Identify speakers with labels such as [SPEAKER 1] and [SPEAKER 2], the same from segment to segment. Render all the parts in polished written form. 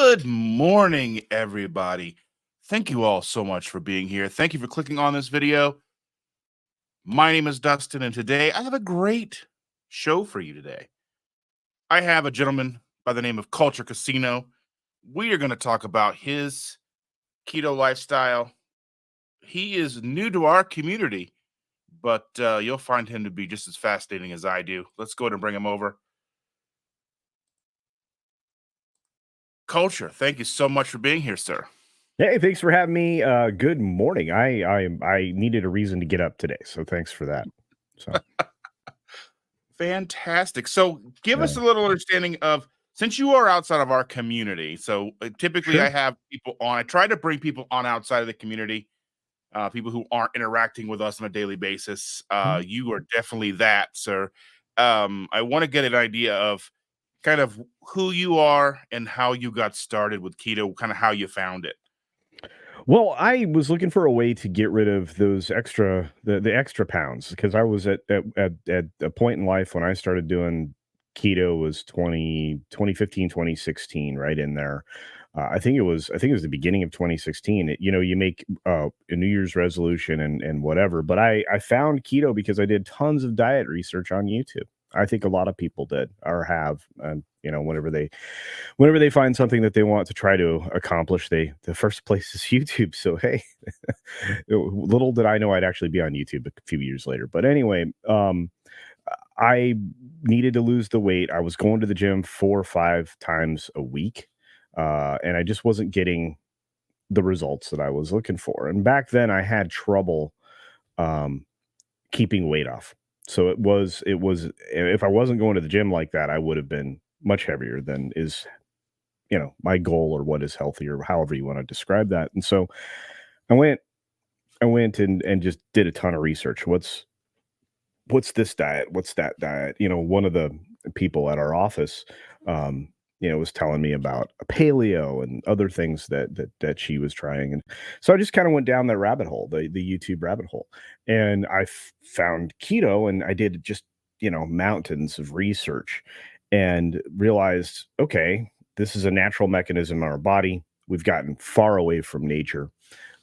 [SPEAKER 1] Good morning, everybody. Thank you all so much for being here. Thank you for clicking on this video. My name is Dustin, and today I have a great show for you today. I have a gentleman by the name of Culture Casino. We are going to talk about his keto lifestyle. He is new to our community, but you'll find him to be just as fascinating as I do. Let's go ahead and bring him over. Culture, thank you so much for being here, sir.
[SPEAKER 2] Hey, thanks for having me. Good morning. I needed a reason to get up today, so thanks for that. So,
[SPEAKER 1] Fantastic. So, give us
[SPEAKER 2] yeah.
[SPEAKER 1] a little understanding of since you are outside of our community. So, typically, I
[SPEAKER 2] Sure.
[SPEAKER 1] have people on. I try to bring people on outside of the community, people who aren't interacting with us on a daily basis.
[SPEAKER 2] Mhm.
[SPEAKER 1] You are definitely that, sir. I want to get an idea of kind of who you are and how you got started with keto, kind of how you found it.
[SPEAKER 2] Well, I was looking for a way to get rid of those the extra pounds because I was at a point in life when I started doing keto was 2015, 2016, right in there. I think it was the beginning of 2016. You make a New Year's resolution and whatever, but I found keto because I did tons of diet research on YouTube. I think a lot of people did or have, and whenever they find something that they want to try to accomplish, the first place is YouTube. So hey, little did I know I'd actually be on YouTube a few years later. But anyway, I needed to lose the weight. I was going to the gym 4 or 5 times a week, and I just wasn't getting the results that I was looking for. And back then, I had trouble um, keeping weight off. So it was if I wasn't going to the gym like that, I would have been much heavier than is my goal or what is healthy or however you want to describe that. And so I went I went and just did a ton of research. What's this diet? What's that diet? One of the people at our office was telling me about a paleo and other things that she was trying. And so I just kind of went down that rabbit hole, the YouTube rabbit hole. And found keto and I did just, mountains of research and realized, okay, this is a natural mechanism in our body. We've gotten far away from nature.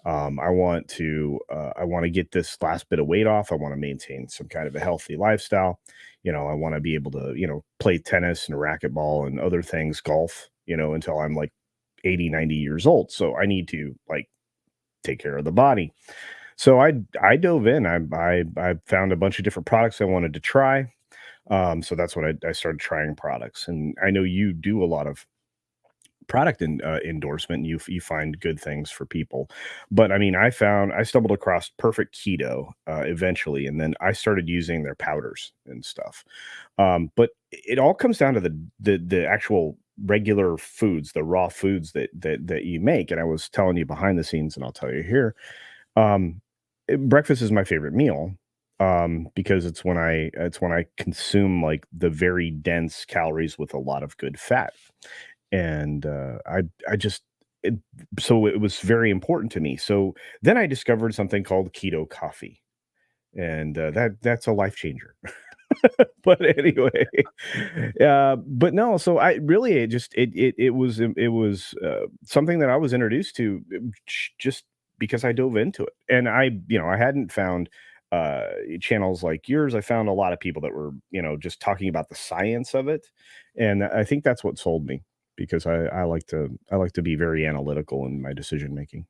[SPEAKER 2] I want to get this last bit of weight off. I want to maintain some kind of a healthy lifestyle. I want to be able to, play tennis and racquetball and other things, golf, until I'm like 80, 90 years old. So I need to like take care of the body. So I dove in. I found a bunch of different products I wanted to try. So that's when I started trying products. And I know you do a lot of product endorsement and you find good things for people, but I mean I stumbled across perfect keto eventually, and then I started using their powders and stuff. But it all comes down to the actual regular foods, the raw foods that you make. And I was telling you behind the scenes, and I'll tell you here, breakfast is my favorite meal, because it's when I consume like the very dense calories with a lot of good fat. And I just it, so it was very important to me. So then I discovered something called keto coffee, and that's a life changer. But anyway, but no, so I really it was something that I was introduced to, just because I dove into it, and I hadn't found channels like yours. I found a lot of people that were just talking about the science of it, and I think that's what sold me because I like to be very analytical in my decision making.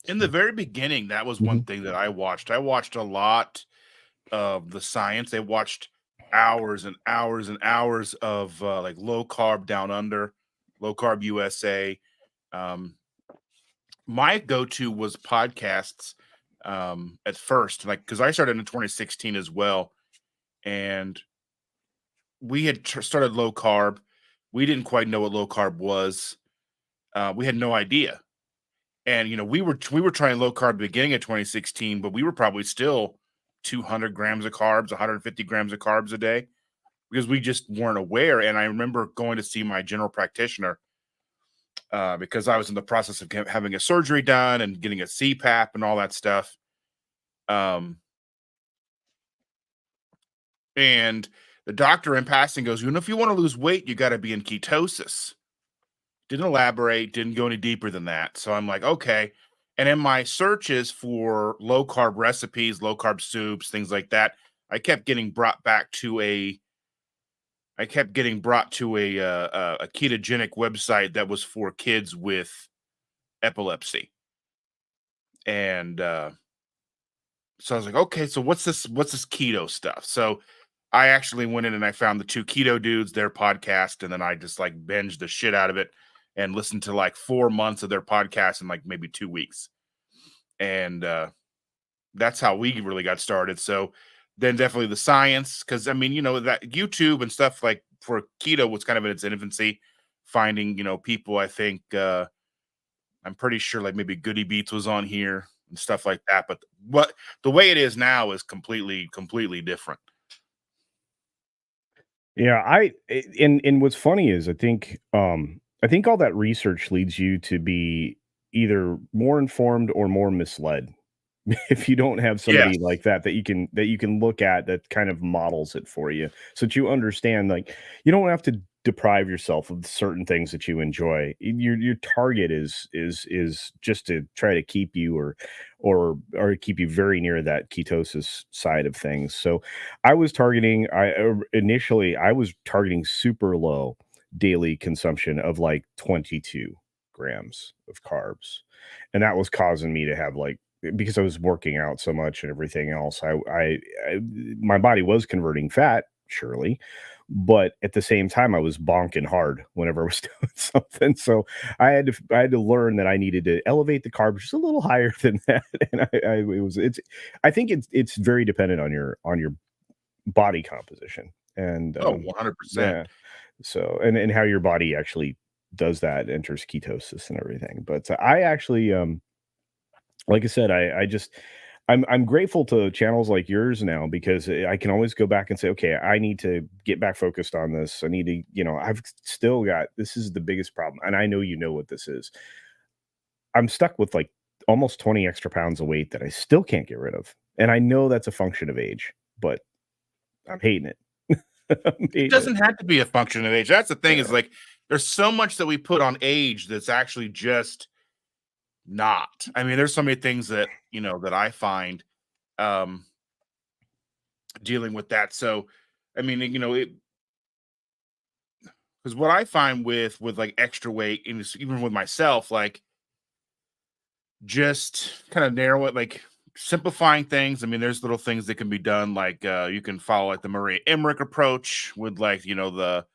[SPEAKER 1] In the
[SPEAKER 2] So,
[SPEAKER 1] very beginning, that was one
[SPEAKER 2] mhm.
[SPEAKER 1] thing that I watched. I watched a lot of the science. I watched hours and hours and hours of like low carb down under, low carb USA. Um, my go-to was podcasts at first, like because I started in 2016 as well, and we had started low carb. We didn't quite know what low carb was. We had no idea, and we were trying low carb beginning of 2016, but we were probably still 200 grams of carbs, 150 grams of carbs a day because we just weren't aware. And I remember going to see my general practitioner because I was in the process of having a surgery done and getting a CPAP and all that stuff. Um, and the doctor in passing goes, if you want to lose weight, you got to be in ketosis. Didn't elaborate, didn't go any deeper than that. So I'm like, okay. And in my searches for low carb recipes, low carb soups, things like that, I kept getting brought back to a I kept getting brought to a ketogenic website that was for kids with epilepsy. And so I was like, okay, so what's this keto stuff? So I actually went in and I found the two keto dudes, their podcast, and then I just like binged the shit out of it and listened to like 4 months of their podcast in like maybe 2 weeks. And that's how we really got started. So then definitely the science, because I mean, that YouTube and stuff like for keto was kind of in its infancy, finding, people I think I'm pretty sure like maybe Goody Beats was on here and stuff like that. But what the way it is now is completely different.
[SPEAKER 2] Yeah, and what's funny is I think all that research leads you to be either more informed or more misled. If you don't have somebody
[SPEAKER 1] Yes.
[SPEAKER 2] like that you can look at that kind of models it for you, so that you understand, like, you don't have to deprive yourself of certain things that you enjoy. Your target is just to try to keep you or keep you very near that ketosis side of things. So initially I was targeting super low daily consumption of like 22 grams of carbs. And that was causing me to have like, because I was working out so much and everything else, I my body was converting fat, surely, but at the same time, I was bonking hard whenever I was doing something. So I had to learn that I needed to elevate the carbs just a little higher than that. And I think it's very dependent on your body composition and
[SPEAKER 1] Oh, 100%.
[SPEAKER 2] yeah. So and how your body actually does that, enters ketosis and everything. But I actually like I said, I just I'm grateful to channels like yours now because I can always go back and say, okay, I need to get back focused on this. I need to, I've still got, this is the biggest problem, and I know you know what this is. I'm stuck with like almost 20 extra pounds of weight that I still can't get rid of, and I know that's a function of age, but I'm hating it. I'm
[SPEAKER 1] It
[SPEAKER 2] hating it.
[SPEAKER 1] doesn't have to be a function of age. That's the thing is
[SPEAKER 2] Yeah,
[SPEAKER 1] like there's so much that we put on age that's actually just not. I mean, there's so many things that, that I find um dealing with that. So, I mean, it because what I find with like extra weight and even with myself, like just kind of narrow it, like simplifying things. I mean, there's little things that can be done, like you can follow like the Maria Emmerich approach with like, the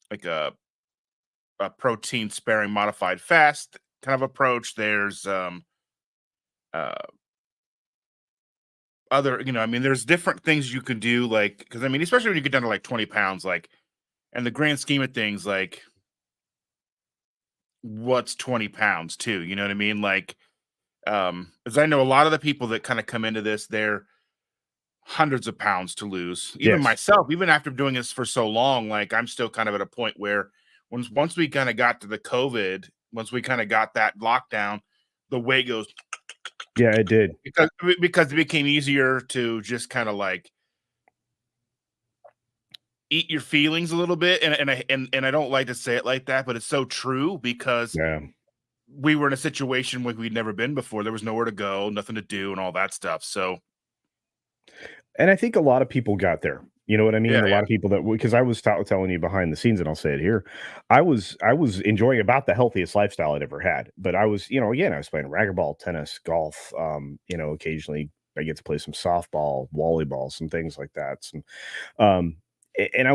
[SPEAKER 1] like a protein sparing modified fast kind of approach. There's uh other, I mean, there's different things you could do, like because I mean, especially when you get down to like 20 pounds, like in the grand scheme of things, like what's 20 pounds too? You know what I mean? Like, as I know a lot of the people that kind of come into this, they're hundreds of pounds to lose. Even
[SPEAKER 2] yes,
[SPEAKER 1] myself, even after doing this for so long, like I'm still kind of at a point where once we kind of got to the COVID, once we kind of got that lockdown, the weight goes
[SPEAKER 2] yeah, it did.
[SPEAKER 1] because it became easier to just kind of like eat your feelings a little bit. And I don't like to say it like that, but it's so true because
[SPEAKER 2] Yeah.
[SPEAKER 1] we were in a situation where we'd never been before. There was nowhere to go, nothing to do, and all that stuff. So
[SPEAKER 2] And I think a lot of people got there. You know what I
[SPEAKER 1] yeah,
[SPEAKER 2] mean? A lot of people that, because I was telling you behind the scenes, and I'll say it here. I was enjoying about the healthiest lifestyle I'd ever had. But I was, again, I was playing racquetball, tennis, golf. Occasionally I get to play some softball, volleyball, some things like that. Some, and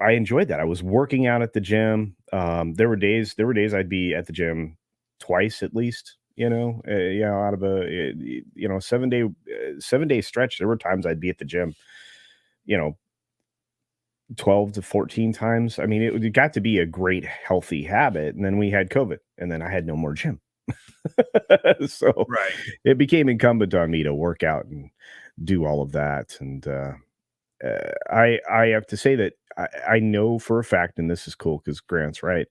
[SPEAKER 2] I enjoyed that. I was working out at the gym. There were days I'd be at the gym twice at least. Out of a 7 day stretch, there were times I'd be at the gym, you know, 12 to 14 times. I mean, it got to be a great healthy habit. And then we had COVID, and then I had no more gym. So
[SPEAKER 1] right.
[SPEAKER 2] it became incumbent on me to work out and do all of that. And I have to say that I know for a fact, and this is cool because Grant's right,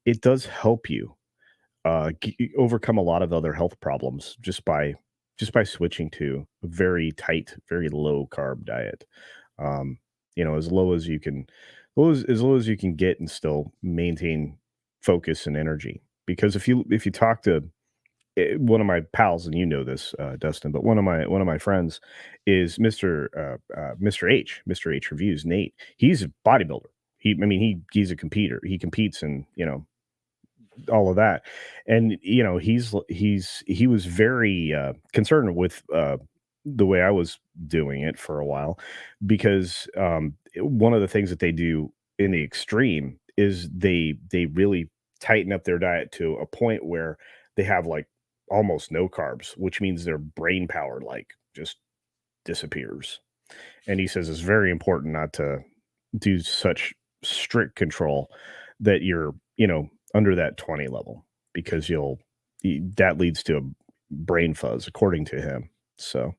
[SPEAKER 2] it does help you overcome a lot of other health problems just by switching to a very tight, very low carb diet. As low as you can, as low as you can get and still maintain. focus and energy. Because if you talk to one of my pals, and you know this, Dustin, but one of my friends is Mr. H reviews, Nate. He's a bodybuilder. He's a competitor. He competes in, all of that. And he was very concerned with the way I was doing it for a while, because one of the things that they do in the extreme is they really tighten up their diet to a point where they have like almost no carbs, which means their brain power like just disappears. And he says it's very important not to do such strict control that you're, under that 20 level, because that leads to a brain fuzz, according to him. So,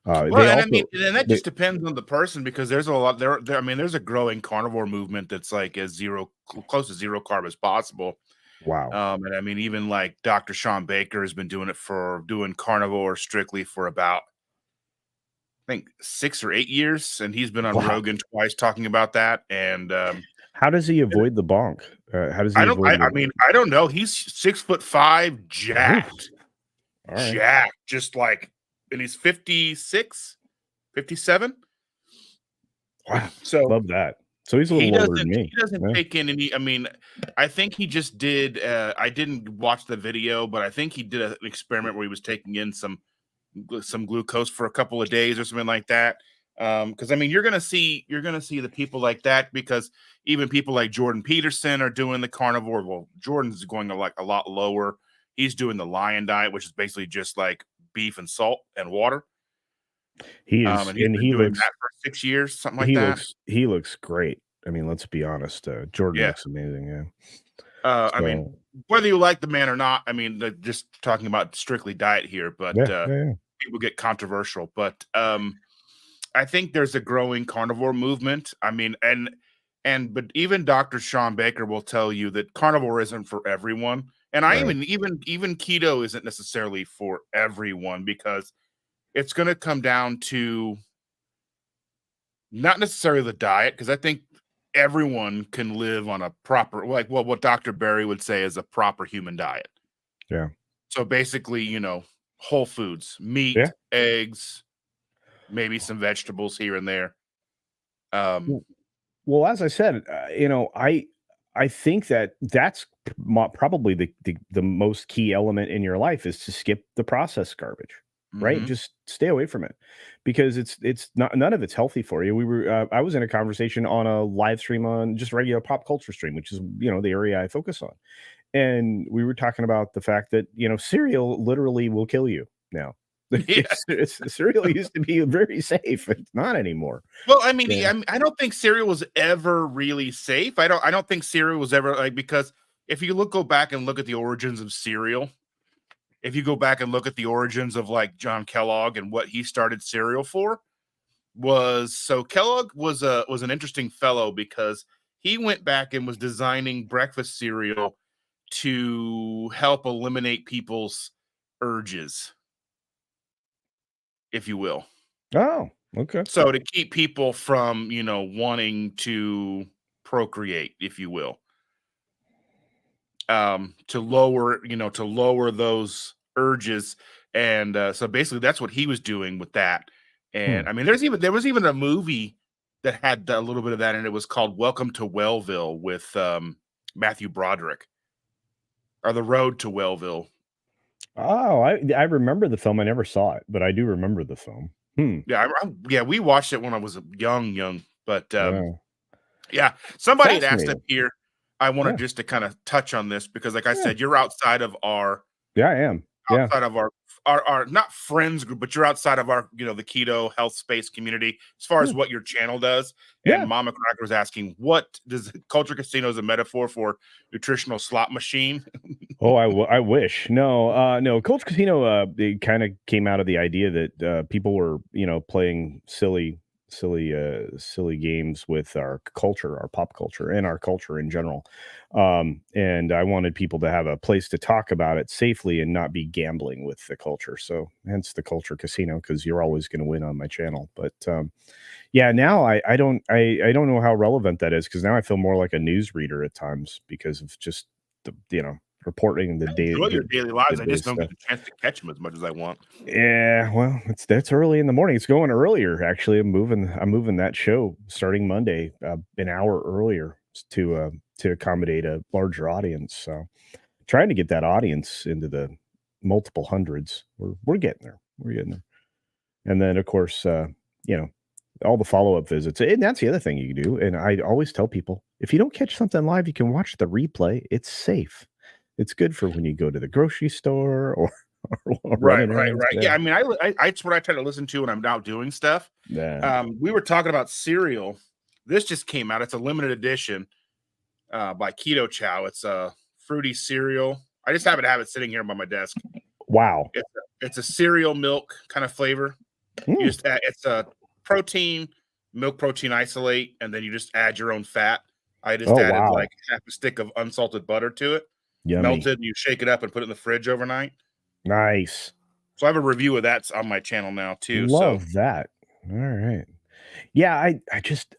[SPEAKER 1] Well,
[SPEAKER 2] they
[SPEAKER 1] and I mean,
[SPEAKER 2] also,
[SPEAKER 1] and that
[SPEAKER 2] they,
[SPEAKER 1] just depends on the person, because there's a lot there. I mean, there's a growing carnivore movement that's like as close to zero carb as possible.
[SPEAKER 2] wow.
[SPEAKER 1] And I mean, even like Dr. Sean Baker has been doing carnivore strictly for about, I think, 6 or 8 years, and he's been on
[SPEAKER 2] Wow.
[SPEAKER 1] Rogan twice talking about that. And
[SPEAKER 2] How does he avoid the bonk? How does he
[SPEAKER 1] I don't,
[SPEAKER 2] avoid
[SPEAKER 1] I
[SPEAKER 2] the?
[SPEAKER 1] mean, I don't know. He's 6'5",
[SPEAKER 2] Oof.
[SPEAKER 1] jacked,
[SPEAKER 2] All right.
[SPEAKER 1] jacked, just like, and he's 56, 57.
[SPEAKER 2] Wow.
[SPEAKER 1] So
[SPEAKER 2] Love that. So he's a
[SPEAKER 1] he
[SPEAKER 2] little older than
[SPEAKER 1] doesn't
[SPEAKER 2] me.
[SPEAKER 1] he doesn't
[SPEAKER 2] Yeah.
[SPEAKER 1] take in any. I mean, I think he just did. I didn't watch the video, but I think he did an experiment where he was taking in some glucose for a couple of days or something like that. Because I mean, you're gonna see the people like that, because even people like Jordan Peterson are doing the carnivore. Well, Jordan's going like a lot lower. He's doing the lion diet, which is basically just like beef and salt and water.
[SPEAKER 2] He is,
[SPEAKER 1] And he's
[SPEAKER 2] and
[SPEAKER 1] been doing that for 6 years, something like that.
[SPEAKER 2] he looks great. I mean, let's be honest. Jordan
[SPEAKER 1] Yeah.
[SPEAKER 2] looks amazing. Yeah.
[SPEAKER 1] I mean,
[SPEAKER 2] So
[SPEAKER 1] whether you like the man or not, I mean, just talking about strictly diet here, but
[SPEAKER 2] yeah, yeah, yeah.
[SPEAKER 1] people get controversial. But I think there's a growing carnivore movement. I mean, but even Dr. Sean Baker will tell you that carnivore isn't for everyone. And I
[SPEAKER 2] Right.
[SPEAKER 1] even keto isn't necessarily for everyone, because it's going to come down to not necessarily the diet, because I think everyone can live on a proper, like, well, what Dr. Berry would say is a proper human diet.
[SPEAKER 2] Yeah.
[SPEAKER 1] So basically, whole foods,
[SPEAKER 2] Yeah.
[SPEAKER 1] meat, eggs, maybe some vegetables here and there. Um,
[SPEAKER 2] W- Well, as I said, I think that that's probably the most key element in your life is to skip the processed garbage, right?
[SPEAKER 1] mhm.
[SPEAKER 2] Just stay away from it, because it's not, none of it's healthy for you. I was in a conversation on a live stream on just regular pop culture stream, which is the area I focus on, and we were talking about the fact that cereal literally will kill you now.
[SPEAKER 1] Yeah.
[SPEAKER 2] Cereal used to be very safe. It's not anymore.
[SPEAKER 1] Well, I mean,
[SPEAKER 2] Yeah.
[SPEAKER 1] I don't think cereal was ever really safe. I don't think cereal was ever like, because if you go back and look at the origins of cereal, if you go back and look at the origins of like John Kellogg and what he started cereal for, Kellogg was an interesting fellow, because he went back and was designing breakfast cereal to help eliminate people's urges, if you will.
[SPEAKER 2] Oh, okay.
[SPEAKER 1] So to keep people from, wanting to procreate, if you will, to lower those urges. And so basically that's what he was doing with that.
[SPEAKER 2] Hmm.
[SPEAKER 1] And I mean, there was even a movie that had a little bit of that, and it was called Welcome to Wellville with Matthew Broderick, or The Road to Wellville.
[SPEAKER 2] Oh, I remember the film. I never saw it, but I do remember the film. Hmm.
[SPEAKER 1] Yeah, yeah, we watched it when I was young, but
[SPEAKER 2] Yeah.
[SPEAKER 1] yeah, somebody had asked up
[SPEAKER 2] Fascinating.
[SPEAKER 1] here. I wanted
[SPEAKER 2] Yeah.
[SPEAKER 1] just to kind of touch on this, because, like I
[SPEAKER 2] Yeah.
[SPEAKER 1] said, you're
[SPEAKER 2] Yeah, I am. Yeah.
[SPEAKER 1] outside of our not friends group, but you're outside of our, the keto health space community, as far
[SPEAKER 2] Yeah.
[SPEAKER 1] as what your channel does. And
[SPEAKER 2] Yeah.
[SPEAKER 1] Mama Cracker was asking, what does Culture Casino as a metaphor for nutritional slot machine?
[SPEAKER 2] Oh, I wish. No, no. Coach Casino, it kind of came out of the idea that people were, playing silly games with our culture, our pop culture, and our culture in general. And I wanted people to have a place to talk about it safely and not be gambling with the culture. So, hence the Culture Casino, because you're always going to win on my channel. But yeah, now I don't know how relevant that is, because now I feel more like a news reader at times because of just reporting the
[SPEAKER 1] I
[SPEAKER 2] day
[SPEAKER 1] enjoy your daily
[SPEAKER 2] the
[SPEAKER 1] lives. I just
[SPEAKER 2] day's
[SPEAKER 1] don't get
[SPEAKER 2] stuff.
[SPEAKER 1] the chance to catch them as much as I want.
[SPEAKER 2] Yeah, well, that's early in the morning. It's going earlier, actually. I'm moving that show starting Monday, an hour earlier to accommodate a larger audience. So trying to get that audience into the multiple hundreds. We're getting there. We're getting there. And then of course, you know, all the follow-up visits. And that's the other thing you can do. And I always tell people, if you don't catch something live, you can watch the replay. It's safe. It's good for when you go to the grocery store or
[SPEAKER 1] Right,
[SPEAKER 2] running
[SPEAKER 1] right,
[SPEAKER 2] errands.
[SPEAKER 1] right.
[SPEAKER 2] Yeah.
[SPEAKER 1] Yeah, I mean, it's what I try to listen to when I'm out doing stuff.
[SPEAKER 2] Yeah.
[SPEAKER 1] We were talking about cereal. This just came out. It's a limited edition by Keto Chow. It's a fruity cereal. I just happen to have it sitting here by my desk.
[SPEAKER 2] Wow.
[SPEAKER 1] It's a cereal milk kind of flavor. You
[SPEAKER 2] Mm.
[SPEAKER 1] just add, it's a protein, milk protein isolate, and then you just add your own fat. I just
[SPEAKER 2] Oh,
[SPEAKER 1] added
[SPEAKER 2] wow.
[SPEAKER 1] like half a stick of unsalted butter to it,
[SPEAKER 2] Yummy.
[SPEAKER 1] melted, and you shake it up and put it in the fridge overnight.
[SPEAKER 2] Nice.
[SPEAKER 1] So I have a review of that on my channel now too. So
[SPEAKER 2] Love that. All right. Yeah,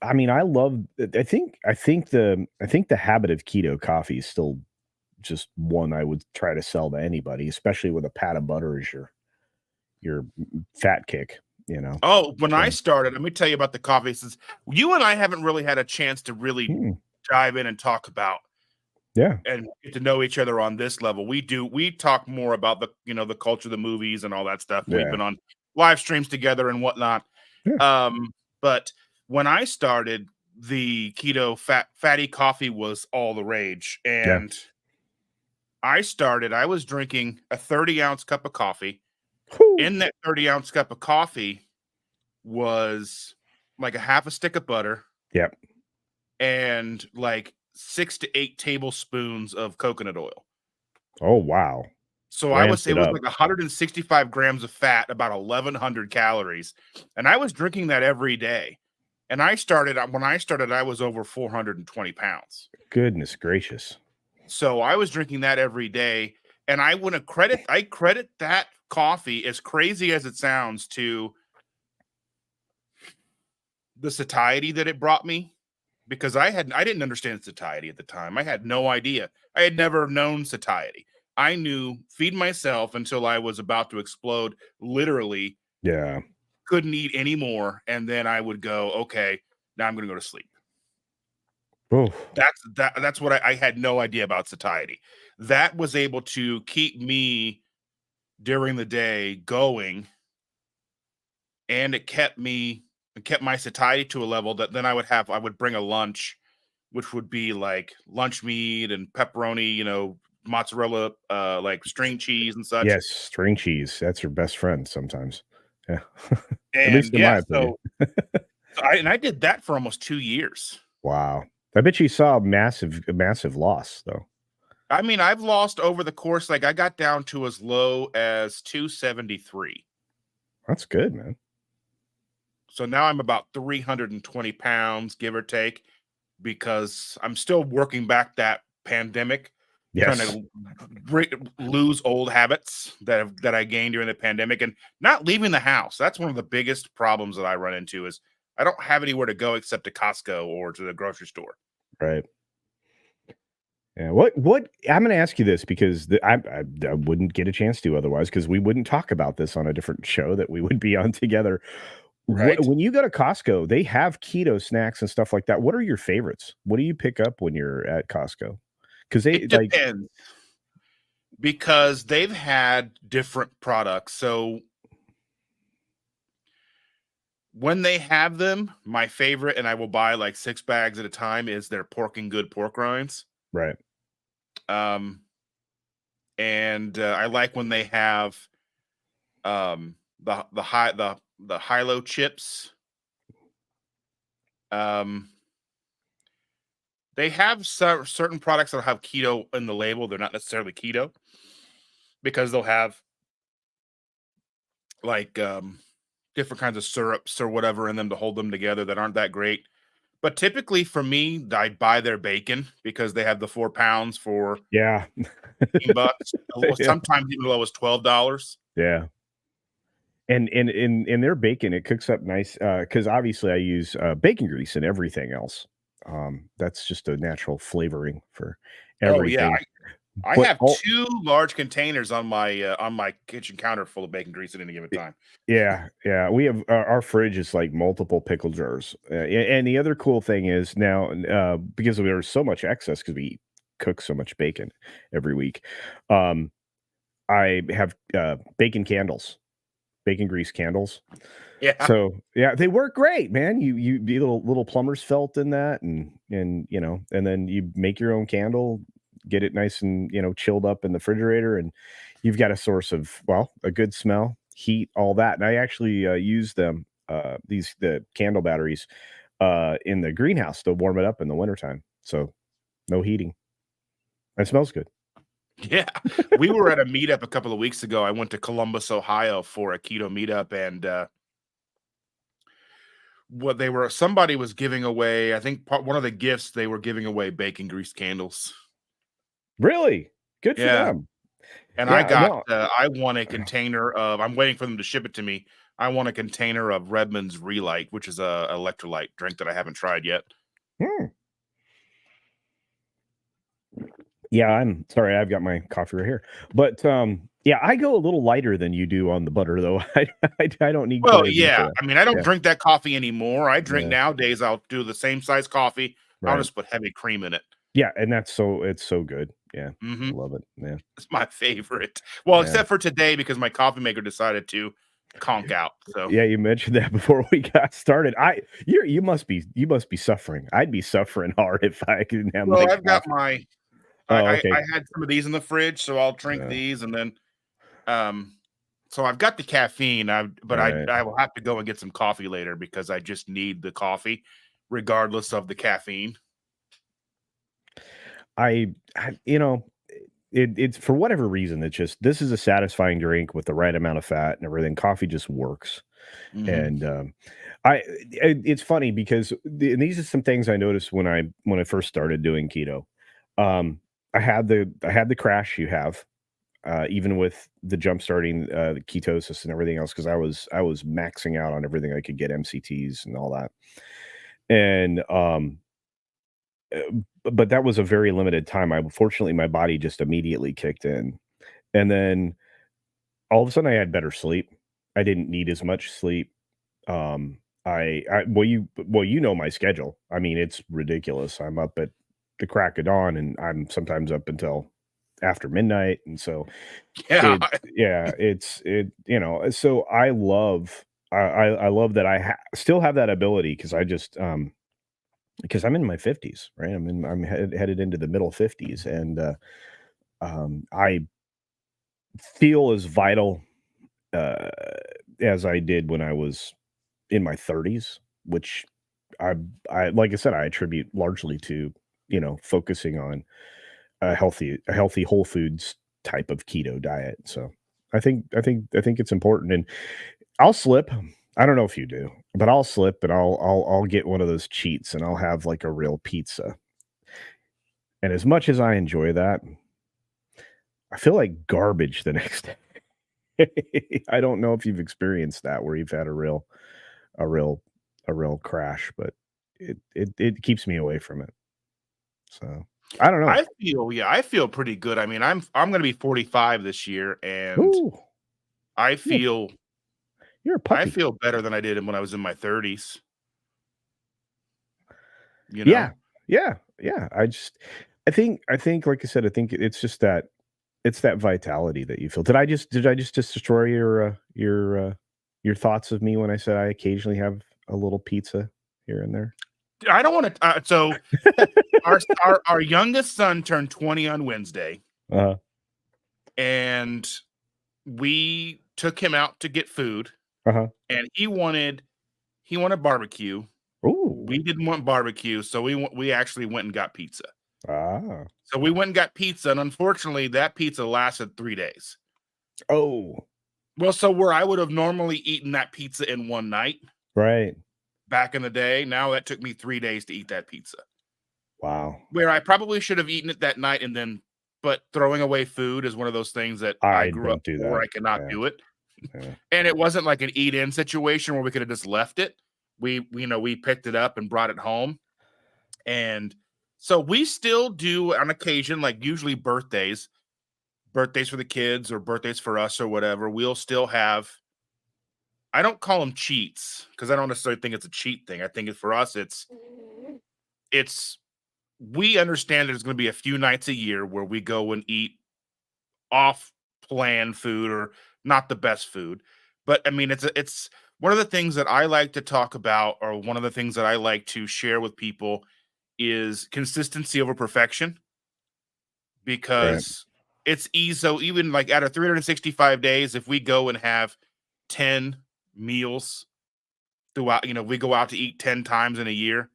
[SPEAKER 2] I mean, I love I think the habit of keto coffee is still just one I would try to sell to anybody, especially with a pat of butter as your fat kick, you know.
[SPEAKER 1] oh, when I
[SPEAKER 2] So,
[SPEAKER 1] started, let me tell you about the coffee. Since you and I haven't really had a chance to really
[SPEAKER 2] mm,
[SPEAKER 1] dive in and talk about
[SPEAKER 2] yeah,
[SPEAKER 1] and get to know each other on this level. We talk more about the culture, the movies, and all that stuff. We've
[SPEAKER 2] yeah,
[SPEAKER 1] been on live streams together and whatnot.
[SPEAKER 2] yeah,
[SPEAKER 1] But when I started, the keto fatty coffee was all the rage,
[SPEAKER 2] yeah.
[SPEAKER 1] and I was drinking a 30-ounce cup of coffee.
[SPEAKER 2] Whew.
[SPEAKER 1] In that 30-ounce cup of coffee was like a half a stick of butter
[SPEAKER 2] Yep.
[SPEAKER 1] and like 6 to 8 tablespoons of coconut oil.
[SPEAKER 2] Oh, wow.
[SPEAKER 1] So
[SPEAKER 2] Ramped
[SPEAKER 1] it
[SPEAKER 2] it
[SPEAKER 1] was
[SPEAKER 2] up.
[SPEAKER 1] like 165 grams of fat, about 1,100 calories, and I was drinking that every day. And when I started, I was over 420 pounds.
[SPEAKER 2] Goodness gracious.
[SPEAKER 1] So I was drinking that every day, and I credit that coffee, as crazy as it sounds, to the satiety that it brought me, because I didn't understand satiety at the time. I had no idea. I had never known satiety. I knew feed myself until I was about to explode, literally
[SPEAKER 2] Yeah.
[SPEAKER 1] couldn't eat anymore, and then I would go, okay, now I'm going to go to sleep.
[SPEAKER 2] Oh,
[SPEAKER 1] That's what I had no idea about satiety. That was able to keep me during the day going, and it kept my satiety to a level that then I would bring a lunch, which would be like lunch meat and pepperoni, mozzarella, like string cheese and such.
[SPEAKER 2] yes, string cheese. That's your best friend sometimes. Yeah. At least
[SPEAKER 1] And
[SPEAKER 2] in
[SPEAKER 1] yeah,
[SPEAKER 2] my opinion.
[SPEAKER 1] I did that for almost 2 years.
[SPEAKER 2] Wow. I bet you saw a massive loss though.
[SPEAKER 1] I mean, I've lost over the course, like I got down to as low as 273.
[SPEAKER 2] That's good, man.
[SPEAKER 1] So now I'm about 320 pounds, give or take, because I'm still working back that pandemic, trying
[SPEAKER 2] Yes.
[SPEAKER 1] to lose old habits that I gained during the pandemic, and not leaving the house. That's one of the biggest problems that I run into is I don't have anywhere to go except to Costco or to the grocery store.
[SPEAKER 2] Right. Yeah. What I'm going to ask you this because I wouldn't get a chance to otherwise because we wouldn't talk about this on a different show that we would be on together.
[SPEAKER 1] Right.
[SPEAKER 2] When you go to Costco, they have keto snacks and stuff like that. What are your favorites? What do you pick up when you're at Costco? Because they
[SPEAKER 1] It
[SPEAKER 2] like,
[SPEAKER 1] depends, because they've had different products. So when they have them, my favorite, and I will buy like 6 bags at a time, is their pork and good pork rinds.
[SPEAKER 2] right.
[SPEAKER 1] Um, and I like when they have the high-low chips. Um, they have certain products that have keto in the label. They're not necessarily keto, because they'll have like different kinds of syrups or whatever in them to hold them together that aren't that great. But typically for me, I buy their bacon because they have the 4 pounds for
[SPEAKER 2] Yeah.
[SPEAKER 1] 15 bucks.
[SPEAKER 2] Yeah.
[SPEAKER 1] Sometimes even low as $12.
[SPEAKER 2] Yeah. And in their bacon, it cooks up nice, because obviously I use, bacon grease and everything else. That's just a natural flavoring for
[SPEAKER 1] Oh yeah,
[SPEAKER 2] everything.
[SPEAKER 1] I
[SPEAKER 2] But
[SPEAKER 1] have 2 large containers on my kitchen counter full of bacon grease at any given time.
[SPEAKER 2] yeah, we have our fridge is like multiple pickle jars. And the other cool thing is now, because there's so much excess because we cook so much bacon every week, um, I have bacon candles, bacon grease candles.
[SPEAKER 1] Yeah.
[SPEAKER 2] So yeah, they work great, man. You be little plumber's felt in that, and and then you make your own candle, get it nice and chilled up in the refrigerator, and you've got a source of a good smell, heat, all that. And I actually use them the candle batteries in the greenhouse to warm it up in the wintertime. So no heating. It smells good.
[SPEAKER 1] Yeah. We were at a meetup a couple of weeks ago. I went to Columbus, Ohio for a keto meetup, and, what they were somebody was giving away, I think one of the gifts they were giving away bacon grease candles.
[SPEAKER 2] Really good for
[SPEAKER 1] Yeah.
[SPEAKER 2] them.
[SPEAKER 1] And
[SPEAKER 2] Yeah, no,
[SPEAKER 1] I won a container of I'm waiting for them to ship it to me. I won a container of Redmond's Relight, which is a electrolyte drink that I haven't tried yet.
[SPEAKER 2] hmm. Yeah, I'm sorry, I've got my coffee right here. But, yeah, I go a little lighter than you do on the butter, though. I don't need
[SPEAKER 1] Well,
[SPEAKER 2] quite as much
[SPEAKER 1] yeah.
[SPEAKER 2] of that.
[SPEAKER 1] I mean, I don't
[SPEAKER 2] Yeah,
[SPEAKER 1] drink that coffee anymore. I drink
[SPEAKER 2] yeah,
[SPEAKER 1] nowadays, I'll do the same size coffee. I'll
[SPEAKER 2] right.
[SPEAKER 1] just put heavy cream in it.
[SPEAKER 2] Yeah, and it's so good. Yeah, I
[SPEAKER 1] Mhm.
[SPEAKER 2] love it. Yeah,
[SPEAKER 1] It's my favorite. Well,
[SPEAKER 2] yeah.
[SPEAKER 1] except for today because my coffee maker decided to conk out. So,
[SPEAKER 2] Yeah, you mentioned that before we got started. You must be suffering. I'd be suffering hard if I didn't have my
[SPEAKER 1] well, I've got
[SPEAKER 2] coffee.
[SPEAKER 1] my
[SPEAKER 2] Oh,
[SPEAKER 1] I
[SPEAKER 2] okay.
[SPEAKER 1] had some of these in the fridge, so I'll drink
[SPEAKER 2] Yeah,
[SPEAKER 1] these and then um so I've got the caffeine.
[SPEAKER 2] right.
[SPEAKER 1] I will have to go and get some coffee later because I just need the coffee regardless of the caffeine.
[SPEAKER 2] It's for whatever reason, it's just this is a satisfying drink with the right amount of fat and everything. Coffee just works.
[SPEAKER 1] Mhm.
[SPEAKER 2] And, it's funny because and these are some things I noticed when I first started doing keto. I had the crash you have, even with the jump starting, the ketosis and everything else, because I was maxing out on everything I could get, MCTs and all that. And, but that was a very limited time. Fortunately, my body just immediately kicked in. And then all of a sudden I had better sleep. I didn't need as much sleep. I well, you know my schedule. I mean, it's ridiculous. I'm up at the crack of dawn, and I'm sometimes up until after midnight, and so
[SPEAKER 1] Yeah.
[SPEAKER 2] it yeah, so I love that still have that ability because I just because I'm in my 50s, right? I'm headed into the middle 50s, and I feel as vital uh, as I did when I was in my 30s, which I like I said, I attribute largely to, focusing on a healthy whole foods type of keto diet. So I think it's important, and I'll slip. I don't know if you do, but I'll slip and I'll get one of those cheats and I'll have like a real pizza. And as much as I enjoy that, I feel like garbage the next day. I don't know if you've experienced that where you've had a real a real crash, but it keeps me away from it. So, I don't know.
[SPEAKER 1] I feel pretty good. I mean, I'm gonna be 45 this year, and
[SPEAKER 2] Ooh,
[SPEAKER 1] I
[SPEAKER 2] you're a
[SPEAKER 1] feel
[SPEAKER 2] you're a
[SPEAKER 1] I
[SPEAKER 2] puppy.
[SPEAKER 1] feel better than I did when I was in my 30s, you know?
[SPEAKER 2] Yeah. Yeah, yeah. I think, like I said, I think it's just that it's that vitality that you feel. Did I just destroy your thoughts of me when I said I occasionally have a little pizza here and there?
[SPEAKER 1] I don't wanna so our youngest son turned 20 on Wednesday,
[SPEAKER 2] Uh-huh.
[SPEAKER 1] and we took him out to get food,
[SPEAKER 2] Uh-huh.
[SPEAKER 1] and he wanted barbecue.
[SPEAKER 2] Ooh.
[SPEAKER 1] We didn't want barbecue, so we actually went and got pizza.
[SPEAKER 2] Ah.
[SPEAKER 1] So we went and got pizza, and unfortunately, that pizza lasted 3 days.
[SPEAKER 2] Oh,
[SPEAKER 1] Well, so where I would have normally eaten that pizza in one night
[SPEAKER 2] right.
[SPEAKER 1] back in the day, now that took me 3 days to eat that pizza.
[SPEAKER 2] Wow.
[SPEAKER 1] Where I probably should have eaten it that night and then but throwing away food is one of those things that I
[SPEAKER 2] I
[SPEAKER 1] grew up
[SPEAKER 2] don't do
[SPEAKER 1] poor,
[SPEAKER 2] that.
[SPEAKER 1] I cannot
[SPEAKER 2] Yeah,
[SPEAKER 1] do it.
[SPEAKER 2] yeah.
[SPEAKER 1] And it wasn't like an eat-in situation where we could have just left it. We picked it up and brought it home, and So we still do on occasion, like usually birthdays for the kids or birthdays for us or whatever. We'll still have, I don't call them cheats because I don't necessarily think it's a cheat thing. I think for us, it's we understand there's going to be a few nights a year where we go and eat off plan food or not the best food. But I mean, it's one of the things that I like to talk about, or one of the things that I like to share with people is consistency over perfection,
[SPEAKER 2] Right.
[SPEAKER 1] because it's easy. So even like out of 365 days, if we go and have 10 meals throughout, we go out to eat 10 times in a year,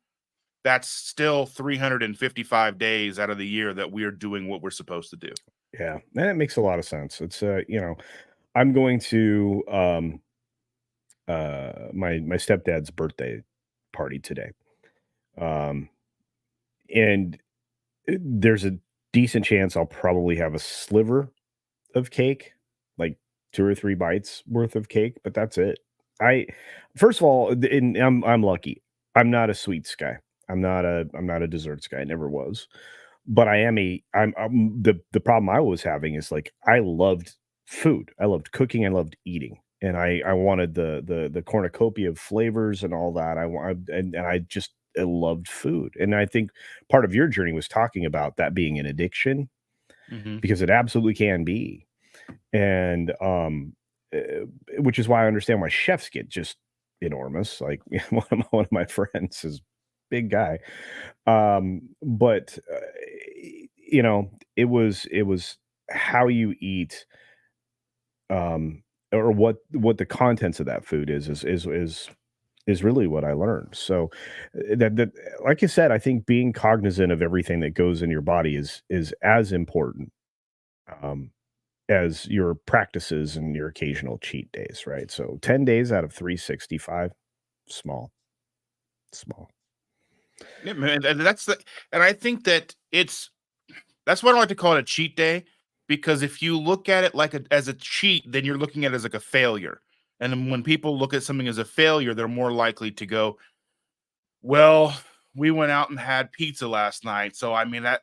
[SPEAKER 1] that's still 355 days out of the year that we are doing what we're supposed to do.
[SPEAKER 2] Yeah, and it makes a lot of sense. It's I'm going to my stepdad's birthday party today. Um and there's a decent chance I'll probably have a sliver of cake, like 2 or 3 bites worth of cake, but that's it. I First of all, and I'm lucky. I'm not a sweets guy. I'm not a desserts guy, I never was. But I'm the problem I was having is, like, I loved food. I loved cooking, I loved eating, and I wanted the cornucopia of flavors and all that. I loved food, and I think part of your journey was talking about that being an addiction,
[SPEAKER 1] Hmm.
[SPEAKER 2] because it absolutely can be. And, which is why I understand why chefs get just enormous. Like, one of my friends is big guy. But, it was how you eat, or what the contents of that food is really what I learned. So, that like you said, I think being cognizant of everything that goes in your body is as important, um, as your practices and your occasional cheat days, right? So 10 days out of 365, small, small.
[SPEAKER 1] Yeah, man, and I think that that's why I don't like to call it a cheat day, because if you look at it like as a cheat, then you're looking at it as like a failure. And then when people look at something as a failure, they're more likely to go, well, we went out and had pizza last night. So I mean I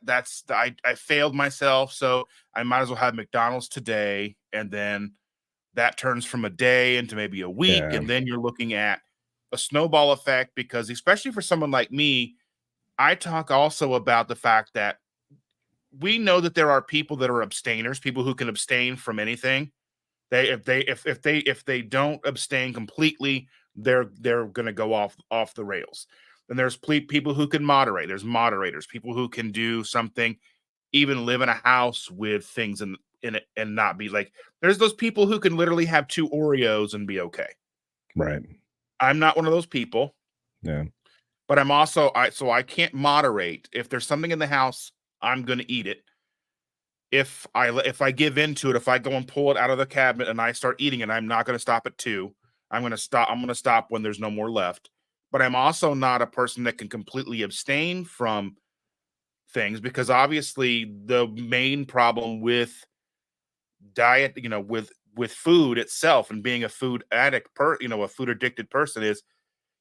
[SPEAKER 1] failed myself. So I might as well have McDonald's today. And then that turns from a day into maybe a week.
[SPEAKER 2] Yeah,
[SPEAKER 1] And then you're looking at a snowball effect, because especially for someone like me, I talk also about the fact that we know that there are people that are abstainers, people who can abstain from anything. If they don't abstain completely, they're going to go off the rails. Then there's people who can moderate. There's moderators, people who can do something, even live in a house with things in it and not be like. There's those people who can literally have 2 Oreos and be okay.
[SPEAKER 2] right.
[SPEAKER 1] I'm not one of those people,
[SPEAKER 2] Yeah.
[SPEAKER 1] but I'm also I can't moderate. If there's something in the house, I'm going to eat it. If I give into it, if I go and pull it out of the cabinet and I start eating it, I'm not going to stop at 2. I'm going to stop when there's no more left. But I'm also not a person that can completely abstain from things, because obviously the main problem with diet, with food itself and being a food addict a food addicted person, is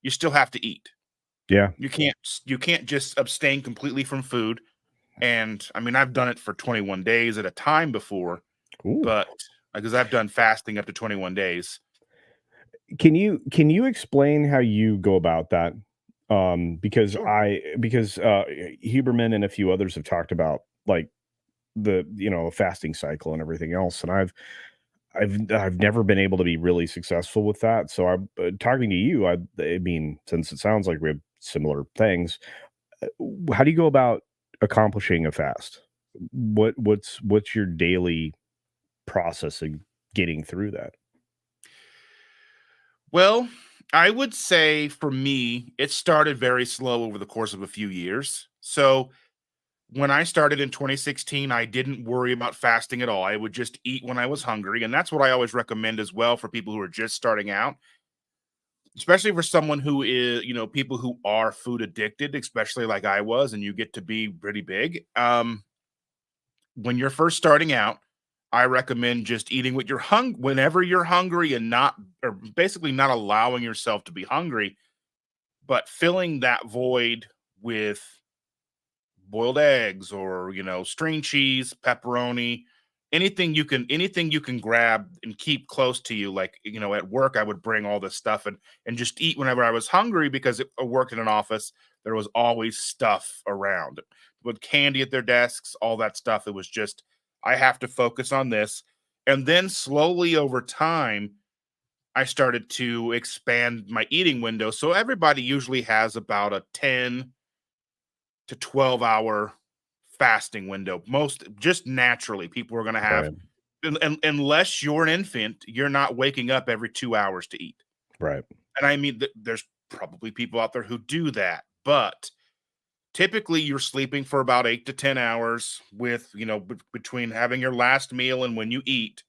[SPEAKER 1] you still have to eat.
[SPEAKER 2] Yeah.
[SPEAKER 1] You can't just abstain completely from food. And I mean, I've done it for 21 days at a time before,
[SPEAKER 2] Ooh.
[SPEAKER 1] but because I've done fasting up to 21 days.
[SPEAKER 2] Can you explain how you go about that?
[SPEAKER 1] Sure.
[SPEAKER 2] Because Huberman and a few others have talked about, like, the fasting cycle and everything else, and I've never been able to be really successful with that. So I'm talking to you. I mean, since it sounds like we have similar things, how do you go about accomplishing a fast? What's your daily process of getting through that?
[SPEAKER 1] Well, I would say for me, it started very slow over the course of a few years. So when I started in 2016, I didn't worry about fasting at all. I would just eat when I was hungry. And that's what I always recommend as well for people who are just starting out, especially for someone who is, people who are food addicted, especially like I was, and you get to be pretty big. When you're first starting out, I recommend just eating what you're whenever you're hungry, and not, or basically not allowing yourself to be hungry, but filling that void with boiled eggs or, string cheese, pepperoni, anything you can grab and keep close to you. Like, at work, I would bring all this stuff and just eat whenever I was hungry because I worked in an office. There was always stuff around with candy at their desks, all that stuff. It was just, I have to focus on this. And then slowly over time, I started to expand my eating window. So everybody usually has about a 10 to 12 hour fasting window. Most just naturally, people are going to have,
[SPEAKER 2] Right.
[SPEAKER 1] unless you're an infant, you're not waking up every 2 hours to eat.
[SPEAKER 2] Right.
[SPEAKER 1] And I mean, there's probably people out there who do that, but typically you're sleeping for about 8 to 10 hours with, between having your last meal and when you eat,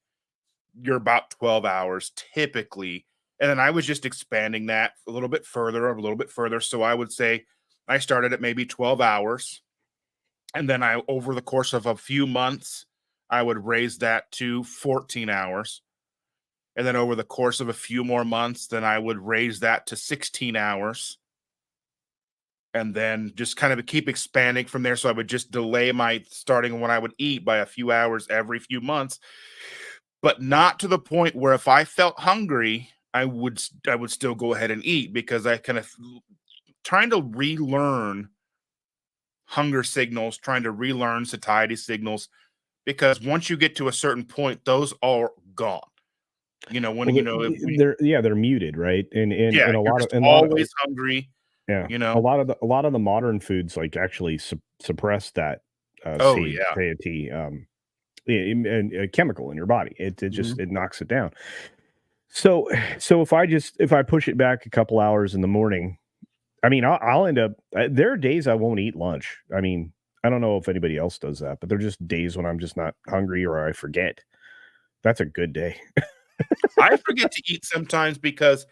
[SPEAKER 1] you're about 12 hours typically. And then I was just expanding that a little bit further, a little bit further. So I would say I started at maybe 12 hours. And then over the course of a few months, I would raise that to 14 hours. And then over the course of a few more months, then I would raise that to 16 hours. And then just kind of keep expanding from there. So I would just delay my starting when I would eat by a few hours every few months, but not to the point where if I felt hungry, I would still go ahead and eat because I kind of trying to relearn hunger signals, trying to relearn satiety signals, because once you get to a certain point, those are gone. When
[SPEAKER 2] Well,
[SPEAKER 1] if we
[SPEAKER 2] they're muted, right?
[SPEAKER 1] yeah,
[SPEAKER 2] And a
[SPEAKER 1] you're
[SPEAKER 2] lot of
[SPEAKER 1] just always hungry,
[SPEAKER 2] yeah,
[SPEAKER 1] you know.
[SPEAKER 2] a lot of the modern foods like actually suppress that
[SPEAKER 1] Oh yeah.
[SPEAKER 2] satiety and chemical in your body. It
[SPEAKER 1] Mhm.
[SPEAKER 2] just it knocks it down. So if I push it back a couple hours in the morning, I mean, I'll end up. There are days I won't eat lunch. I mean, I don't know if anybody else does that, but there are just days when I'm just not hungry or I forget. That's a good day.
[SPEAKER 1] I forget to eat sometimes because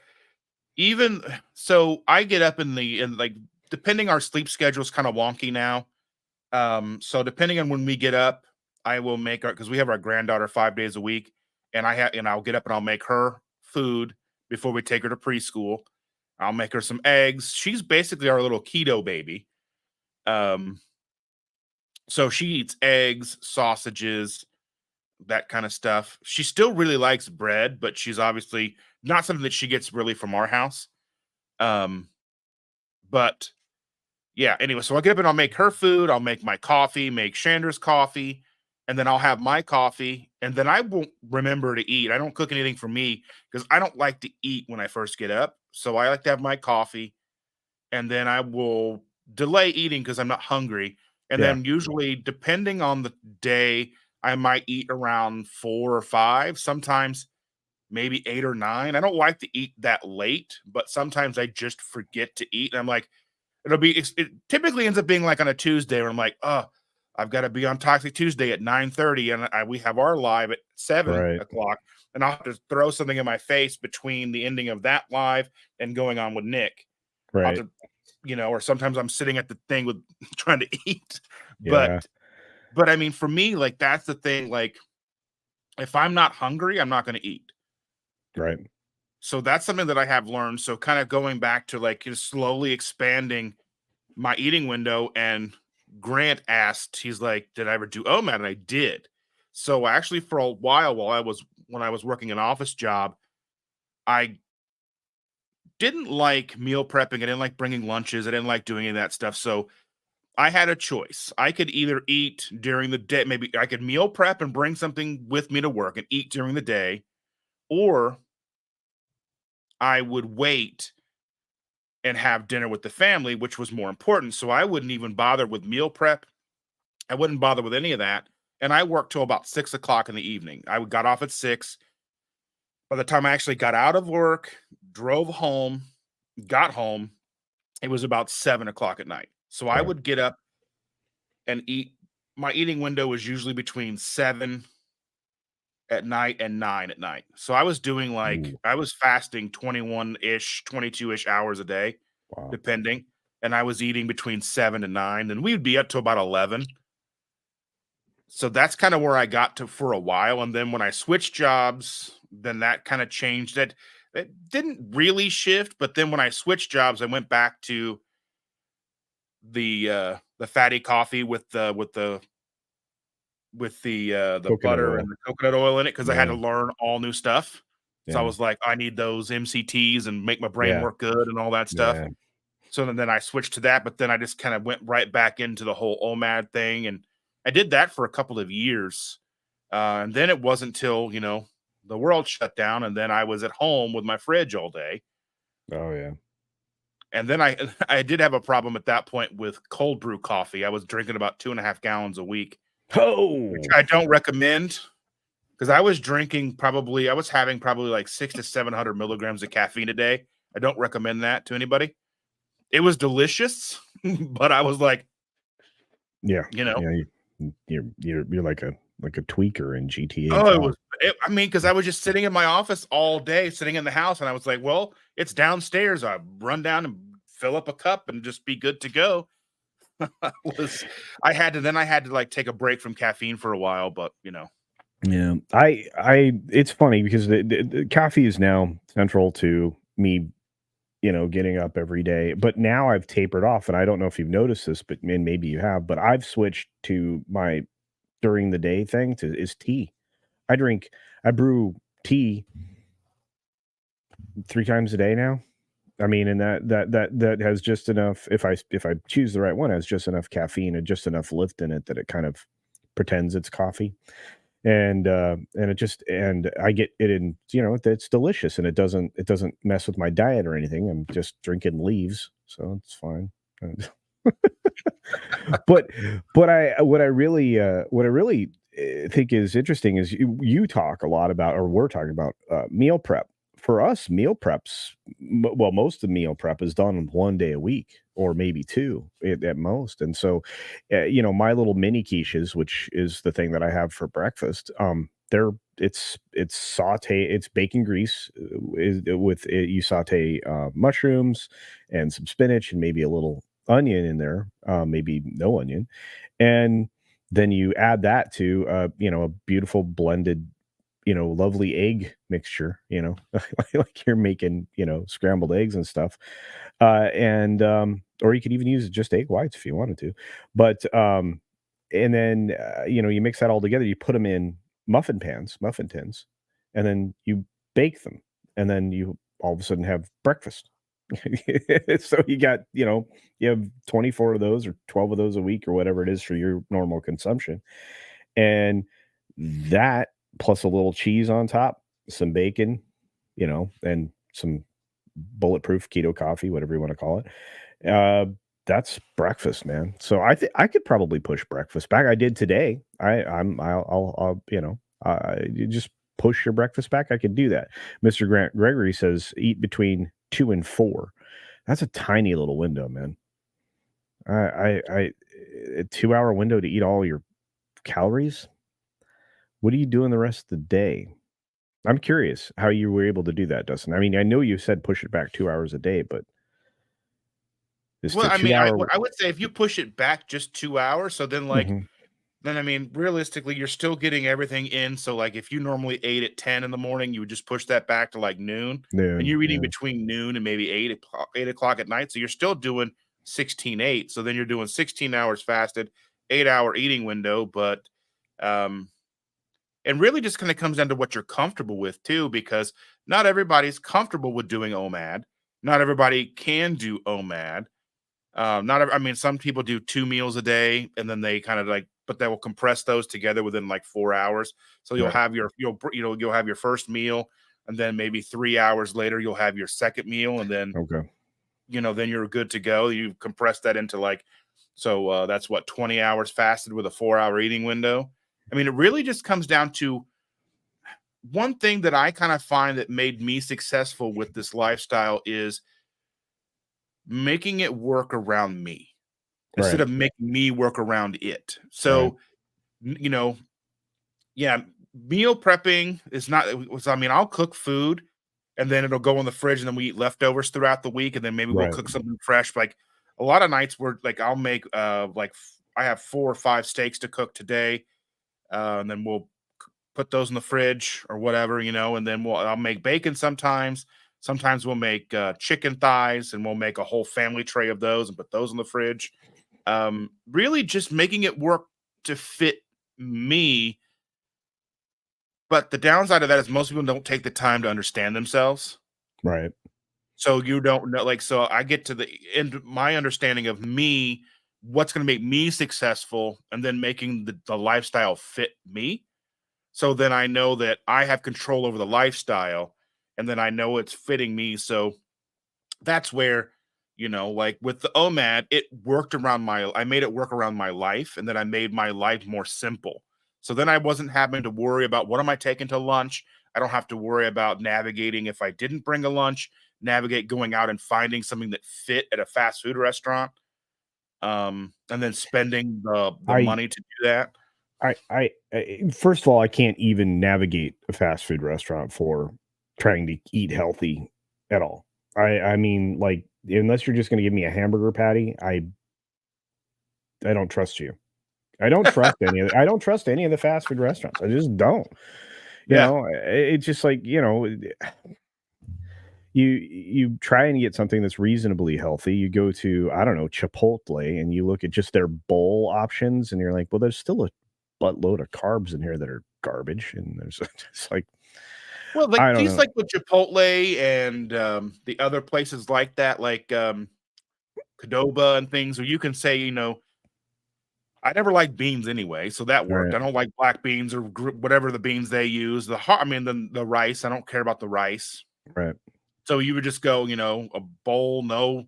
[SPEAKER 1] even so I get up in like depending our sleep schedule is kind of wonky now. So depending on when we get up, I will make our because we have our granddaughter 5 days a week, and I'll get up and I'll make her food before we take her to preschool. I'll make her some eggs. She's basically our little keto baby. Um, so she eats eggs, sausages, that kind of stuff. She still really likes bread, but she's obviously not something that she gets really from our house. Um, but Yeah, anyway, so I'll get up and I'll make her food, I'll make my coffee, make Chandra's coffee, and then I'll have my coffee, and then I won't remember to eat. I don't cook anything for me because I don't like to eat when I first get up. So I like to have my coffee, and then I will delay eating because I'm not hungry. And
[SPEAKER 2] Yeah,
[SPEAKER 1] then usually, depending on the day, I might eat around 4 or 5, sometimes maybe 8 or 9. I don't like to eat that late, but sometimes I just forget to eat. And I'm like, it typically ends up being like on a Tuesday where I'm like, "Oh, I've gotta be on Toxic Tuesday at 9:30, and we have our live at 7
[SPEAKER 2] right,
[SPEAKER 1] o'clock, and I'll have to throw something in my face between the ending of that live and going on with Nick." I'll
[SPEAKER 2] right.
[SPEAKER 1] have to or sometimes I'm sitting at the thing with trying to eat.
[SPEAKER 2] Yeah,
[SPEAKER 1] But I mean, for me, like, that's the thing, like, if I'm not hungry, I'm not gonna eat.
[SPEAKER 2] right.
[SPEAKER 1] So that's something that I have learned. So kinda going back to, like, just slowly expanding my eating window, and Grant asked, he's like, "Did I ever do OMAD?" And I did. So actually for a while when I was working an office job, I didn't like meal prepping. I didn't like bringing lunches. I didn't like doing any of that stuff. So I had a choice. I could either eat during the day, maybe I could meal prep and bring something with me to work and eat during the day, or I would wait and have dinner with the family, which was more important. So I wouldn't even bother with meal prep. I wouldn't bother with any of that. And I worked till about 6 o'clock in the evening. I got off at 6. By the time I actually got out of work, drove home, got home, it was about 7 o'clock at night. So I
[SPEAKER 2] Right.
[SPEAKER 1] would get up and eat. My eating window was usually between 7 at night and 9 at night. So I was doing like,
[SPEAKER 2] Ooh,
[SPEAKER 1] I was fasting 21 ish, 22 ish hours a day,
[SPEAKER 2] wow.
[SPEAKER 1] depending. And I was eating between 7 and 9. And we would be up to about 11. So that's kind of where I got to for a while. And then when I switched jobs, then that kind of changed it. It didn't really shift, but then when I switched jobs, I went back to the fatty coffee with the
[SPEAKER 2] Coconut
[SPEAKER 1] butter and
[SPEAKER 2] oil.
[SPEAKER 1] the coconut oil in it because I had
[SPEAKER 2] Yeah.
[SPEAKER 1] to learn all new stuff. So I
[SPEAKER 2] Yeah.
[SPEAKER 1] was like, I need those MCTs and make my brain
[SPEAKER 2] Yeah.
[SPEAKER 1] work good and all that stuff.
[SPEAKER 2] Yeah.
[SPEAKER 1] So then I switched to that, but then I just kind of went right back into the whole OMAD thing, and I did that for a couple of years. And then it wasn't till the world shut down, and then I was at home with my fridge all day.
[SPEAKER 2] Oh yeah.
[SPEAKER 1] And then I I did have a problem at that point with cold brew coffee. I was drinking about 2.5 gallons a week, which
[SPEAKER 2] Oh
[SPEAKER 1] I don't recommend because I was having probably like 600 to 700 milligrams of caffeine a day. I don't recommend that to anybody. It was delicious, but I was like,
[SPEAKER 2] yeah.
[SPEAKER 1] you know,
[SPEAKER 2] Yeah. You're like a tweaker in GTA
[SPEAKER 1] oh,
[SPEAKER 2] Five.
[SPEAKER 1] I mean, because I was just sitting in my office all day, sitting in the house, and I was like, well, it's downstairs. I run down and fill up a cup and just be good to go. was I had to like take a break from caffeine for a while, but
[SPEAKER 2] Yeah, it's funny because the coffee is now central to me, getting up every day. But now I've tapered off, and I don't know if you've noticed this, but and maybe you have. But I've switched to my during the day thing to is tea. I drink, I brew tea 3 times a day now. I mean, and that has just enough. If I choose the right one, has just enough caffeine and just enough lift in it that it kind of pretends it's coffee. And it just and I get it in, it's delicious and it doesn't mess with my diet or anything. I'm just drinking leaves, so it's fine. And but what I really think is interesting is you talk a lot about, or we're talking about, meal prep. For us, meal preps, well, most of the meal prep is done 1 day a week or maybe two at most. And so, my little mini quiches, which is the thing that I have for breakfast, they're it's saute, it's bacon grease, with it, you saute mushrooms and some spinach and maybe a little onion in there, maybe no onion, and then you add that to a beautiful blended, lovely egg mixture, like you're making, scrambled eggs and stuff. And or you could even use just egg whites if you wanted to. But and then you mix that all together, you put them in muffin tins, and then you bake them, and then you all of a sudden have breakfast. So you have 24 of those or 12 of those a week or whatever it is for your normal consumption. And that plus a little cheese on top, some bacon, and some bulletproof keto coffee, whatever you want to call it. That's breakfast, man. So I could probably push breakfast back. I did today. I'll you just push your breakfast back. I could do that. Mr. Grant Gregory says eat between 2 and 4. That's a tiny little window, man. A 2 hour window to eat all your calories. What are you doing the rest of the day? I'm curious how you were able to do that, Dustin. I mean, I know you said push it back 2 hours a day, but is
[SPEAKER 1] well,
[SPEAKER 2] the
[SPEAKER 1] I
[SPEAKER 2] two
[SPEAKER 1] mean,
[SPEAKER 2] hour?
[SPEAKER 1] I would say if you push it back just 2 hours, so then
[SPEAKER 2] Mhm.
[SPEAKER 1] I mean, realistically, you're still getting everything in. So like if you normally ate at 10 in the morning, you would just push that back to like noon, and
[SPEAKER 2] Noon,
[SPEAKER 1] you're eating
[SPEAKER 2] yeah.
[SPEAKER 1] between noon and maybe 8 o'clock at night. So you're still doing 16/8. So then you're doing 16 hours fasted, 8 hour eating window, but um and really just kind of comes down to what you're comfortable with too, because not everybody's comfortable with doing OMAD. Not everybody can do OMAD. I mean, some people do 2 meals a day, and then they kind of like, but they will compress those together within like 4 hours. So
[SPEAKER 2] Right.
[SPEAKER 1] you'll have your first meal, and then maybe 3 hours later you'll have your second meal, and then
[SPEAKER 2] Okay.
[SPEAKER 1] then you're good to go. You compress that into like, so that's what 20 hours fasted with a 4 hour eating window. I mean, it really just comes down to one thing that I kind of find that made me successful with this lifestyle is making it work around me instead
[SPEAKER 2] Right.
[SPEAKER 1] of making me work around it.
[SPEAKER 2] Right.
[SPEAKER 1] So, you know, yeah, meal prepping is not, so, I mean, I'll cook food and then it'll go in the fridge and then we eat leftovers throughout the week. And then maybe we'll
[SPEAKER 2] Right.
[SPEAKER 1] cook something fresh. Like a lot of nights where like I'll make, I have 4 or 5 steaks to cook today. And then we'll put those in the fridge or whatever, and then I'll make bacon sometimes. Sometimes we'll make chicken thighs and we'll make a whole family tray of those and put those in the fridge. Really just making it work to fit me. But the downside of that is most people don't take the time to understand themselves.
[SPEAKER 2] Right.
[SPEAKER 1] So you don't know, like, so I get to the end, my understanding of me, what's going to make me successful, and then making the lifestyle fit me. So then I know that I have control over the lifestyle, and then I know it's fitting me. So that's where, like with the OMAD, it worked around I made it work around my life, and then I made my life more simple. So then I wasn't having to worry about what am I taking to lunch. I don't have to worry about navigating if I didn't bring a lunch, navigate going out and finding something that fit at a fast food restaurant, and then spending the
[SPEAKER 2] I
[SPEAKER 1] money to do that.
[SPEAKER 2] first of all, I can't even navigate a fast food restaurant for trying to eat healthy at all. I mean, like, unless you're just going to give me a hamburger patty, I don't trust you. I don't trust any of the fast food restaurants. I just don't.
[SPEAKER 1] Yeah.
[SPEAKER 2] It's just like, you try and get something that's reasonably healthy. You go to, I don't know, Chipotle, and you look at just their bowl options, and you're like, well, there's still a buttload of carbs in here that are garbage. And there's it's like,
[SPEAKER 1] Well, like
[SPEAKER 2] I don't
[SPEAKER 1] these,
[SPEAKER 2] know.
[SPEAKER 1] like with Chipotle and the other places like that, like Qdoba and things, where you can say, I never liked beans anyway, so that worked.
[SPEAKER 2] Right,
[SPEAKER 1] I don't like black beans or whatever the beans they use. I mean, the rice. I don't care about the rice.
[SPEAKER 2] right.
[SPEAKER 1] So you would just go, a bowl, no,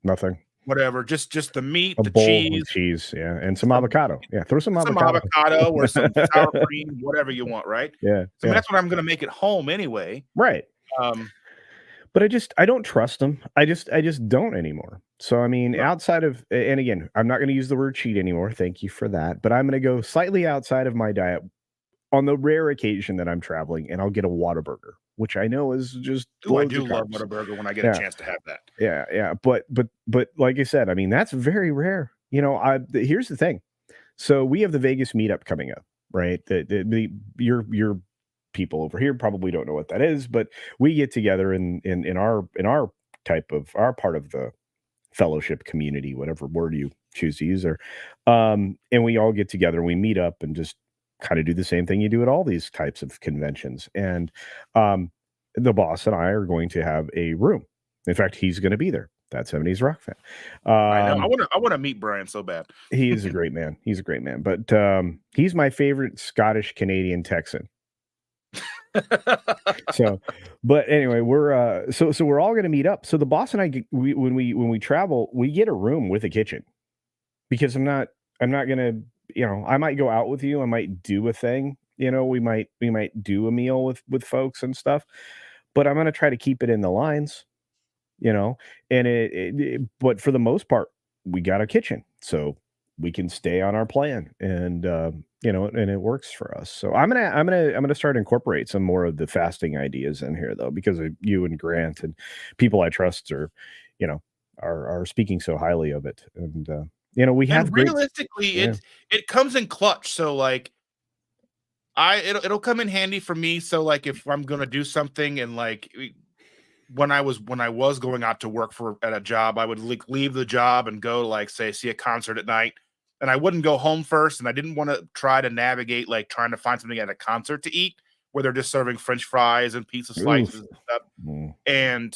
[SPEAKER 2] Nothing.
[SPEAKER 1] whatever, just the meat,
[SPEAKER 2] A
[SPEAKER 1] the
[SPEAKER 2] bowl of
[SPEAKER 1] cheese,
[SPEAKER 2] cheese, yeah, and some
[SPEAKER 1] some
[SPEAKER 2] avocado. Yeah, throw some
[SPEAKER 1] some
[SPEAKER 2] avocado.
[SPEAKER 1] avocado or some sour cream, whatever you want, right?
[SPEAKER 2] Yeah,
[SPEAKER 1] So I mean,
[SPEAKER 2] yeah.
[SPEAKER 1] that's what I'm going to make at home anyway.
[SPEAKER 2] Right.
[SPEAKER 1] Um,
[SPEAKER 2] But I don't trust them. I just don't anymore. So, I mean, outside of and again, I'm not gonna use the word cheat anymore, thank you for that, but I'm gonna go slightly outside of my diet on the rare occasion that I'm traveling, and I'll get a Whataburger, which I know is just
[SPEAKER 1] ooh, I
[SPEAKER 2] loads of
[SPEAKER 1] do love
[SPEAKER 2] carbs.
[SPEAKER 1] Whataburger when I get a
[SPEAKER 2] Yeah,
[SPEAKER 1] chance to have that.
[SPEAKER 2] yeah, but like I said, I mean, that's very rare. Here's the thing. So, we have the Vegas meetup coming up, right? Your people over here probably don't know what that is, but we get together in our type of our part of the fellowship community, whatever word you choose to use there. And we all get together, we meet up and just kind of do the same thing you do at all these types of conventions. And um, the boss and I are going to have a room. In fact, he's going to be there. That 70s rock fan.
[SPEAKER 1] I know.
[SPEAKER 2] Um,
[SPEAKER 1] I want to meet Brian so bad.
[SPEAKER 2] he is a great man. He's a great man. But he's my favorite Scottish Canadian Texan. So, but anyway, so we're all gonna meet up. So the boss and I when we travel, we get a room with a kitchen because I'm not gonna, I might go out with you, I might do a thing, we might do a meal with folks and stuff, but I'm gonna try to keep it in the lines, you know, and but for the most part, we got a kitchen, so we can stay on our plan, and and it works for us. So I'm gonna start incorporate some more of the fasting ideas in here though, because of you and Grant and people I trust are, you know, are speaking so highly of it, and we have
[SPEAKER 1] And
[SPEAKER 2] great,
[SPEAKER 1] realistically,
[SPEAKER 2] yeah,
[SPEAKER 1] it comes in clutch. So like it'll come in handy for me. So like if I'm gonna do something and like when I was going out to work for at a job, I would like leave the job and go like say see a concert at night. And I wouldn't go home first, and I didn't want to try to navigate like trying to find something at a concert to eat where they're just serving French fries and pizza slices
[SPEAKER 2] oof,
[SPEAKER 1] and stuff.
[SPEAKER 2] mm,
[SPEAKER 1] And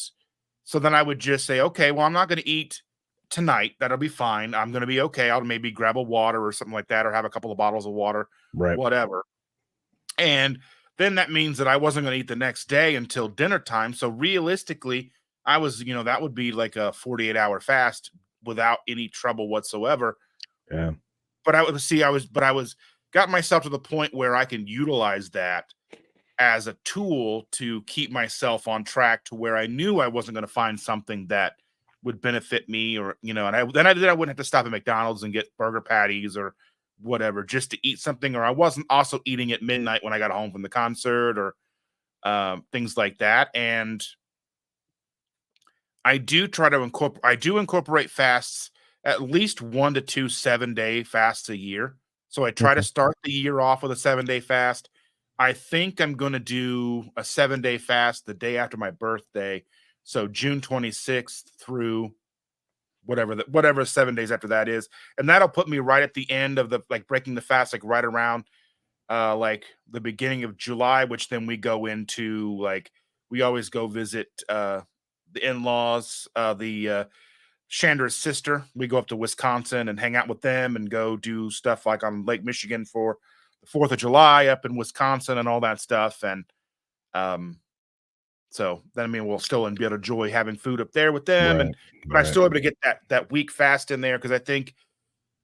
[SPEAKER 1] so then I would just say, okay, well, I'm not going to eat tonight. That'll be fine. I'm going to be okay. I'll maybe grab a water or something like that, or have a couple of bottles of water,
[SPEAKER 2] right,
[SPEAKER 1] whatever. And then that means that I wasn't going to eat the next day until dinner time. So realistically, that would be like a 48-hour fast without any trouble whatsoever.
[SPEAKER 2] yeah,
[SPEAKER 1] But I was got myself to the point where I can utilize that as a tool to keep myself on track to where I knew I wasn't going to find something that would benefit me, or and I wouldn't have to stop at McDonald's and get burger patties or whatever just to eat something, or I wasn't also eating at midnight when I got home from the concert, or things like that. And I do incorporate fasts, at least 1 to 2 7-day fasts a year. So I try to
[SPEAKER 2] okay,
[SPEAKER 1] start the year off with a 7-day fast. I think I'm going to do a 7-day fast the day after my birthday. So June 26th through whatever 7 days after that is, and that'll put me right at the end of the like breaking the fast, like right around like the beginning of July, which then we go into like we always go visit the in-laws, the Chandra's sister. We go up to Wisconsin and hang out with them and go do stuff like on Lake Michigan for the 4th of July up in Wisconsin and all that stuff. And um, so then, I mean, we'll still be able to enjoy having food up there with them.
[SPEAKER 2] Right.
[SPEAKER 1] And, but I
[SPEAKER 2] Right.
[SPEAKER 1] still able to get that week fast in there because I think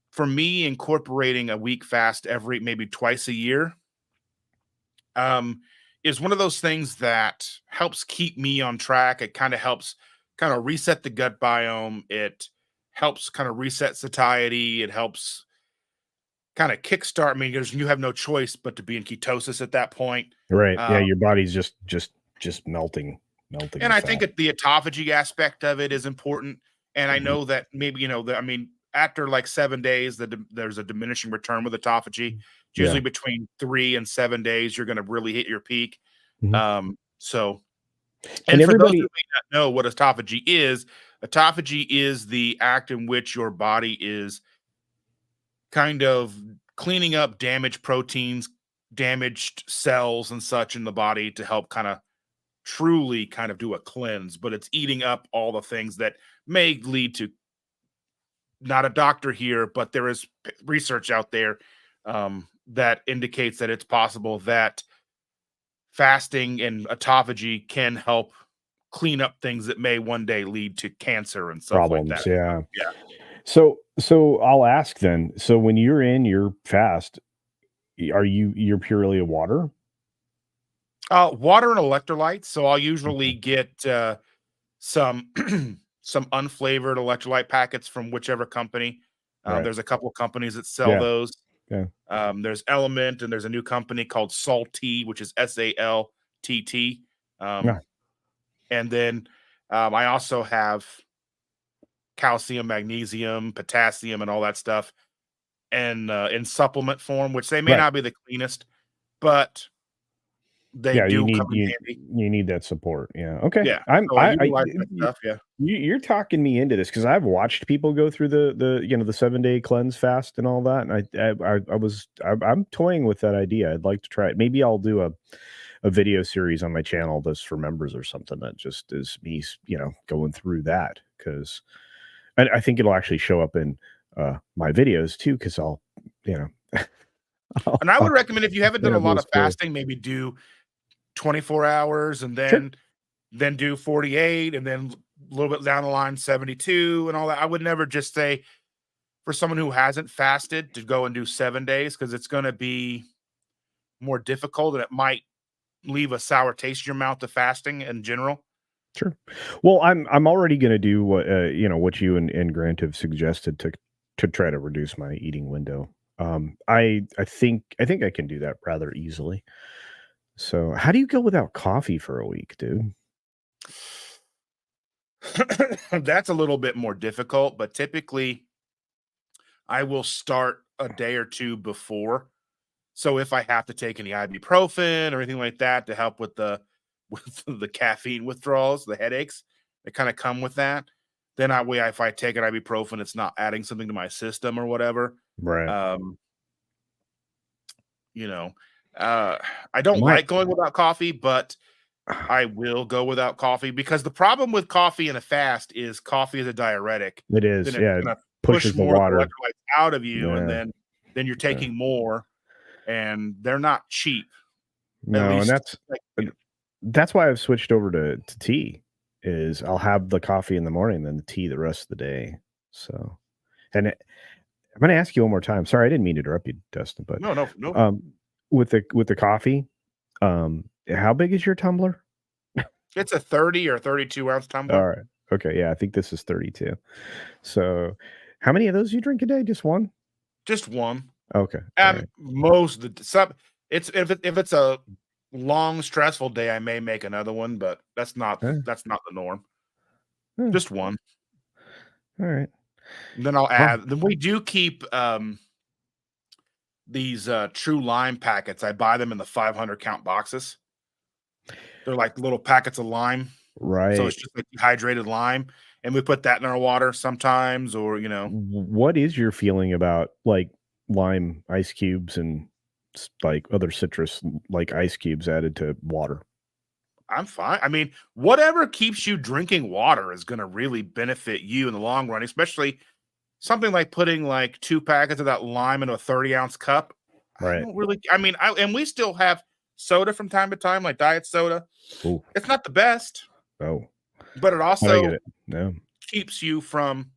[SPEAKER 1] for me, incorporating a week fast every maybe twice a year um, is one of those things that helps keep me on track. It kind of helps kind of reset the gut biome. It helps kind of reset satiety. It helps kind of kickstart. I mean, because you have no choice but to be in ketosis at that point.
[SPEAKER 2] Right. Yeah,
[SPEAKER 1] Um,
[SPEAKER 2] your body's just melting
[SPEAKER 1] and
[SPEAKER 2] the
[SPEAKER 1] I think
[SPEAKER 2] fat.
[SPEAKER 1] the autophagy aspect of it is important. And I
[SPEAKER 2] Mhm.
[SPEAKER 1] know that maybe I mean, after like 7 days, there's a diminishing return with autophagy. It's usually
[SPEAKER 2] Yeah.
[SPEAKER 1] between 3 and 7 days you're going to really hit your peak.
[SPEAKER 2] Mhm.
[SPEAKER 1] So,
[SPEAKER 2] And
[SPEAKER 1] and for those who
[SPEAKER 2] everybody
[SPEAKER 1] may not know what autophagy is the act in which your body is kind of cleaning up damaged proteins, damaged cells, and such in the body to help kind of truly kind of do a cleanse. But it's eating up all the things that may lead to not a doctor here, but there is research out there that indicates that it's possible that fasting and autophagy can help clean up things that may one day lead to cancer and stuff like that.
[SPEAKER 2] problems, yeah.
[SPEAKER 1] Yeah.
[SPEAKER 2] So I'll ask then, so when you're in your fast, are you're purely a water?
[SPEAKER 1] Water and electrolytes. So I'll usually
[SPEAKER 2] Okay.
[SPEAKER 1] get some some unflavored electrolyte packets from whichever company.
[SPEAKER 2] Right.
[SPEAKER 1] There's a couple of companies that sell
[SPEAKER 2] Yeah.
[SPEAKER 1] those.
[SPEAKER 2] Yeah.
[SPEAKER 1] There's Element, and there's a new company called Salty, which is SALTT.
[SPEAKER 2] Yeah.
[SPEAKER 1] Um, and then I also have calcium, magnesium, potassium, and all that stuff, and in supplement form, which they may
[SPEAKER 2] Right.
[SPEAKER 1] not be the cleanest, but they
[SPEAKER 2] Yeah,
[SPEAKER 1] do come in handy.
[SPEAKER 2] you need that support. Yeah. Okay.
[SPEAKER 1] Yeah, so I
[SPEAKER 2] I
[SPEAKER 1] utilize that stuff. Yeah.
[SPEAKER 2] you're talking me into this because I've watched people go through the 7-day cleanse fast and all that, and I'm toying with that idea. I'd like to try it. Maybe I'll do a video series on my channel that's for members or something that just is me, going through that because I think it'll actually show up in my videos too because you know,
[SPEAKER 1] And I would
[SPEAKER 2] I'll
[SPEAKER 1] recommend if you haven't done a
[SPEAKER 2] have
[SPEAKER 1] lot
[SPEAKER 2] those
[SPEAKER 1] of
[SPEAKER 2] stories.
[SPEAKER 1] fasting, maybe do 24 hours and
[SPEAKER 2] Sure.
[SPEAKER 1] then do 48 and then a little bit down the line 72 and all that. I would never just say for someone who hasn't fasted to go and do 7 days because it's going to be more difficult and it might leave a sour taste in your mouth to fasting in general.
[SPEAKER 2] Sure. Well, I'm already gonna do what, what you and Grant have suggested to try to reduce my eating window. I think I can do that rather easily. So, how do you go without coffee for a week, dude?
[SPEAKER 1] That's a little bit more difficult, but typically I will start a day or two before. So if I have to take any ibuprofen or anything like that to help with the with the caffeine withdrawals, the headaches that kind of come with that, then I way if I take an ibuprofen, it's not adding something to my system or whatever.
[SPEAKER 2] Right.
[SPEAKER 1] Um, you know, uh, I don't
[SPEAKER 2] My
[SPEAKER 1] like going without coffee, but I will go without coffee because the problem with coffee in a fast is coffee is a diuretic.
[SPEAKER 2] it
[SPEAKER 1] Then
[SPEAKER 2] is,
[SPEAKER 1] it's
[SPEAKER 2] yeah, it
[SPEAKER 1] gonna push
[SPEAKER 2] pushes the
[SPEAKER 1] more of the
[SPEAKER 2] water.
[SPEAKER 1] electrolytes out of you, and
[SPEAKER 2] Yeah,
[SPEAKER 1] then you're
[SPEAKER 2] yeah.
[SPEAKER 1] taking more, and they're not cheap. At
[SPEAKER 2] No, and
[SPEAKER 1] least, like,
[SPEAKER 2] that's why I've switched over to tea, is I'll have the coffee in the morning, then the tea the rest of the day. So, and I'm gonna ask you one more time. Sorry, I didn't mean to interrupt you, Dustin, but,
[SPEAKER 1] no, no, no.
[SPEAKER 2] um, with the coffee, how big is your tumbler?
[SPEAKER 1] It's a 30 or 32 ounce tumbler.
[SPEAKER 2] Alright. Okay, yeah, I think this is 32. So, how many of those you drink a day? Just 1?
[SPEAKER 1] Just one.
[SPEAKER 2] Okay, alright.
[SPEAKER 1] Most of the some it's if it's a long stressful day, I may make another one, but
[SPEAKER 2] Yeah,
[SPEAKER 1] that's not the norm.
[SPEAKER 2] yeah,
[SPEAKER 1] Just one.
[SPEAKER 2] alright.
[SPEAKER 1] Then I'll
[SPEAKER 2] Huh,
[SPEAKER 1] add. Then we do keep these True Lime packets. I buy them in the 500 count boxes. They're like little packets of lime. So
[SPEAKER 2] right.
[SPEAKER 1] it's just like dehydrated lime, and we put that in our water sometimes, or
[SPEAKER 2] What is your feeling about like lime ice cubes and like other citrus like ice cubes added to water?
[SPEAKER 1] I'm fine. I mean, whatever keeps you drinking water is going to really benefit you in the long run, especially something like putting like 2 packets of that lime in a 30-ounce cup. I
[SPEAKER 2] Right.
[SPEAKER 1] don't really I mean, and we still have soda from time to time, like diet soda.
[SPEAKER 2] Oh,
[SPEAKER 1] It's not the best,
[SPEAKER 2] oh,
[SPEAKER 1] but it
[SPEAKER 2] I get
[SPEAKER 1] also
[SPEAKER 2] it. No,
[SPEAKER 1] keeps you from,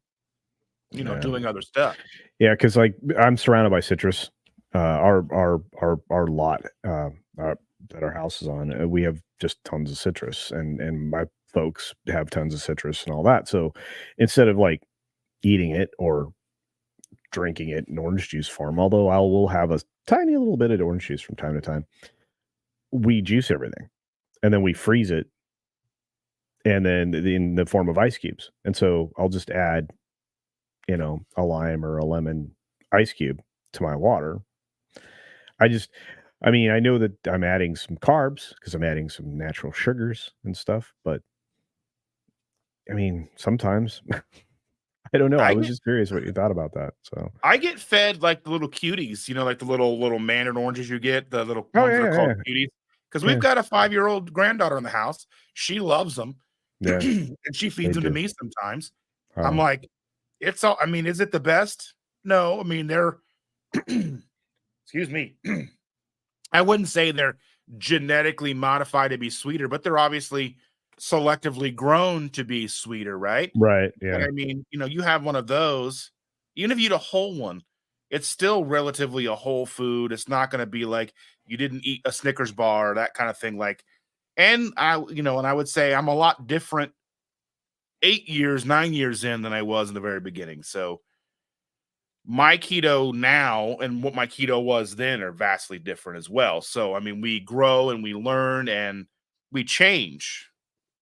[SPEAKER 2] yeah,
[SPEAKER 1] doing other stuff.
[SPEAKER 2] yeah. Because like I'm surrounded by citrus. Our lot that our house is on, we have just tons of citrus, and my folks have tons of citrus and all that. So instead of like eating it or drinking it in orange juice form, although I will have a tiny little bit of orange juice from time to time, we juice everything and then we freeze it and then in the form of ice cubes. And so I'll just add, a lime or a lemon ice cube to my water. I just, I mean, I know that I'm adding some carbs because I'm adding some natural sugars and stuff, but I mean, sometimes I don't know. I
[SPEAKER 1] I
[SPEAKER 2] was
[SPEAKER 1] get
[SPEAKER 2] just curious what you thought about that. So,
[SPEAKER 1] I get fed like the little cuties, like the little mandarin oranges you get, the little
[SPEAKER 2] oh
[SPEAKER 1] ones that are
[SPEAKER 2] yeah,
[SPEAKER 1] called
[SPEAKER 2] yeah,
[SPEAKER 1] cuties. Because we've
[SPEAKER 2] yeah,
[SPEAKER 1] got a 5-year-old granddaughter in the house. She loves them,
[SPEAKER 2] yeah,
[SPEAKER 1] and she
[SPEAKER 2] they
[SPEAKER 1] feeds them to
[SPEAKER 2] do.
[SPEAKER 1] me sometimes. I'm
[SPEAKER 2] Oh,
[SPEAKER 1] like, it's all. I mean, is it the best? No. I mean, they're. Excuse me. I wouldn't say they're genetically modified to be sweeter, but they're obviously selectively grown to be sweeter, right?
[SPEAKER 2] right,
[SPEAKER 1] And
[SPEAKER 2] yeah.
[SPEAKER 1] I mean, you have one of those, even if you eat a whole one, it's still relatively a whole food. It's not going to be like you didn't eat a Snickers bar or that kind of thing. Like, and I would say I'm a lot different 8 years, 9 years in than I was in the very beginning. So my keto now and what my keto was then are vastly different as well. So, I mean, we grow and we learn and we change.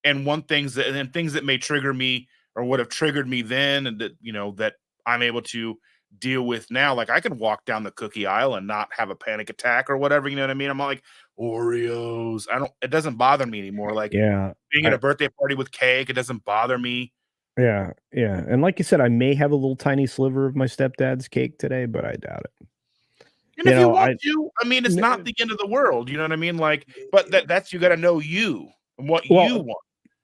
[SPEAKER 1] And things that may trigger me or would have triggered me then and that I'm able to deal with now. Like I can walk down the cookie aisle and not have a panic attack or whatever, you know what I mean? I'm not like Oreos. It doesn't bother me anymore. Like
[SPEAKER 2] Yeah.
[SPEAKER 1] being at
[SPEAKER 2] I
[SPEAKER 1] a birthday party with cake, it doesn't bother me.
[SPEAKER 2] yeah, yeah, and like you said, I may have a little tiny sliver of my stepdad's cake today, but I doubt it.
[SPEAKER 1] And
[SPEAKER 2] You
[SPEAKER 1] if you
[SPEAKER 2] know,
[SPEAKER 1] want
[SPEAKER 2] I
[SPEAKER 1] to, I mean, it's not
[SPEAKER 2] n
[SPEAKER 1] the end of the world. You know what I mean? Like, but that's you got to know you and what you
[SPEAKER 2] well,
[SPEAKER 1] want.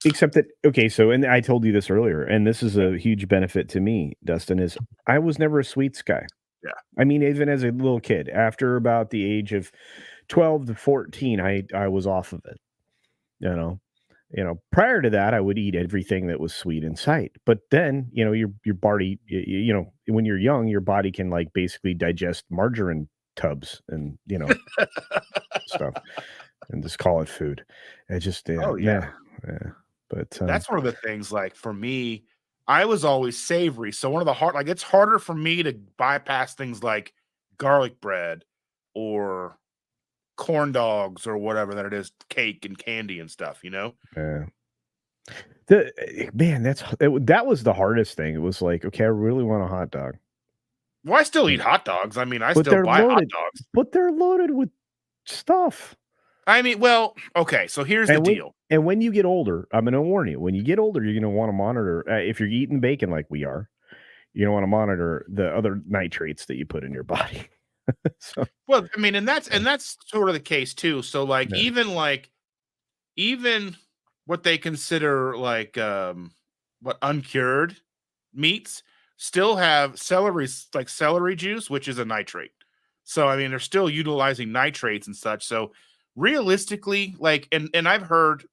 [SPEAKER 2] except that okay, so and I told you this earlier, and this is a huge benefit to me, Dustin, is I was never a sweets guy.
[SPEAKER 1] Yeah.
[SPEAKER 2] I mean, even as a little kid, after about the age of 12 to 14, I was off of it, you know? Prior to that, I would eat everything that was sweet in sight. But then, your body, when you're young, your body can like basically digest margarine tubs and stuff, and just call it food. It just
[SPEAKER 1] Oh yeah.
[SPEAKER 2] yeah, yeah. But
[SPEAKER 1] That's one of the things, like, for me, I was always savory, so one of the it's harder for me to bypass things like garlic bread or corn dogs or whatever that it is, cake and candy and stuff, you know?
[SPEAKER 2] yeah. Man, that was the hardest thing. It was like, okay, I really want a hot dog,
[SPEAKER 1] Well, I still eat
[SPEAKER 2] Mm.
[SPEAKER 1] hot dogs, I mean, I
[SPEAKER 2] but
[SPEAKER 1] still
[SPEAKER 2] they're
[SPEAKER 1] buy hot
[SPEAKER 2] loaded.
[SPEAKER 1] dogs.
[SPEAKER 2] But they're loaded with stuff.
[SPEAKER 1] I mean, well, okay, so here's the
[SPEAKER 2] And when
[SPEAKER 1] deal.
[SPEAKER 2] and when you get older, I'm gonna warn you, when you get older, you're gonna wanna monitor, if you're eating bacon like we are, you're gonna wanna monitor the other nitrates that you put in your body. So,
[SPEAKER 1] Well, I mean, and that's
[SPEAKER 2] yeah,
[SPEAKER 1] and that's sort of the case too, so,
[SPEAKER 2] yeah,
[SPEAKER 1] even what they consider what uncured meats still have celery juice, which is a nitrate. So I mean, they're still utilizing nitrates and such. So realistically, and I've heard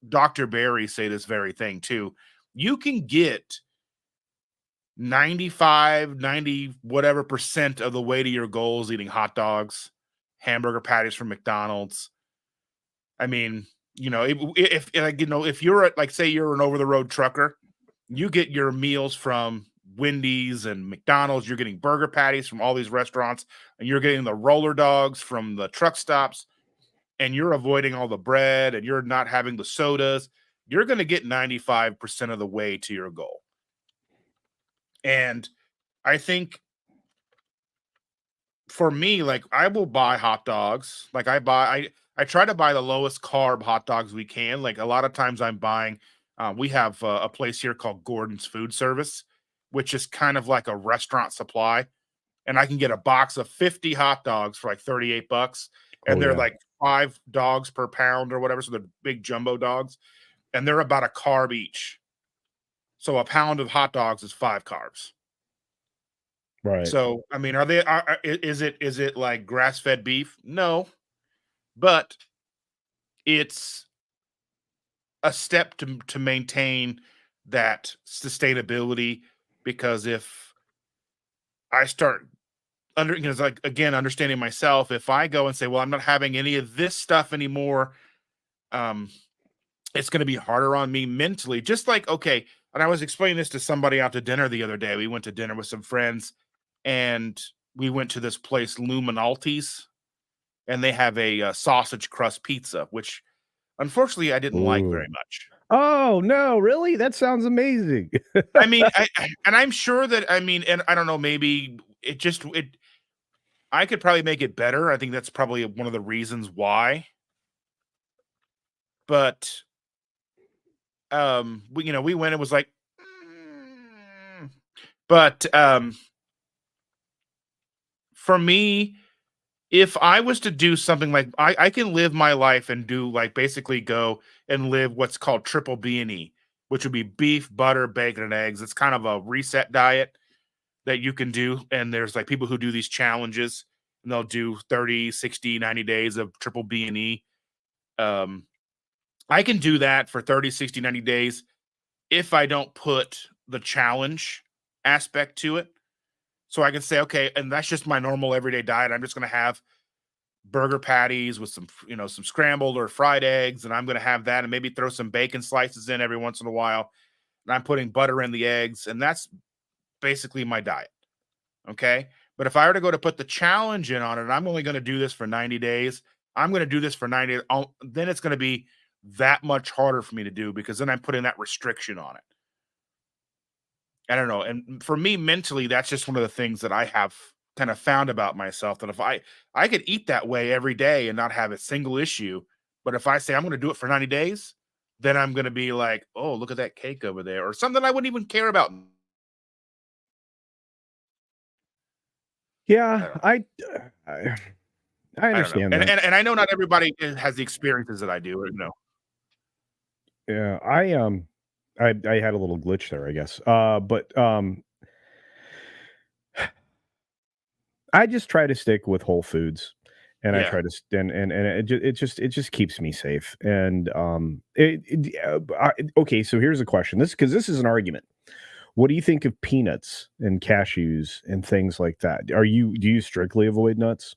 [SPEAKER 1] Dr. Barry say this very thing too. You can get 95, 90, whatever percent of the way to your goals eating hot dogs, hamburger patties from McDonald's. I mean, if you're like, say you're an over the road trucker, you get your meals from Wendy's and McDonald's, you're getting burger patties from all these restaurants, and you're getting the roller dogs from the truck stops, and you're avoiding all the bread and you're not having the sodas, you're going to get 95% of the way to your goal. And I think for me, like I will buy hot dogs. I try to buy the lowest carb hot dogs we can. Like a lot of times I'm buying We have a place here called Gordon's Food Service, which is kind of like a restaurant supply, and I can get a box of 50 hot dogs for like 38 bucks, and
[SPEAKER 2] Oh
[SPEAKER 1] they're
[SPEAKER 2] yeah.
[SPEAKER 1] like 5 dogs per pound or whatever, so they're big jumbo dogs, and they're about a carb each. So a pound of hot dogs is 5 carbs.
[SPEAKER 2] Right.
[SPEAKER 1] So, I mean, are they is it like grass-fed beef? No, but it's a step to maintain that sustainability, because if I start because like again understanding myself, if I go and say, well, I'm not having any of this stuff anymore, um it's going to be harder on me mentally. Just like, okay, and I was explaining this to somebody out to dinner the other day. We went to dinner with some friends, and we went to this place Luminalti's, and they have a, sausage crust pizza, which unfortunately I didn't like
[SPEAKER 2] Ooh.
[SPEAKER 1] very much.
[SPEAKER 2] Oh no, really? That sounds amazing.
[SPEAKER 1] I mean, and I'm sure that, I mean, and I don't know, maybe it I could probably make it better. I think that's probably one of the reasons why. But we went, it was like, mm. But for me, if I was to do something like, I can live my life and do like basically go and live what's called triple B and E, which would be beef, butter, bacon, and eggs. It's kind of a reset diet that you can do. And there's like people who do these challenges, and they'll do 30, 60, 90 days of triple B and E. Um, I can do that for 30, 60, 90 days if I don't put the challenge aspect to it. So I can say, okay, and that's just my normal everyday diet. I'm just going to have burger patties with some, some scrambled or fried eggs, and I'm going to have that, and maybe throw some bacon slices in every once in a while. And I'm putting butter in the eggs, and that's basically my diet. Okay. But if I were to go to put the challenge in on it, and I'm only going to do this for 90 days, I'm going to do this for 90, then it's going to be that much harder for me to do, because then I'm putting that restriction on it. I don't know. And for me mentally, that's just one of the things that I have kind of found about myself, that if I could eat that way every day and not have a single issue, but if I say I'm going to do it for 90 days, then I'm going to be like, "Oh, look at that cake over there," or something I wouldn't even care about. I
[SPEAKER 2] Yeah,
[SPEAKER 1] don't know.
[SPEAKER 2] I I
[SPEAKER 1] I don't know.
[SPEAKER 2] understand
[SPEAKER 1] And
[SPEAKER 2] that.
[SPEAKER 1] and, and I know not everybody has the experiences that I do, or
[SPEAKER 2] Yeah, I had a little glitch there, I guess. But I just try to stick with whole foods, and I
[SPEAKER 1] yeah.
[SPEAKER 2] try to and it just keeps me safe. And okay, so here's a question. This because this is an argument. What do you think of peanuts and cashews and things like that? Do you strictly avoid nuts?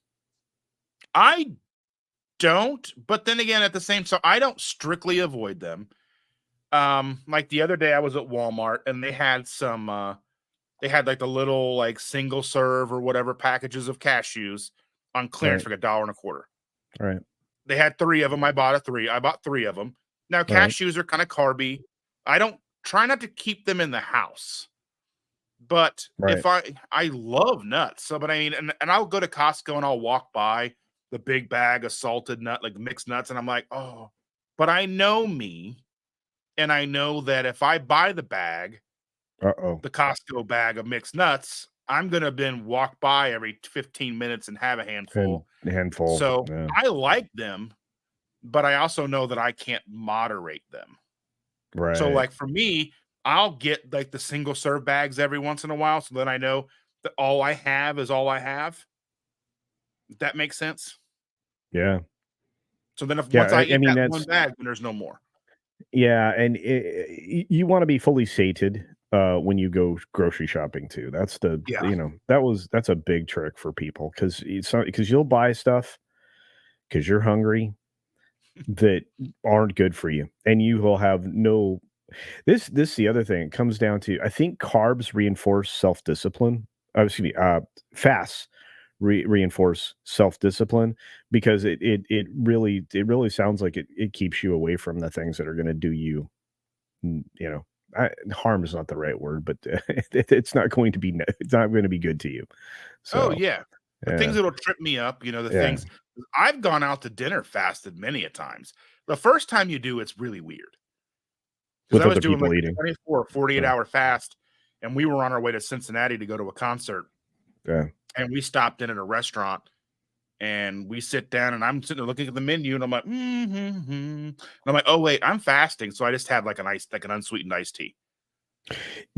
[SPEAKER 1] I don't, but then again, at the same, so I don't strictly avoid them. Like the other day I was at Walmart, and they had like the little like single serve or whatever packages of cashews on clearance
[SPEAKER 2] Right,
[SPEAKER 1] for like a dollar and a quarter.
[SPEAKER 2] right,
[SPEAKER 1] They had 3 of them. I bought 3 of them. Now
[SPEAKER 2] right,
[SPEAKER 1] cashews are kind of carby. I don't try not to keep them in the house. But
[SPEAKER 2] right.
[SPEAKER 1] if I love nuts. So, but I mean, and I'll go to Costco and I'll walk by the big bag of salted nut, like mixed nuts, and I'm like, "Oh." But I know me, and I know that if I buy
[SPEAKER 2] Uh-oh.
[SPEAKER 1] the Costco bag of mixed nuts, I'm gonna then walk by every 15 minutes and have a
[SPEAKER 2] And
[SPEAKER 1] handful.
[SPEAKER 2] a handful.
[SPEAKER 1] So
[SPEAKER 2] Yeah.
[SPEAKER 1] I like them, but I also know that I can't moderate them. So,
[SPEAKER 2] Right.
[SPEAKER 1] like for me, I'll get like the single serve bags every once in a while, so then I know that all I have is all I have. If that makes sense.
[SPEAKER 2] Yeah.
[SPEAKER 1] So then, if
[SPEAKER 2] Yeah,
[SPEAKER 1] once I
[SPEAKER 2] I
[SPEAKER 1] eat
[SPEAKER 2] mean,
[SPEAKER 1] that one
[SPEAKER 2] that's
[SPEAKER 1] bag, then there's no more.
[SPEAKER 2] yeah, and you wanna be fully sated, when you go grocery shopping too. That's the
[SPEAKER 1] Yeah.
[SPEAKER 2] that's a big trick for people because you'll buy stuff because 'cause you're hungry that aren't good for you, and you will have no this the other thing, it comes down to I think carbs reinforce self-discipline. Excuse me, fasts reinforce self-discipline because it really sounds like it keeps you away from the things that are gonna do you you know, harm is not the right word, but it's not going to be it's not going to be good to you.
[SPEAKER 1] Oh
[SPEAKER 2] So,
[SPEAKER 1] yeah. The things
[SPEAKER 2] yeah,
[SPEAKER 1] that'll trip me up, the
[SPEAKER 2] yeah,
[SPEAKER 1] things I've gone out to dinner fasted many a times. The first time you do, it's really weird. because
[SPEAKER 2] with
[SPEAKER 1] I was
[SPEAKER 2] other
[SPEAKER 1] doing like
[SPEAKER 2] people
[SPEAKER 1] a
[SPEAKER 2] eating.
[SPEAKER 1] 24 or 48
[SPEAKER 2] Yeah.
[SPEAKER 1] hour fast, and we were on our way to Cincinnati to go to a concert,
[SPEAKER 2] Yeah.
[SPEAKER 1] and we stopped in at a restaurant, and we sit down, and I'm sitting there looking at the menu, and I'm like, and I'm like, oh wait, I'm fasting, so I just had like an unsweetened iced tea.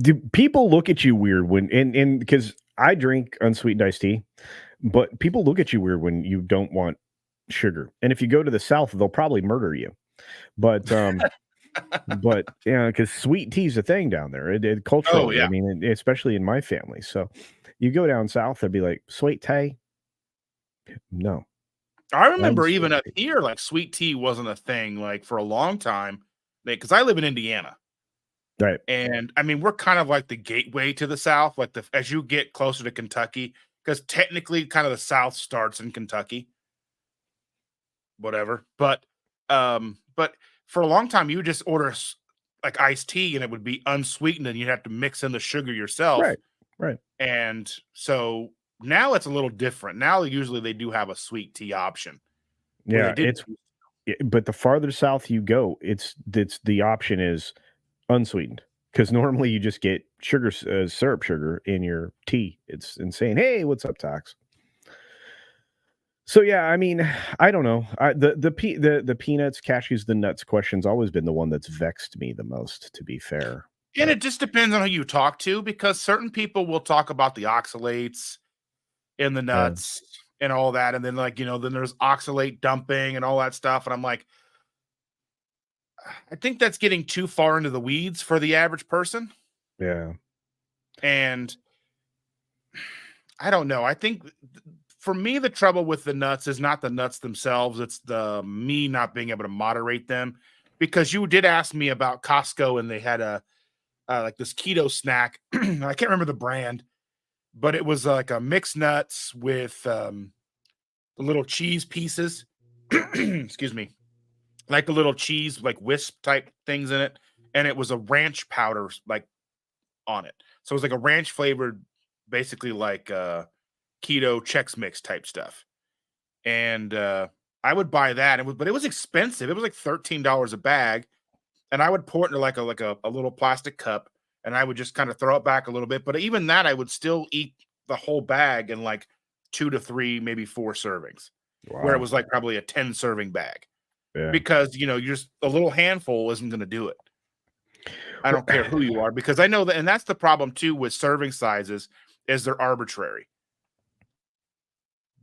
[SPEAKER 2] Do people look at you weird when and because I drink unsweetened iced tea, but people look at you weird when you don't want sugar. And if you go to the South, they'll probably murder you. But yeah, because sweet tea is a thing down there. It
[SPEAKER 1] Oh
[SPEAKER 2] culturally, I
[SPEAKER 1] yeah,
[SPEAKER 2] mean, especially in my family. So you go down south, they'd be like, sweet tea? No,
[SPEAKER 1] I remember
[SPEAKER 2] unsweet
[SPEAKER 1] even up
[SPEAKER 2] tea.
[SPEAKER 1] here, like sweet tea wasn't a thing like for a long time, because I live in Indiana.
[SPEAKER 2] Right.
[SPEAKER 1] And I mean, we're kind of like the gateway to the South, like as you get closer to Kentucky, because technically, kind of the South starts in Kentucky, whatever. But for a long time, you would just order like iced tea, and it would be unsweetened, and you'd have to mix in the sugar yourself.
[SPEAKER 2] Right. Right.
[SPEAKER 1] And so now it's a little different. Now, usually, they do have a sweet tea option where they
[SPEAKER 2] Yeah.
[SPEAKER 1] didn't.
[SPEAKER 2] But the farther south you go, it's the option is unsweetened because normally you just get syrup sugar in your tea. It's insane. Hey, what's up, Tox? So yeah, I mean, I don't know. The peanuts, cashews, the nuts question's always been the one that's vexed me the most, to be fair.
[SPEAKER 1] And
[SPEAKER 2] But
[SPEAKER 1] it just depends on who you talk to, because certain people will talk about the oxalates in the
[SPEAKER 2] yeah,
[SPEAKER 1] nuts and all that. And then, like, then there's oxalate dumping and all that stuff. And I'm like, I think that's getting too far into the weeds for the average person.
[SPEAKER 2] yeah,
[SPEAKER 1] And I don't know. I think for me, the trouble with the nuts is not the nuts themselves, it's the me not being able to moderate them. Because you did ask me about Costco, and they had a like this keto snack. I can't remember the brand, but it was like a mixed nuts with the little cheese pieces. Excuse me, like the little cheese, like wisp type things in it, and it was a ranch powder like on it. So it was like a ranch flavored, basically like keto Chex Mix type stuff. And I would buy that, but it was expensive. It was like $13 a bag, and I would pour it into like a little plastic cup, and I would just kind of throw it back a little bit. But even that, I would still eat the whole bag in like 2 to 3, maybe 4 servings, where it
[SPEAKER 2] wow,
[SPEAKER 1] was like probably a 10 serving bag,
[SPEAKER 2] yeah.
[SPEAKER 1] because you're just a little handful isn't going to do it. I don't care who you are, because I know that, and that's the problem too with serving sizes, is they're arbitrary,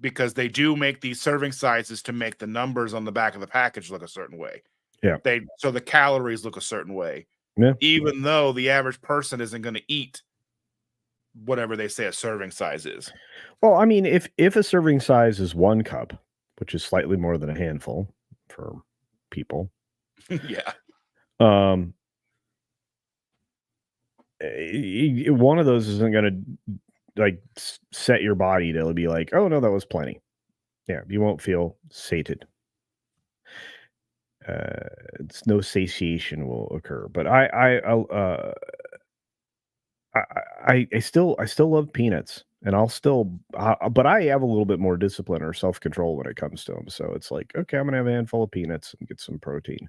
[SPEAKER 1] because they do make these serving sizes to make the numbers on the back of the package look a certain way.
[SPEAKER 2] Yeah,
[SPEAKER 1] So the calories look a certain way,
[SPEAKER 2] yeah.
[SPEAKER 1] even though the average person isn't going to eat whatever they say a serving size is.
[SPEAKER 2] Well, I mean, if a serving size is 1 cup, which is slightly more than a handful for people,
[SPEAKER 1] Yeah.
[SPEAKER 2] um, one of those isn't going to like set your body to be like, oh no, that was plenty. Yeah, you won't feel sated. It's no satiation will occur. But I I still love peanuts, and I'll still, but I have a little bit more discipline or self control when it comes to them. So it's like, okay, I'm gonna have a handful of peanuts and get some protein.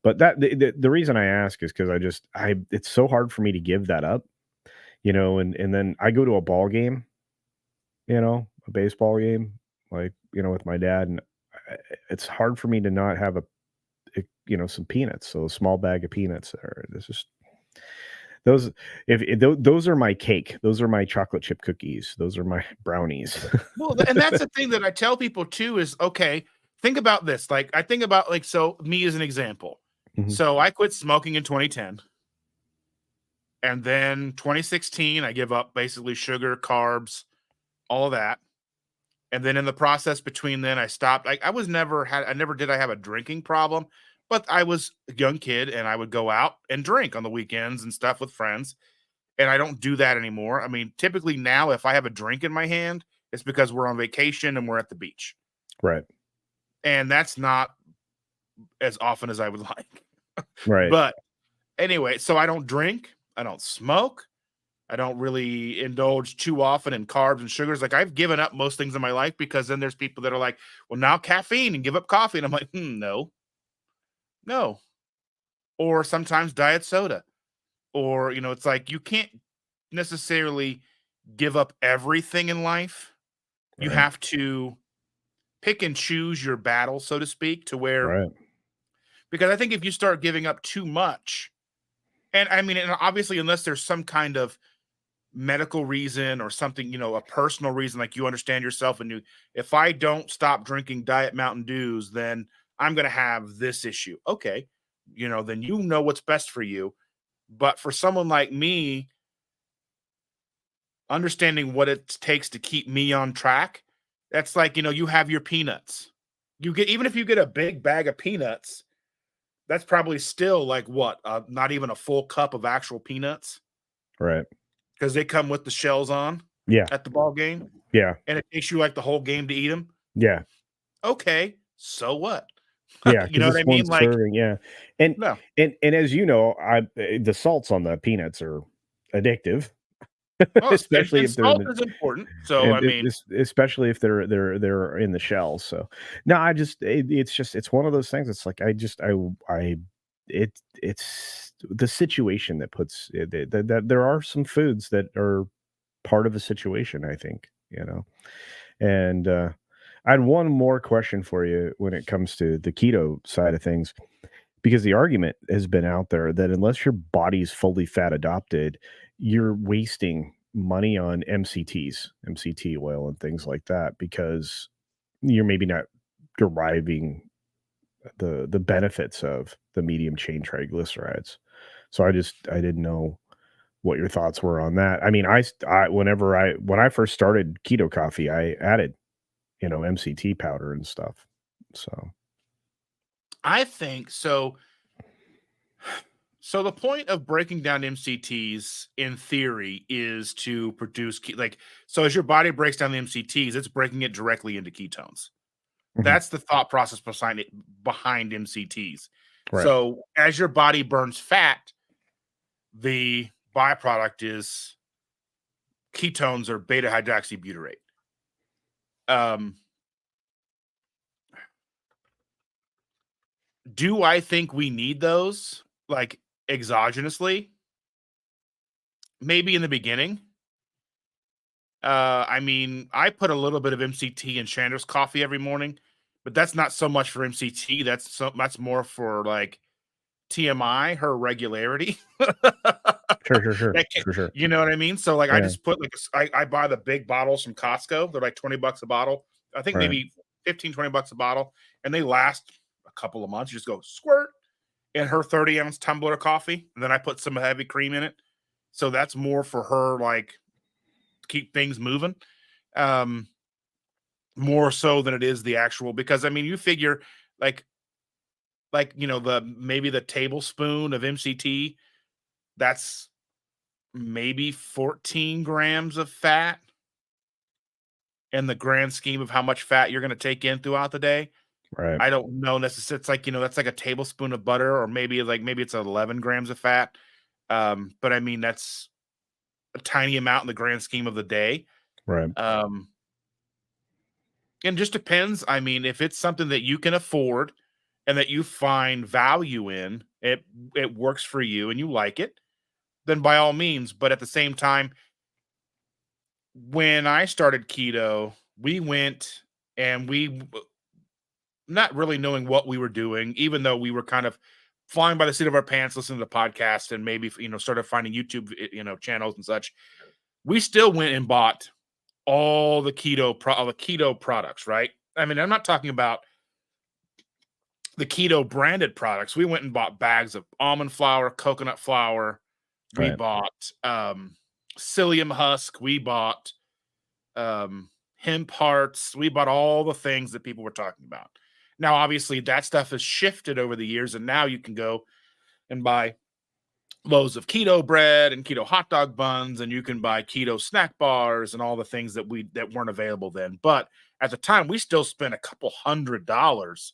[SPEAKER 2] But the reason I ask is because it's so hard for me to give that up, and then I go to a ball game, a baseball game, like with my dad, and it's hard for me to not have some peanuts. So a small bag of peanuts there. This is those those are my cake. Those are my chocolate chip cookies. Those are my brownies.
[SPEAKER 1] Well, and that's the thing that I tell people too is, okay, think about this. Like, I think about, like, so me as an example.
[SPEAKER 2] Mhm.
[SPEAKER 1] So I quit smoking in 2010, and then 2016 I give up basically sugar, carbs, all of that. And then in the process between then, I stopped. Like, I never did I have a drinking problem, but I was a young kid, and I would go out and drink on the weekends and stuff with friends. And I don't do that anymore. I mean, typically now, if I have a drink in my hand, it's because we're on vacation and we're at the beach.
[SPEAKER 2] Right.
[SPEAKER 1] And that's not as often as I would like.
[SPEAKER 2] Right.
[SPEAKER 1] But anyway, so I don't drink, I don't smoke, I don't really indulge too often in carbs and sugars. Like, I've given up most things in my life, because then there's people that are like, well, now caffeine and give up coffee. And I'm like, no, no. or sometimes diet soda. Or, it's like you can't necessarily give up everything in life. You
[SPEAKER 2] Right.
[SPEAKER 1] have to pick and choose your battle, so to speak, to where,
[SPEAKER 2] Right.
[SPEAKER 1] because I think if you start giving up too much, and I mean, and obviously, unless there's some kind of medical reason or something, a personal reason, like you understand yourself and you, if I don't stop drinking Diet Mountain Dews, then I'm going to have this issue. Okay. Then what's best for you. But for someone like me, understanding what it takes to keep me on track, that's like, you have your peanuts. Even if you get a big bag of peanuts, that's probably still like what, not even a full cup of actual peanuts
[SPEAKER 2] Right.
[SPEAKER 1] because they come with the shells on
[SPEAKER 2] Yeah.
[SPEAKER 1] at the ball game,
[SPEAKER 2] Yeah.
[SPEAKER 1] and it takes you like the whole game to eat them.
[SPEAKER 2] Yeah.
[SPEAKER 1] Okay, so what?
[SPEAKER 2] Yeah,
[SPEAKER 1] You
[SPEAKER 2] because
[SPEAKER 1] know what I
[SPEAKER 2] it's one
[SPEAKER 1] mean? Like,
[SPEAKER 2] serving, yeah, and
[SPEAKER 1] no.
[SPEAKER 2] and as you know, the salts on the peanuts are addictive,
[SPEAKER 1] Oh, and,
[SPEAKER 2] especially
[SPEAKER 1] and
[SPEAKER 2] if they're in
[SPEAKER 1] salt
[SPEAKER 2] the
[SPEAKER 1] is important. So I mean,
[SPEAKER 2] especially if they're in the shells. So no, it's one of those things. It's like it's the situation that puts that there are some foods that are part of the situation. I think and I had one more question for you when it comes to the keto side of things, because the argument has been out there that unless your body's fully fat adopted, you're wasting money on MCT oil and things like that because you're maybe not deriving the benefits of the medium chain triglycerides. So I didn't know what your thoughts were on that. I mean, when I first started keto coffee, I added MCT powder and stuff. So,
[SPEAKER 1] I think so. So the point of breaking down MCTs in theory is to produce so as your body breaks down the MCTs, it's breaking it directly into ketones.
[SPEAKER 2] mhm,
[SPEAKER 1] That's the thought process behind MCTs.
[SPEAKER 2] right,
[SPEAKER 1] So as your body burns fat, the byproduct is ketones or beta hydroxybutyrate. Um, do I think we need those like exogenously? Maybe in the beginning. I mean, I put a little bit of MCT in Chandra's coffee every morning, but that's not so much for MCT. That's more for like TMI, her regularity.
[SPEAKER 2] sure, sure, sure,
[SPEAKER 1] That
[SPEAKER 2] for sure,
[SPEAKER 1] you know what I mean? So like I
[SPEAKER 2] yeah,
[SPEAKER 1] just put like I buy the big bottles from Costco. They're like 20 bucks a bottle. I think
[SPEAKER 2] right,
[SPEAKER 1] maybe 15, 20 bucks a bottle, and they last a couple of months. You just go squirt in her 30-ounce tumbler of coffee, and then I put some heavy cream in it. So that's more for her, like keep things moving. Um, More so than it is the actual, because I mean you figure like the maybe the tablespoon of MCT, that's maybe 14 grams of fat in the grand scheme of how much fat you're going to take in throughout the day.
[SPEAKER 2] right,
[SPEAKER 1] I don't know necessarily. It's like, that's like a tablespoon of butter, or maybe it's 11 grams of fat. But I mean, that's a tiny amount in the grand scheme of the day.
[SPEAKER 2] right,
[SPEAKER 1] Um, and just depends. I mean, if it's something that you can afford and that you find value in, it works for you and you like it, then by all means. But at the same time, when I started keto, we went and not really knowing what we were doing, even though we were kind of flying by the seat of our pants, listening to the podcast and maybe, started finding YouTube, channels and such. We still went and bought all the all the keto products, right? I mean, I'm not talking about the keto branded products. We went and bought bags of almond flour, coconut flour. We
[SPEAKER 2] right,
[SPEAKER 1] bought psyllium husk. We bought hemp hearts. We bought all the things that people were talking about. Now, obviously, that stuff has shifted over the years, and now you can go and buy loaves of keto bread and keto hot dog buns, and you can buy keto snack bars and all the things that weren't available then. But at the time, we still spent a couple $100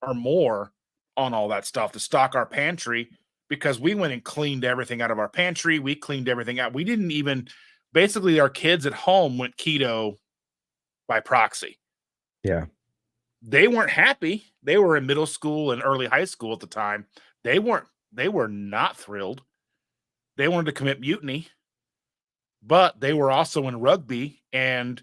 [SPEAKER 1] or more on all that stuff to stock our pantry, because we went and cleaned everything out of our pantry. We cleaned everything out. We didn't even basically our kids at home went keto by proxy.
[SPEAKER 2] yeah,
[SPEAKER 1] They weren't happy. They were in middle school and early high school at the time. They weren't they were not thrilled. They wanted to commit mutiny, but they were also in rugby, and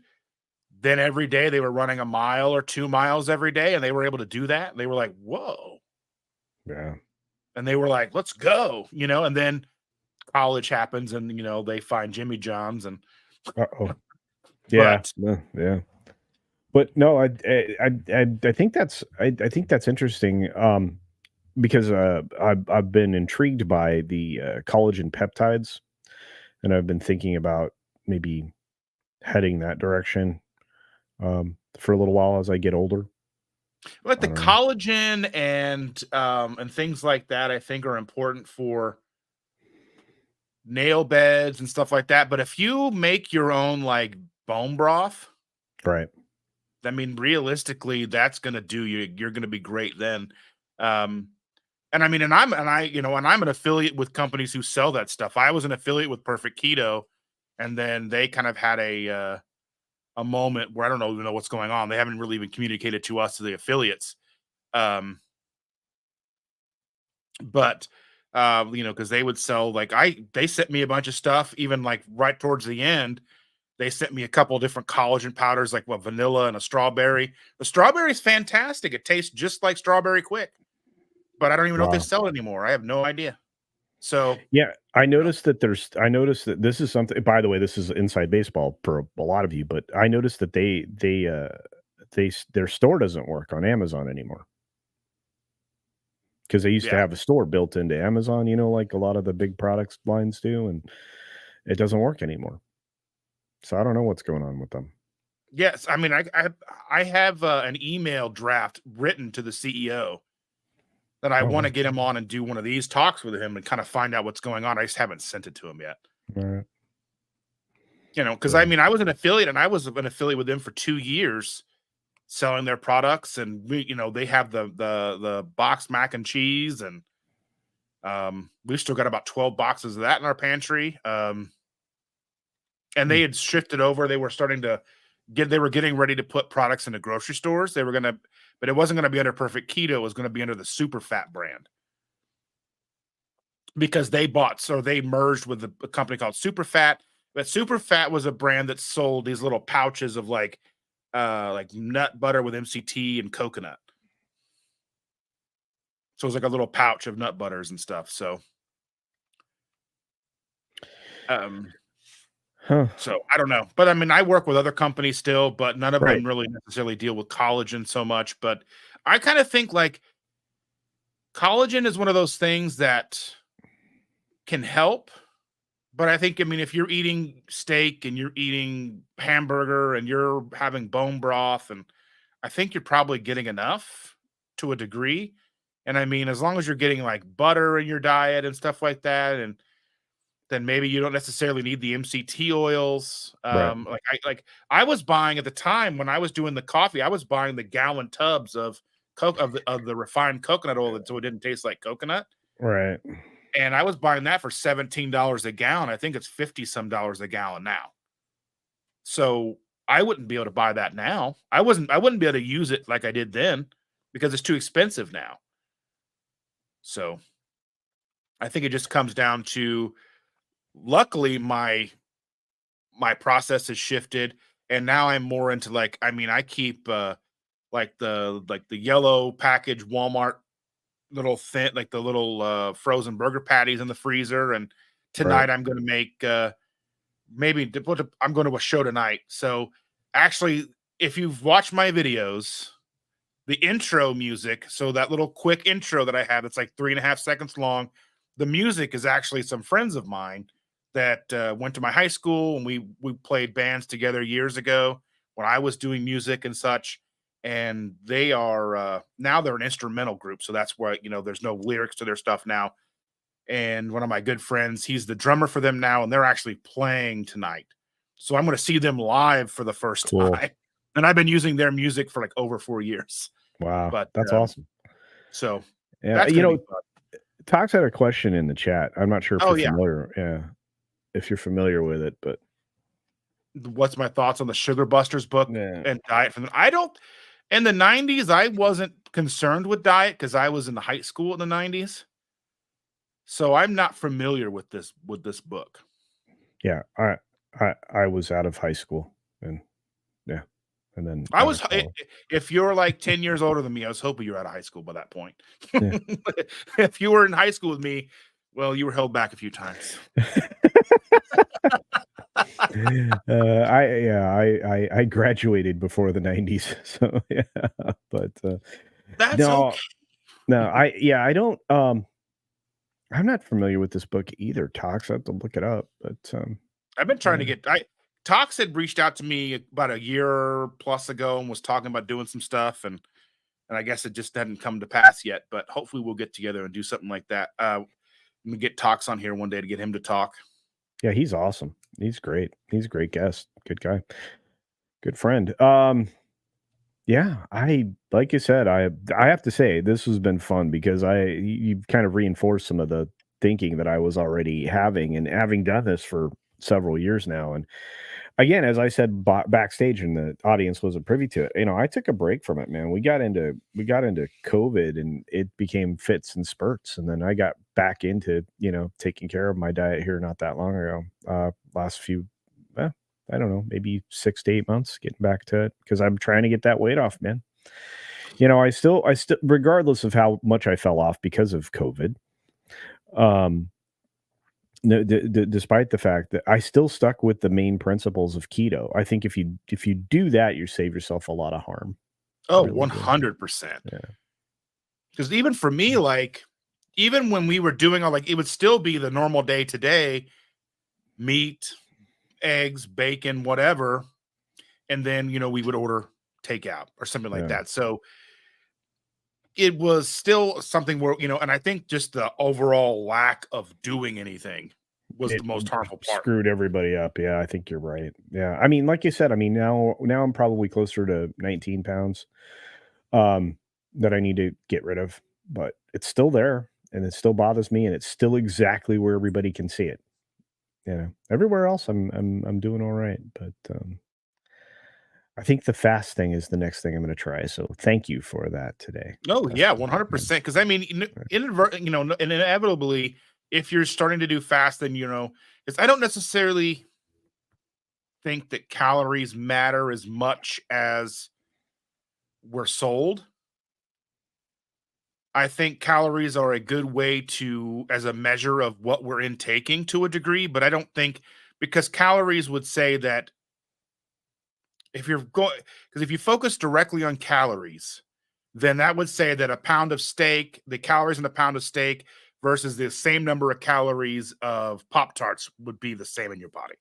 [SPEAKER 1] then every day they were running a mile or 2 miles every day, and they were able to do that. And they were like, "Whoa."
[SPEAKER 2] Yeah.
[SPEAKER 1] And they were like, "Let's go," and then college happens and, they find Jimmy John's and
[SPEAKER 2] Uh-oh. Yeah.
[SPEAKER 1] but
[SPEAKER 2] Yeah. But no, I think I think that's interesting. Because I've been intrigued by the collagen peptides, and I've been thinking about maybe heading that direction for a little while as I get older.
[SPEAKER 1] like
[SPEAKER 2] I
[SPEAKER 1] the
[SPEAKER 2] don't know.
[SPEAKER 1] collagen and things like that, I think are important for nail beds and stuff like that. But if you make your own like bone broth,
[SPEAKER 2] Right.
[SPEAKER 1] I mean, realistically, that's gonna do you. You're gonna be great then. Um, and I mean, and I'm an affiliate with companies who sell that stuff. I was an affiliate with Perfect Keto, and then they kind of had a moment where I don't even know what's going on. They haven't really even communicated to us to the affiliates. Um, but because they would sell like they sent me a bunch of stuff, even like right towards the end. They sent me a couple of different collagen powders, like vanilla and a strawberry. The strawberry is fantastic. It tastes just like strawberry quick, but I don't even know if they
[SPEAKER 2] Wow.
[SPEAKER 1] sell it anymore. I have no idea. So,
[SPEAKER 2] Yeah, I
[SPEAKER 1] you know,
[SPEAKER 2] noticed that I noticed that this is something. By the way, this is inside baseball for a lot of you, but I noticed that their store doesn't work on Amazon anymore because they used to
[SPEAKER 1] yeah.
[SPEAKER 2] have a store built into Amazon. Like a lot of the big products lines do, and it doesn't work anymore. So I don't know what's going on with them.
[SPEAKER 1] Yes, I mean, I have an email draft written to the CEO that I
[SPEAKER 2] Oh,
[SPEAKER 1] want to
[SPEAKER 2] wow.
[SPEAKER 1] get him on and do one of these talks with him and kind of find out what's going on. I just haven't sent it to him yet.
[SPEAKER 2] All right.
[SPEAKER 1] Because I
[SPEAKER 2] Yeah.
[SPEAKER 1] mean, I was an affiliate and I was an affiliate with them for 2 years selling their products, and they have the box mac and cheese, and we've still got about 12 boxes of that in our pantry. And
[SPEAKER 2] Hmm.
[SPEAKER 1] they had shifted over. They were starting to they were getting ready to put products into grocery stores. But it wasn't going to be under Perfect Keto. It was going to be under the Super Fat brand because they merged with a company called Super Fat. But Super Fat was a brand that sold these little pouches of like nut butter with MCT and coconut. So it was like a little pouch of nut butters and stuff. Um,
[SPEAKER 2] Huh.
[SPEAKER 1] so I don't know, but I mean, I work with other companies still, but none of
[SPEAKER 2] Right.
[SPEAKER 1] them really necessarily deal with collagen so much. But I kind of think like collagen is one of those things that can help. But I think, I mean, if you're eating steak and you're eating hamburger and you're having bone broth, and I think you're probably getting enough to a degree. And I mean, as long as you're getting like butter in your diet and stuff like that, and then maybe you don't necessarily need the MCT oils.
[SPEAKER 2] Right.
[SPEAKER 1] I was buying at the time when I was doing the coffee, I was buying the gallon tubs of of the refined coconut oil, so it didn't taste like coconut.
[SPEAKER 2] Right.
[SPEAKER 1] And I was buying that for $17 a gallon. I think it's 50 some dollars a gallon now. So I wouldn't be able to buy that now. I wouldn't be able to use it like I did then because it's too expensive now. So I think it just comes down to, luckily my process has shifted, and now I'm more into like, I mean, I keep like the yellow package Walmart little thin, like the little frozen burger patties in the freezer. And
[SPEAKER 2] Right.
[SPEAKER 1] tonight I'm going to make I'm going to a show tonight. So actually, if you've watched my videos, the intro music, so that little quick intro that I have, it's like 3.5 seconds long. The music is actually some friends of mine that went to my high school, and we played bands together years ago when I was doing music and such. And they are now they're an instrumental group, so that's why there's no lyrics to their stuff now. And one of my good friends, he's the drummer for them now, and they're actually playing tonight. So I'm going to see them live for the first
[SPEAKER 2] Cool.
[SPEAKER 1] time. And I've been using their music for like over 4 years.
[SPEAKER 2] Wow.
[SPEAKER 1] But
[SPEAKER 2] That's awesome.
[SPEAKER 1] so
[SPEAKER 2] Yeah.
[SPEAKER 1] that's going to be fun.
[SPEAKER 2] Tox had a question in the chat. I'm not sure if
[SPEAKER 1] Oh
[SPEAKER 2] you're
[SPEAKER 1] yeah.
[SPEAKER 2] familiar. Yeah. If you're familiar with it, but
[SPEAKER 1] What's my thoughts on the Sugar Busters book
[SPEAKER 2] yeah.
[SPEAKER 1] and diet from them? I don't, in the 90s, I wasn't concerned with diet because I was in the high school in the 90s. So I'm not familiar with this book.
[SPEAKER 2] Yeah, I was out of high school and yeah, and then
[SPEAKER 1] I
[SPEAKER 2] out
[SPEAKER 1] was
[SPEAKER 2] of college.
[SPEAKER 1] if you're like 10 years older than me, I was hoping you were out of high school by that point.
[SPEAKER 2] Yeah.
[SPEAKER 1] If you were in high school with me, well, you were held back a few times.
[SPEAKER 2] I graduated before the 90s, so yeah, but,
[SPEAKER 1] That's
[SPEAKER 2] no,
[SPEAKER 1] okay.
[SPEAKER 2] no, I don't, I'm not familiar with this book either, Tox, I have to look it up, but,
[SPEAKER 1] I've been trying to
[SPEAKER 2] yeah.
[SPEAKER 1] get I Tox had reached out to me about a year plus ago and was talking about doing some stuff and I guess it just hadn't come to pass yet, but hopefully we'll get together and do something like that. Let me get Tox on here one day to get him to talk.
[SPEAKER 2] Yeah, he's awesome. He's great. He's a great guest. Good guy. Good friend. Yeah, I like you said, I have to say this has been fun because you've kind of reinforced some of the thinking that I was already having and having done this for several years now. And again, as I said backstage, and the audience wasn't privy to it. I took a break from it, man. We got into COVID, and it became fits and spurts, and then I got back into taking care of my diet here not that long ago. Last few, eh, I don't know, maybe 6 to 8 months, getting back to it because I'm trying to get that weight off, man. I still, regardless of how much I fell off because of COVID, um, no, despite the fact that I still stuck with the main principles of keto. I think if you do that, you save yourself a lot of harm.
[SPEAKER 1] Oh,
[SPEAKER 2] Really do.
[SPEAKER 1] 100%.
[SPEAKER 2] Yeah.
[SPEAKER 1] Because even for me, like, even when we were doing all like, it would still be the normal day to day meat, eggs, bacon, whatever. And then, we would order takeout or something like
[SPEAKER 2] Yeah.
[SPEAKER 1] that. So it was still something where, and I think just the overall lack of doing anything was the
[SPEAKER 2] It
[SPEAKER 1] most harmful part.
[SPEAKER 2] screwed everybody up. Yeah, I think you're right. Yeah. I mean, like you said, I mean, now I'm probably closer to 19 pounds um that I need to get rid of, but it's still there and it still bothers me and it's still exactly where everybody can see it. Everywhere else I'm doing all right, but I think the fast thing is the next thing I'm gonna try, so thank you for that today.
[SPEAKER 1] Oh
[SPEAKER 2] That's
[SPEAKER 1] yeah,
[SPEAKER 2] yeah,
[SPEAKER 1] 100%. Because I mean,
[SPEAKER 2] right.
[SPEAKER 1] and inevitably, if you're starting to do fast, then it's I don't necessarily think that calories matter as much as we're sold. I think calories are a good way to as a measure of what we're intaking to a degree, but I don't think because calories would say that if you're going because if you focus directly on calories, then that would say that a pound of steak, the calories in a pound of steak versus the same number of calories of Pop Tarts would be the same in your body.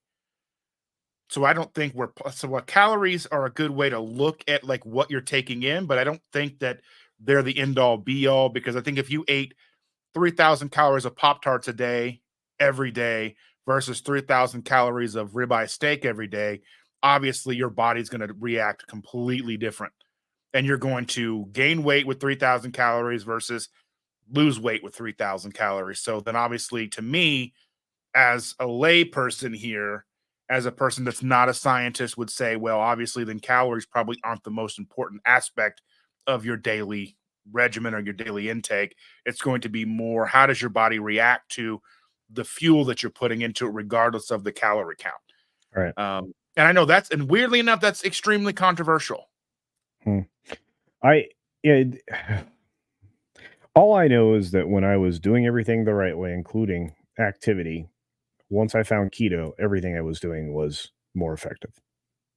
[SPEAKER 1] So I don't think what calories are a good way to look at like what you're taking in, but I don't think that they're the end all be all because I think if you ate 3,000 calories of Pop Tarts a day, every day, versus 3,000 calories of ribeye steak every day, obviously your body's going to react completely different. And you're going to gain weight with 3,000 calories versus lose weight with 3,000 calories. So then, obviously, to me, as a lay person here, as a person that's not a scientist, would say, well, obviously, then calories probably aren't the most important aspect of your daily regimen or your daily intake. It's going to be more how does your body react to the fuel that you're putting into it, regardless of the calorie count.
[SPEAKER 2] All right.
[SPEAKER 1] And I know and weirdly enough, that's extremely controversial.
[SPEAKER 2] Hmm. I yeah, all I know is that when I was doing everything the right way, including activity, once I found keto, everything I was doing was more effective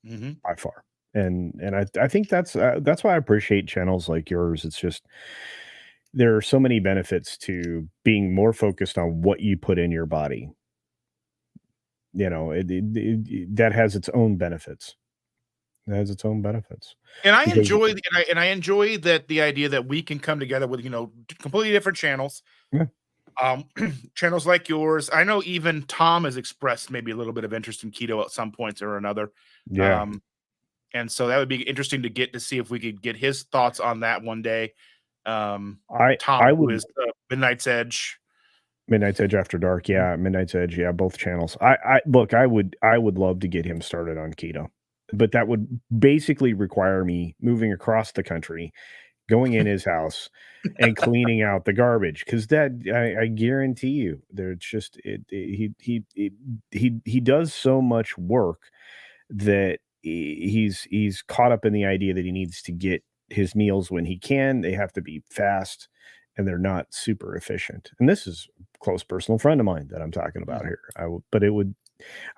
[SPEAKER 1] Hmm.
[SPEAKER 2] by far. And I think that's why I appreciate channels like yours. It's just there are so many benefits to being more focused on what you put in your body. That has its own benefits. It has its own benefits
[SPEAKER 1] And I
[SPEAKER 2] because
[SPEAKER 1] enjoy and I enjoy that the idea that we can come together with completely different channels,
[SPEAKER 2] yeah,
[SPEAKER 1] um, channels like yours. I know even Tom has expressed maybe a little bit of interest in keto at some points or another.
[SPEAKER 2] yeah.
[SPEAKER 1] Um, and so that would be interesting to get to see if we could get his thoughts on that one day. Tom,
[SPEAKER 2] I
[SPEAKER 1] who
[SPEAKER 2] would
[SPEAKER 1] is Midnight's Edge.
[SPEAKER 2] Midnight's Edge After Dark, yeah, Midnight's Edge, yeah, both channels. I look, I would love to get him started on keto, but that would basically require me moving across the country, going in his house and cleaning out the garbage because that I guarantee you there's just he does so much work that he's caught up in the idea that he needs to get his meals when he can. They have to be fast and they're not super efficient. And this is a close personal friend of mine that I'm talking about
[SPEAKER 1] Mhm.
[SPEAKER 2] here. But it would,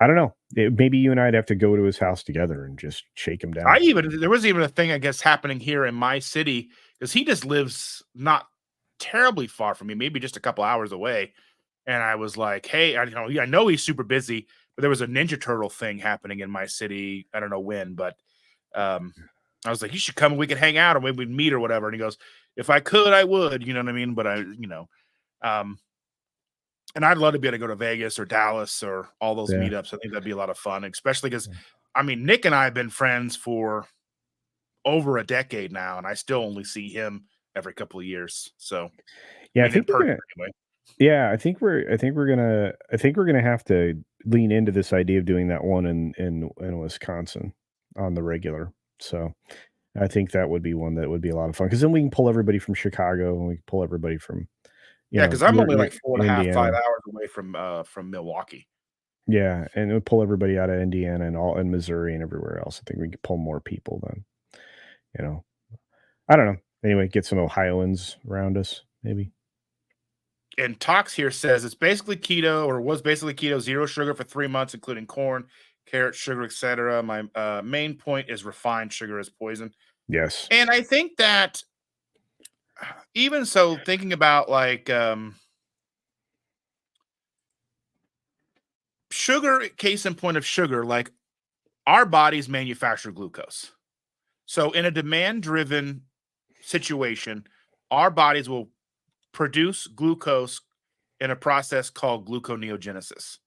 [SPEAKER 2] I don't know. Maybe you and I'd have to go to his house together and just shake him down.
[SPEAKER 1] There was even a thing, I guess, happening here in my city because he just lives not terribly far from me, maybe just a couple hours away. And I was like, "Hey, I know he's super busy, but there was a Ninja Turtle thing happening in my city. I don't know when, but um, I was like, you should come and we could hang out or maybe we'd meet or whatever." And he goes, "If I could, I would." You know what I mean? But um, and I'd love to be able to go to Vegas or Dallas or all those
[SPEAKER 2] Yeah.
[SPEAKER 1] meetups. I think that'd be a lot of fun, especially because, I mean, Nick and I have been friends for over a decade now, and I still only see him every couple of years. So, I
[SPEAKER 2] Yeah, I
[SPEAKER 1] mean, in
[SPEAKER 2] think we're
[SPEAKER 1] person
[SPEAKER 2] gonna
[SPEAKER 1] anyway.
[SPEAKER 2] yeah, I think we're gonna have to lean into this idea of doing that one in Wisconsin on the regular. So I think that would be one that would be a lot of fun because then we can pull everybody from Chicago and we can pull everybody from,
[SPEAKER 1] Yeah, because I'm only like four and a half,
[SPEAKER 2] Indiana.
[SPEAKER 1] 5 hours away from Milwaukee.
[SPEAKER 2] Yeah, and we'll pull everybody out of Indiana and all and Missouri and everywhere else. I think we could pull more people then, you know. I don't know. Anyway, get some Ohioans around us, maybe.
[SPEAKER 1] And Tox here says it's basically keto or was basically keto, zero sugar for 3 months, including corn, carrot, sugar, etc. My main point is refined sugar is poison.
[SPEAKER 2] Yes.
[SPEAKER 1] And I think that even so, thinking about like sugar, case in point of sugar, like our bodies manufacture glucose. So in a demand driven situation, our bodies will produce glucose in a process called gluconeogenesis.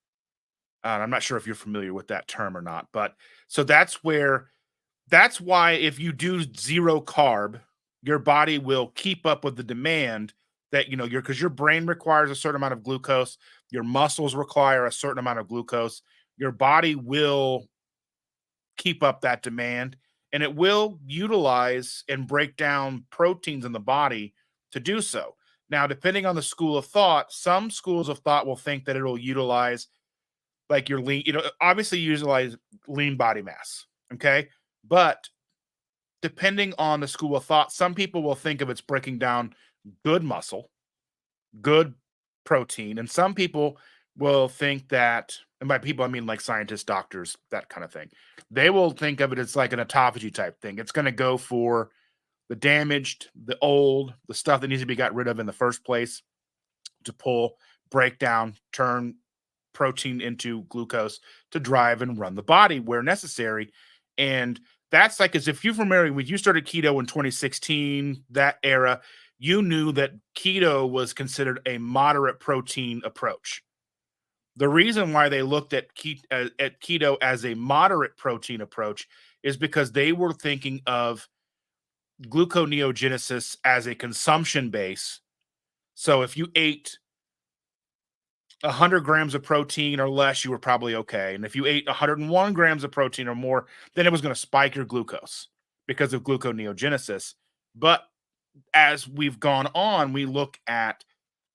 [SPEAKER 1] I'm not sure if you're familiar with that term or not, but so that's why if you do zero carb, your body will keep up with the demand that because your brain requires a certain amount of glucose, your muscles require a certain amount of glucose. Your body will keep up that demand and it will utilize and break down proteins in the body to do so. Now, depending on the school of thought, some schools of thought will think that it'll utilize like your lean, obviously utilize lean body mass. Okay. But depending on the school of thought, some people will think of it's breaking down good muscle, good protein, and some people will think that, and by people I mean like scientists, doctors, that kind of thing. They will think of it as like an autophagy type thing. It's going to go for the damaged, the old, the stuff that needs to be got rid of in the first place to pull, break down, turn protein into glucose to drive and run the body where necessary. And that's like as if you're familiar when you started keto in 2016, that era, you knew that keto was considered a moderate protein approach. The reason why they looked at keto as a moderate protein approach is because they were thinking of gluconeogenesis as a consumption base. So if you ate 100 grams of protein or less, you were probably okay. And if you ate 101 grams of protein or more, then it was going to spike your glucose because of gluconeogenesis. But as we've gone on, we look at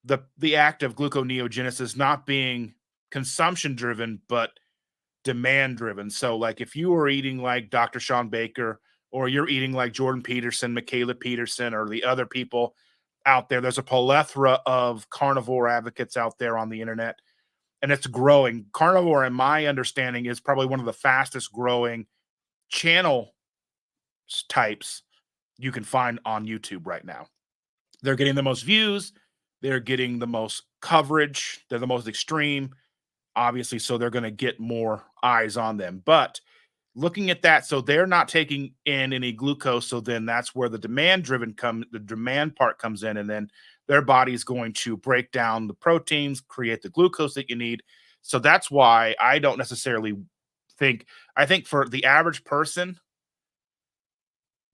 [SPEAKER 1] the act of gluconeogenesis not being consumption driven, but demand driven. So, like if you were eating like Dr. Sean Baker, or you're eating like Jordan Peterson, Michaela Peterson, or the other people out there, there's a plethora of carnivore advocates out there on the internet, and it's growing. Carnivore, in my understanding, is probably one of the fastest growing channel types you can find on YouTube right now. They're getting the most views, they're getting the most coverage, they're the most extreme, obviously, so they're going to get more eyes on them. But looking at that, so they're not taking in any glucose, so then that's where the demand part comes in, and then their body's going to break down the proteins, create the glucose that you need. So that's why I don't necessarily think I think for the average person,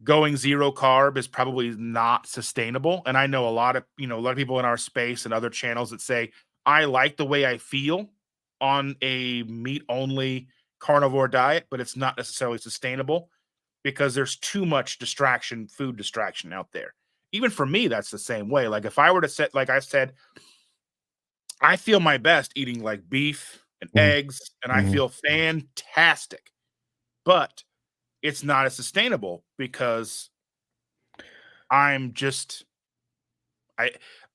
[SPEAKER 1] going zero carb is probably not sustainable. And I know a lot of people in our space and other channels that say, I like the way I feel on a meat only carnivore diet, but it's not necessarily sustainable because there's too much food distraction out there. even for me, that's the same way. Like if I were to set, like I said, I feel my best eating like beef and
[SPEAKER 2] Mhm.
[SPEAKER 1] eggs, and I
[SPEAKER 2] Mhm.
[SPEAKER 1] feel fantastic. But it's not as sustainable because I'm just I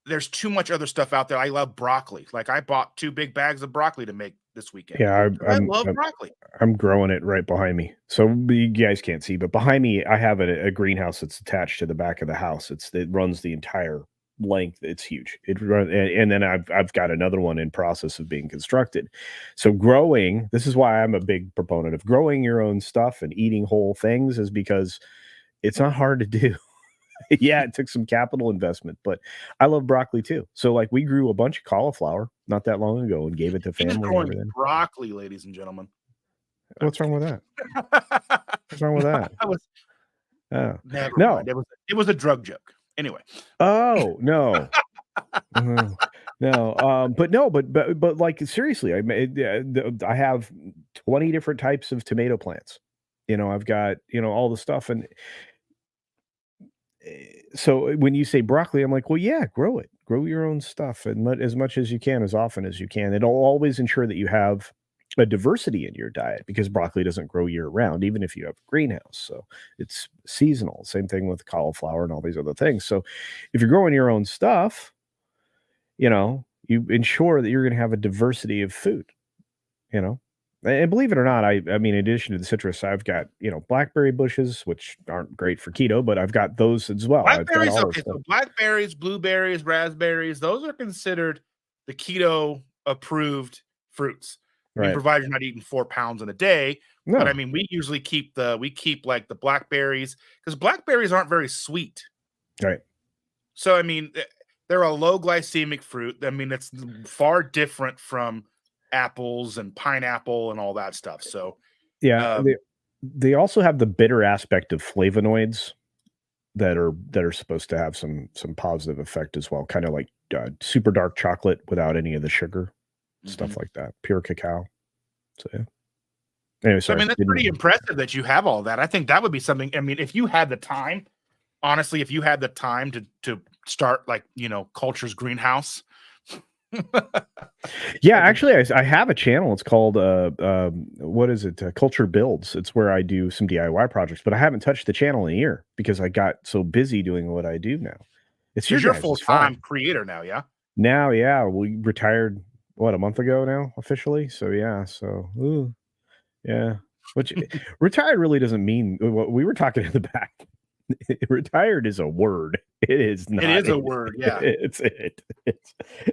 [SPEAKER 1] there's too much other stuff out there. I love broccoli. Like I bought 2 big bags of broccoli to make this weekend
[SPEAKER 2] Yeah,
[SPEAKER 1] because I love broccoli.
[SPEAKER 2] I'm growing it right behind me. So you guys can't see, but behind me, I have a greenhouse that's attached to the back of the house. It runs the entire length. It's huge. And then I've got another one in process of being constructed. So growing, this is why I'm a big proponent of growing your own stuff and eating whole things, is because it's not hard to do. Yeah, it took some capital investment, but I love broccoli too. So like we grew a bunch of cauliflower not that long ago and gave it to
[SPEAKER 1] He's
[SPEAKER 2] family and
[SPEAKER 1] growing
[SPEAKER 2] everything.
[SPEAKER 1] broccoli, ladies and gentlemen. No, I'm
[SPEAKER 2] What's
[SPEAKER 1] just
[SPEAKER 2] wrong
[SPEAKER 1] kidding.
[SPEAKER 2] with that? What's wrong with
[SPEAKER 1] No,
[SPEAKER 2] that?
[SPEAKER 1] I was
[SPEAKER 2] Oh.
[SPEAKER 1] never mind.
[SPEAKER 2] No.
[SPEAKER 1] It was a drug joke. Anyway.
[SPEAKER 2] Oh, no. Mhm. No, but no, but, like, seriously, I have 20 different types of tomato plants. I've got, all the stuff, and, so when you say broccoli, I'm like, "Well, yeah, grow it. Grow your own stuff and as much as you can, as often as you can." It'll always ensure that you have a diversity in your diet because broccoli doesn't grow year round, even if you have a greenhouse. So it's seasonal. Same thing with cauliflower and all these other things. So if you're growing your own stuff, you ensure that you're going to have a diversity of food, you know. And believe it or not, I mean, in addition to the citrus, I've got, blackberry bushes, which aren't great for keto, but I've got those as well. I've got
[SPEAKER 1] Blackberries,
[SPEAKER 2] all this
[SPEAKER 1] okay,
[SPEAKER 2] stuff.
[SPEAKER 1] so blackberries, blueberries, raspberries, those are considered the keto approved fruits. I mean,
[SPEAKER 2] Right.
[SPEAKER 1] provided you're not eating 4 pounds in a day, but I
[SPEAKER 2] No.
[SPEAKER 1] mean, we usually keep like the blackberries because blackberries aren't very sweet.
[SPEAKER 2] Right.
[SPEAKER 1] So I mean, they're a low glycemic fruit. I mean, it's far different from apples and pineapple and all that stuff. So,
[SPEAKER 2] Yeah. They
[SPEAKER 1] um,
[SPEAKER 2] they also have the bitter aspect of flavonoids that are supposed to have some positive effect as well, kind of like super dark chocolate without any of the sugar, stuff
[SPEAKER 1] mhm.
[SPEAKER 2] like that, pure cacao. So yeah. Anyway,
[SPEAKER 1] So I
[SPEAKER 2] sorry.
[SPEAKER 1] mean, that's
[SPEAKER 2] Didn't
[SPEAKER 1] pretty
[SPEAKER 2] mean.
[SPEAKER 1] impressive that you have all that. I think that would be something. I mean, if you had the time, honestly, if you had the time to start like, Culture's Greenhouse.
[SPEAKER 2] Yeah,
[SPEAKER 1] I think
[SPEAKER 2] actually, I have a channel. It's called what is it? Culture Builds. It's where I do some DIY projects, but I haven't touched the channel in a year because I got so busy doing what I do now. It's your
[SPEAKER 1] 'cause you're
[SPEAKER 2] guys' fault.
[SPEAKER 1] full-time creator now, yeah?
[SPEAKER 2] Now, yeah, we retired what, a month ago now officially. So yeah, ooh, yeah. Which retired really doesn't mean what we were talking in the back. Retired is a word. It is
[SPEAKER 1] It
[SPEAKER 2] not
[SPEAKER 1] is a
[SPEAKER 2] it.
[SPEAKER 1] word, yeah.
[SPEAKER 2] It's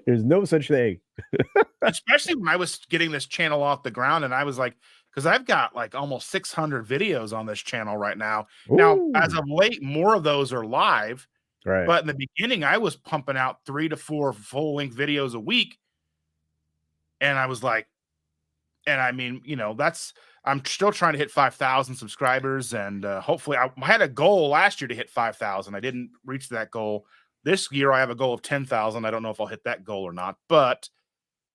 [SPEAKER 2] there's no such thing.
[SPEAKER 1] Especially when I was getting this channel off the ground and I was like, because 'cause I've got, like, almost 600 videos on this channel right now. Now, as
[SPEAKER 2] Ooh.
[SPEAKER 1] of late, more of those are live,
[SPEAKER 2] Right.
[SPEAKER 1] but in the beginning, I was pumping out 3 to 4 full-length videos a week, and I was like and I mean, that's I'm still trying to hit 5,000 subscribers, and, hopefully I had a goal last year to hit 5,000. I didn't reach that goal. This year, I have a goal of 10,000. I don't know if I'll hit that goal or not, but,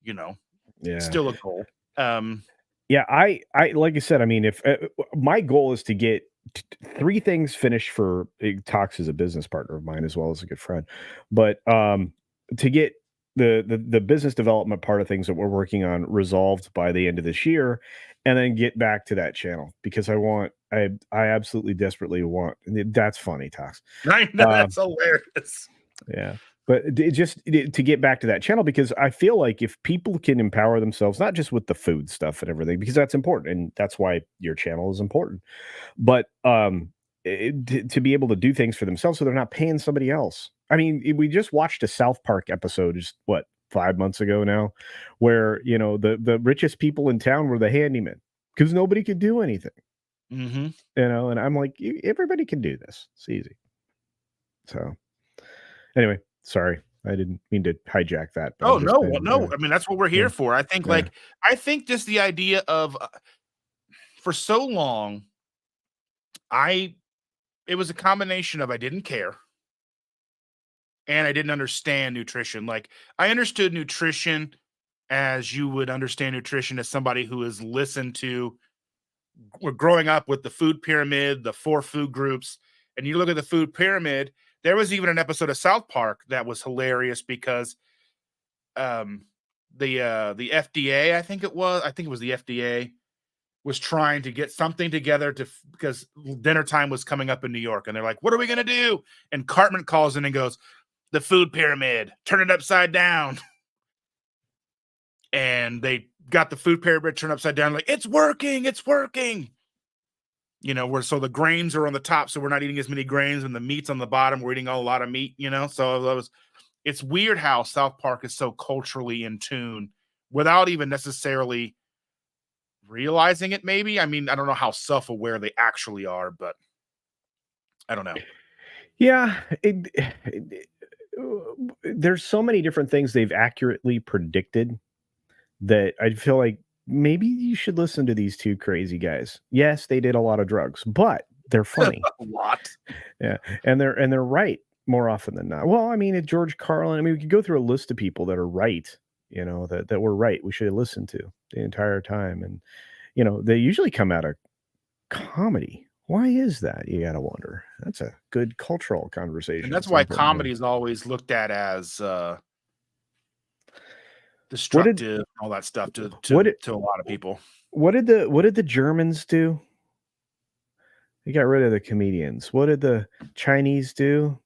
[SPEAKER 1] you know,
[SPEAKER 2] Yeah.
[SPEAKER 1] still a goal. Um,
[SPEAKER 2] Yeah, I like I said, I mean, if my goal is to get 3 things finished for Tox is a business partner of mine as well as a good friend. But, to get the business development part of things that we're working on resolved by the end of this year, and then get back to that channel because I absolutely desperately want that's funny, Tox.
[SPEAKER 1] I know
[SPEAKER 2] Um
[SPEAKER 1] that's hilarious.
[SPEAKER 2] Yeah. But to get back to that channel, because I feel like if people can empower themselves, not just with the food stuff and everything, because that's important, and that's why your channel is important, but to be able to do things for themselves, so they're not paying somebody else. I mean, we just watched a South Park episode, just what, 5 months ago now, where the richest people in town were the handymen because nobody could do anything,
[SPEAKER 1] Mhm.
[SPEAKER 2] and I'm like, Everybody can do this. It's easy." So. Anyway, sorry. I didn't mean to hijack that, but I'm
[SPEAKER 1] Oh,
[SPEAKER 2] just
[SPEAKER 1] no, well,
[SPEAKER 2] saying,
[SPEAKER 1] no, I mean, that's what we're
[SPEAKER 2] yeah,
[SPEAKER 1] here for.
[SPEAKER 2] yeah,
[SPEAKER 1] I think just the idea of, for so long, I it was a combination of I didn't care and I didn't understand nutrition. Like, I understood nutrition as you would understand nutrition as somebody who has listened to we're growing up with the food pyramid, the 4 food groups, and you look at the food pyramid, There was even an episode of South Park that was hilarious because um the FDA, I think it was the FDA was trying to get something together because dinner time was coming up in New York, and they're like, "What are we gonna do?" And Cartman calls in and goes, "The food pyramid, turn it upside down." And they got the food pyramid turned upside down, like, it's working, it's working. Where so the grains are on the top, so we're not eating as many grains, and the meat's on the bottom. We're eating a lot of meat, So it's weird how South Park is so culturally in tune without even necessarily realizing it. Maybe, I mean, I don't know how self-aware they actually are, but I don't know.
[SPEAKER 2] Yeah, there's so many different things they've accurately predicted that I feel like maybe you should listen to these two crazy guys. Yes, they did a lot of drugs, but they're funny.
[SPEAKER 1] A lot.
[SPEAKER 2] Yeah, and they're right more often than not. Well, I mean, George Carlin. I mean, we could go through a list of people that are right. That were right. We should have listened to the entire time, and they usually come out of comedy. Why is that? You gotta wonder. That's a good cultural conversation.
[SPEAKER 1] And that's why comedy is always looked at as destructive, all that stuff to a lot of people.
[SPEAKER 2] What did the Germans do? They got rid of the comedians. What did the Chinese do?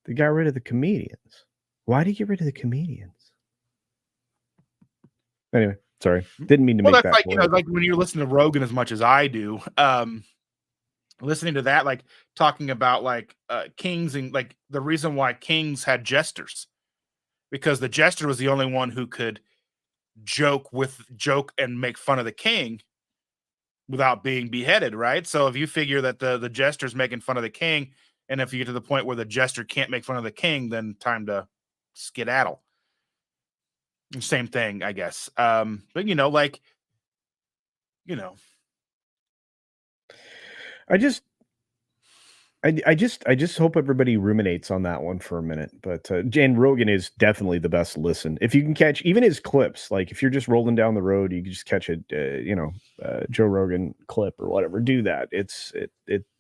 [SPEAKER 2] They got rid of the comedians. Why did you get rid of the comedians? Anyway, sorry. Didn't mean to make that.
[SPEAKER 1] Well, that's like when you're listening to Rogan as much as I do, listening to that, like talking about like kings, and like the reason why kings had jesters, because the jester was the only one who could joke and make fun of the king without being beheaded, right? So if you figure that the jester's making fun of the king, and if you get to the point where the jester can't make fun of the king, then time to skedaddle. Same thing, I guess. But
[SPEAKER 2] I just hope everybody ruminates on that one for a minute. But Jan Rogan is definitely the best listen. If you can catch even his clips, like if you're just rolling down the road, you can just catch a Joe Rogan clip or whatever. Do that. It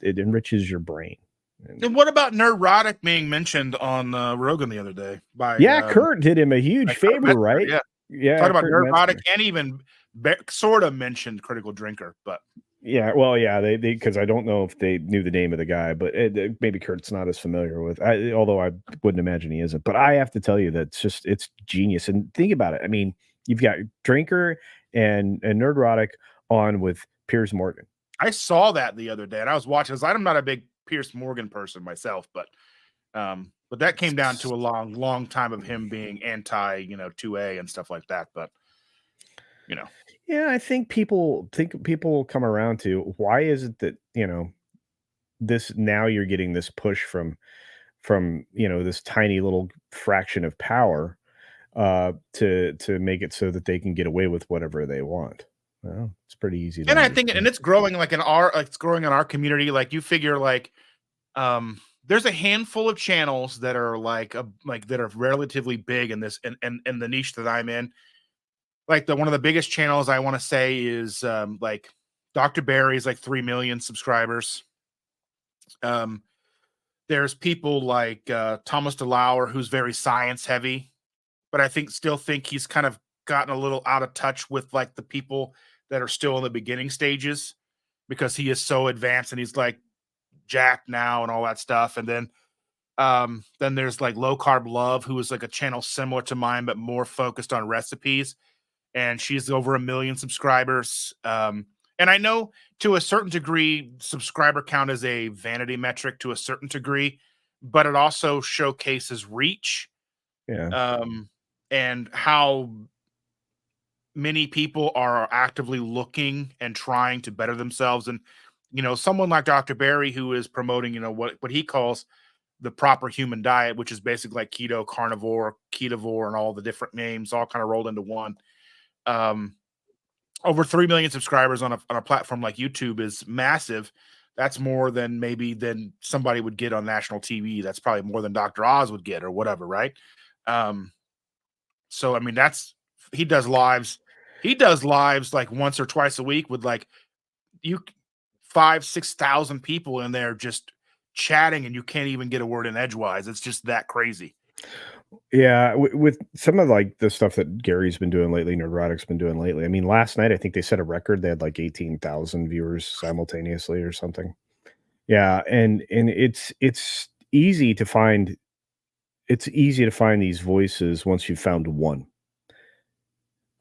[SPEAKER 2] enriches your brain.
[SPEAKER 1] And what about Nerdrotic being mentioned on Rogan the other day?
[SPEAKER 2] Kurt did him a huge favor, right?
[SPEAKER 1] Yeah. Talked about Nerdrotic and even sort of mentioned Critical Drinker, but
[SPEAKER 2] yeah, well, yeah, they because I don't know if they knew the name of the guy, but maybe Kurt's not as familiar with. Although I wouldn't imagine he isn't. But I have to tell you that it's genius. And think about it. I mean, you've got Drinker and Nerdrotic on with Piers Morgan.
[SPEAKER 1] I saw that the other day, and I was watching. I'm not a big Piers Morgan person myself, but that came down to a long time of him being anti, 2A and stuff like that. But
[SPEAKER 2] yeah, I think people come around to why is it that this now you're getting this push from this tiny little fraction of power to make it so that they can get away with whatever they want. Well, it's pretty easy.
[SPEAKER 1] And I think, and it's growing like it's growing in our community. Like you figure like, there's a handful of channels that are that are relatively big in this in the niche that I'm in. Like one of the biggest channels I want to say is like Dr. Barry's like 3 million subscribers. There's people like Thomas DeLauer, who's very science heavy, but I still think he's kind of gotten a little out of touch with like the people that are still in the beginning stages, because he is so advanced and he's like jacked now and all that stuff. And then there's like Low Carb Love, who is like a channel similar to mine but more focused on recipes, and she's over 1 million subscribers. And I know to a certain degree, subscriber count is a vanity metric to a certain degree, but it also showcases reach.
[SPEAKER 2] Yeah.
[SPEAKER 1] And how many people are actively looking and trying to better themselves. And, someone like Dr. Barry, who is promoting, what he calls the proper human diet, which is basically like keto, carnivore, ketovore, and all the different names all kind of rolled into one. Over 3 million subscribers on a platform like YouTube is massive. That's more than somebody would get on national TV. That's probably more than Dr. Oz would get or whatever, right? So I mean, he does lives. He does lives like once or twice a week with like 5,000-6,000 people in there just chatting and you can't even get a word in edgewise. It's just that crazy.
[SPEAKER 2] Yeah, with some of like the stuff that Gary's been doing lately, Neurotic's been doing lately. I mean, last night I think they set a record. They had like 18,000 viewers simultaneously or something. Yeah, and it's easy to find. It's easy to find these voices once you've found one,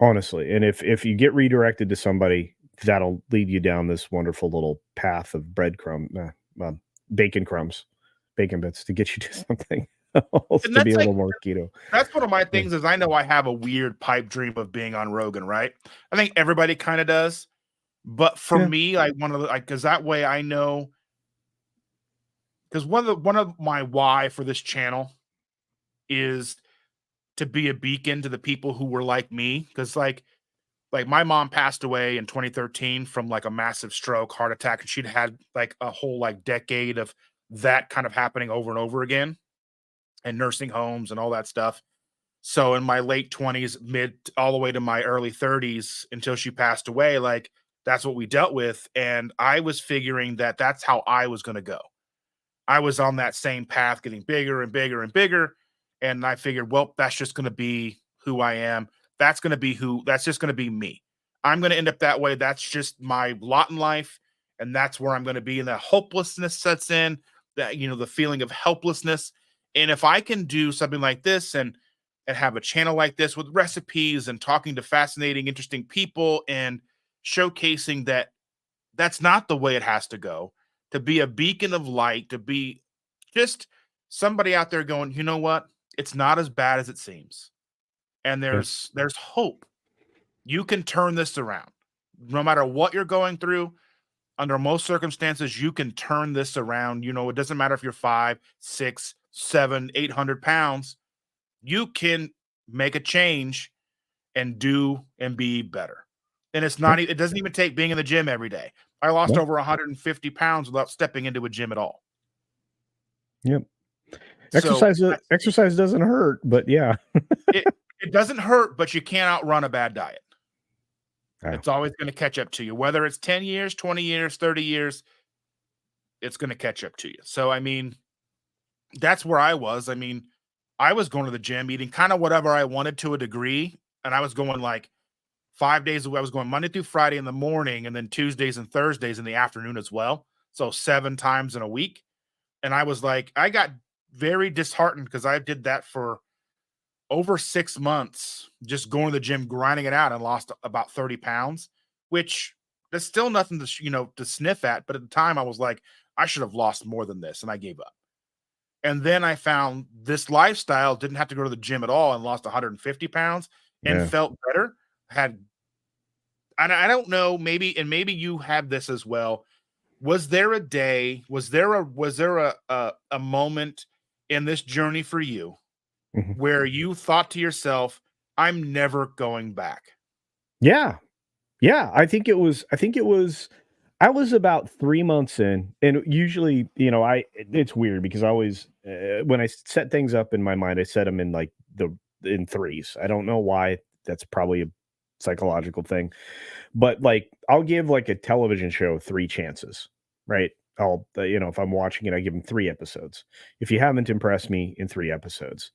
[SPEAKER 2] honestly. And if you get redirected to somebody, that'll lead you down this wonderful little path of breadcrumb, bacon crumbs, bacon bits to get you to something else
[SPEAKER 1] And
[SPEAKER 2] to be
[SPEAKER 1] that's
[SPEAKER 2] a
[SPEAKER 1] like
[SPEAKER 2] little more keto.
[SPEAKER 1] that's one of my
[SPEAKER 2] Yeah.
[SPEAKER 1] things is I know I have a weird pipe dream of being on Rogan, right? I think everybody kind of does. But for
[SPEAKER 2] Yeah.
[SPEAKER 1] me, like one of the like because that way I know because one of my why for this channel is to be a beacon to the people who were like me. Because like my mom passed away in 2013 from like a massive stroke, heart attack, and she'd had like a whole like decade of that kind of happening over and over again, and nursing homes and all that stuff. So in my late 20s, mid all the way to my early 30s until she passed away, like that's what we dealt with. And I was figuring that that's how I was going to go. I was on that same path, getting bigger and bigger and bigger. And I figured, well, that's just going to be who I am. That's just going to be me. I'm going to end up that way. That's just my lot in life. And that's where I'm going to be. And that hopelessness sets in, that, the feeling of helplessness. And if I can do something like this and have a channel like this with recipes and talking to fascinating, interesting people and showcasing that that's not the way it has to go, to be a beacon of light, to be just somebody out there going, you know what? It's not as bad as it seems. And
[SPEAKER 2] Yeah.
[SPEAKER 1] there's hope. You can turn this around. No matter what you're going through, under most circumstances, you can turn this around. It doesn't matter if you're 5, 6, 7, 800 pounds. You can make a change and do and be better. And
[SPEAKER 2] Yeah.
[SPEAKER 1] it doesn't even take being in the gym every day. I lost
[SPEAKER 2] No.
[SPEAKER 1] over 150 pounds without stepping into a gym at all.
[SPEAKER 2] Yep.
[SPEAKER 1] So
[SPEAKER 2] Exercise doesn't hurt, but yeah.
[SPEAKER 1] it it doesn't hurt, but you can't outrun a bad diet.
[SPEAKER 2] Yeah.
[SPEAKER 1] It's always going to catch up to you. Whether it's 10 years, 20 years, 30 years, it's going to catch up to you. So I mean, that's where I was. I mean, I was going to the gym, eating kind of whatever I wanted to a degree, and I was going like 5 days a week. I was going Monday through Friday in the morning, and then Tuesdays and Thursdays in the afternoon as well. So 7 times in a week. And I was like, I got very disheartened because I did that for over 6 months, just going to the gym, grinding it out, and lost about 30 pounds, which that's still nothing to sniff at. But at the time, I was like, I should have lost more than this, and I gave up. And then I found this lifestyle, didn't have to go to the gym at all, and lost 150 pounds and
[SPEAKER 2] Yeah.
[SPEAKER 1] felt better. Had and I don't know, maybe you have this as well. Was there a day, was there a moment in this journey for you
[SPEAKER 2] Mhm.
[SPEAKER 1] where you thought to yourself, I'm never going back?
[SPEAKER 2] Yeah. Yeah, I was about 3 months in, and usually, it's weird because I always, when I set things up in my mind, I set them in, like, in threes. I don't know why, that's probably a psychological thing, but, like, I'll give, like, a television show 3 chances, right? If I'm watching it, I give them 3 episodes. If you haven't impressed me in 3 episodes,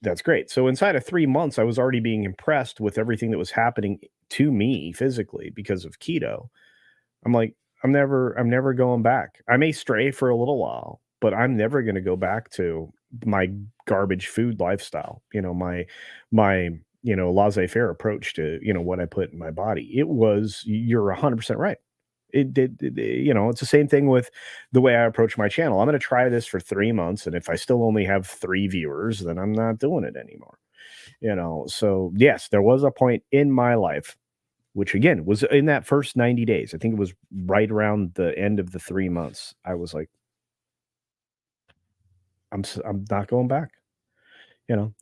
[SPEAKER 2] that's great. So inside of 3 months, I was already being impressed with everything that was happening to me physically because of keto. I'm like, I'm never going back. I may stray for a little while, but I'm never gonna go back to my garbage food lifestyle, my, laissez-faire approach to, what I put in my body. You're 100% right. It's the same thing with the way I approach my channel. I'm gonna try this for 3 months, and if I still only have 3 viewers, then I'm not doing it anymore, So, yes, there was a point in my life, which again was in that first 90 days. I think it was right around the end of the 3 months. I was like, I'm not going back, and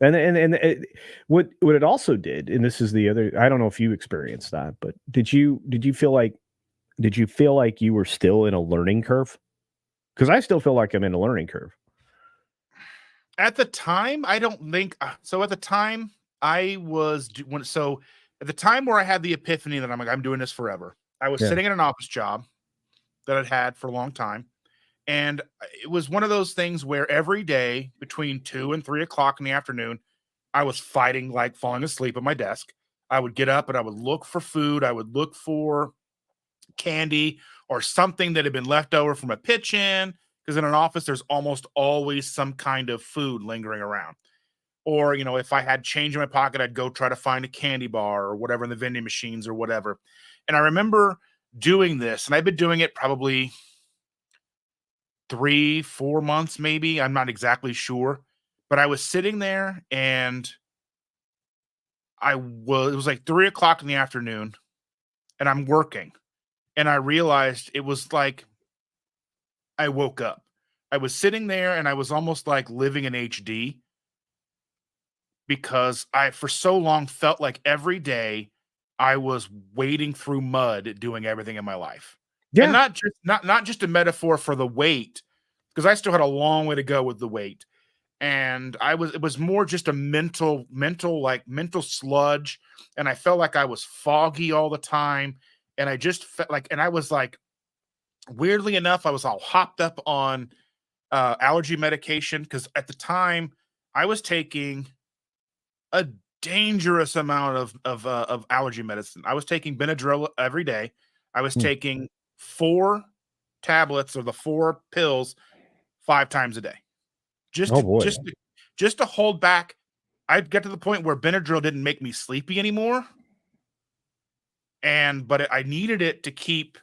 [SPEAKER 2] what it also did, and this is the other, I don't know if you experienced that, but did you feel like you were still in a learning curve? Because I still feel like I'm in a learning curve.
[SPEAKER 1] At the time, I don't think so. At the time, I was do- when so at the time where I had the epiphany that I'm like, I'm doing this forever. I was
[SPEAKER 2] Yeah.
[SPEAKER 1] sitting in an office job that I'd had for a long time, And it was one of those things where every day between 2 and 3 o'clock in the afternoon, I was fighting like falling asleep at my desk. I would get up and I would look for food. I would look for candy or something that had been left over from a pitch in. Because in an office, there's almost always some kind of food lingering around. Or, if I had change in my pocket, I'd go try to find a candy bar or whatever in the vending machines or whatever. And I remember doing this, and I've been doing it probably 3, 4 months, maybe. I'm not exactly sure. But I was sitting there and it was like 3 o'clock in the afternoon and I'm working. And I realized it was like I woke up. I was sitting there and I was almost like living in HD because I, for so long, felt like every day I was wading through mud doing everything in my life. And
[SPEAKER 2] Yeah.
[SPEAKER 1] not just a metaphor for the weight, because I still had a long way to go with the weight. And it was more just a mental sludge. And I felt like I was foggy all the time. And I just felt like, and I was like, weirdly enough, I was all hopped up on allergy medication because at the time I was taking a dangerous amount of allergy medicine. I was taking Benadryl every day. I was
[SPEAKER 2] Hmm.
[SPEAKER 1] taking 4 tablets or the 4 pills 5 times a day. Just
[SPEAKER 2] Oh
[SPEAKER 1] to
[SPEAKER 2] boy.
[SPEAKER 1] just to just to hold back. I'd get to the point where Benadryl didn't make me sleepy anymore, but I needed it to keep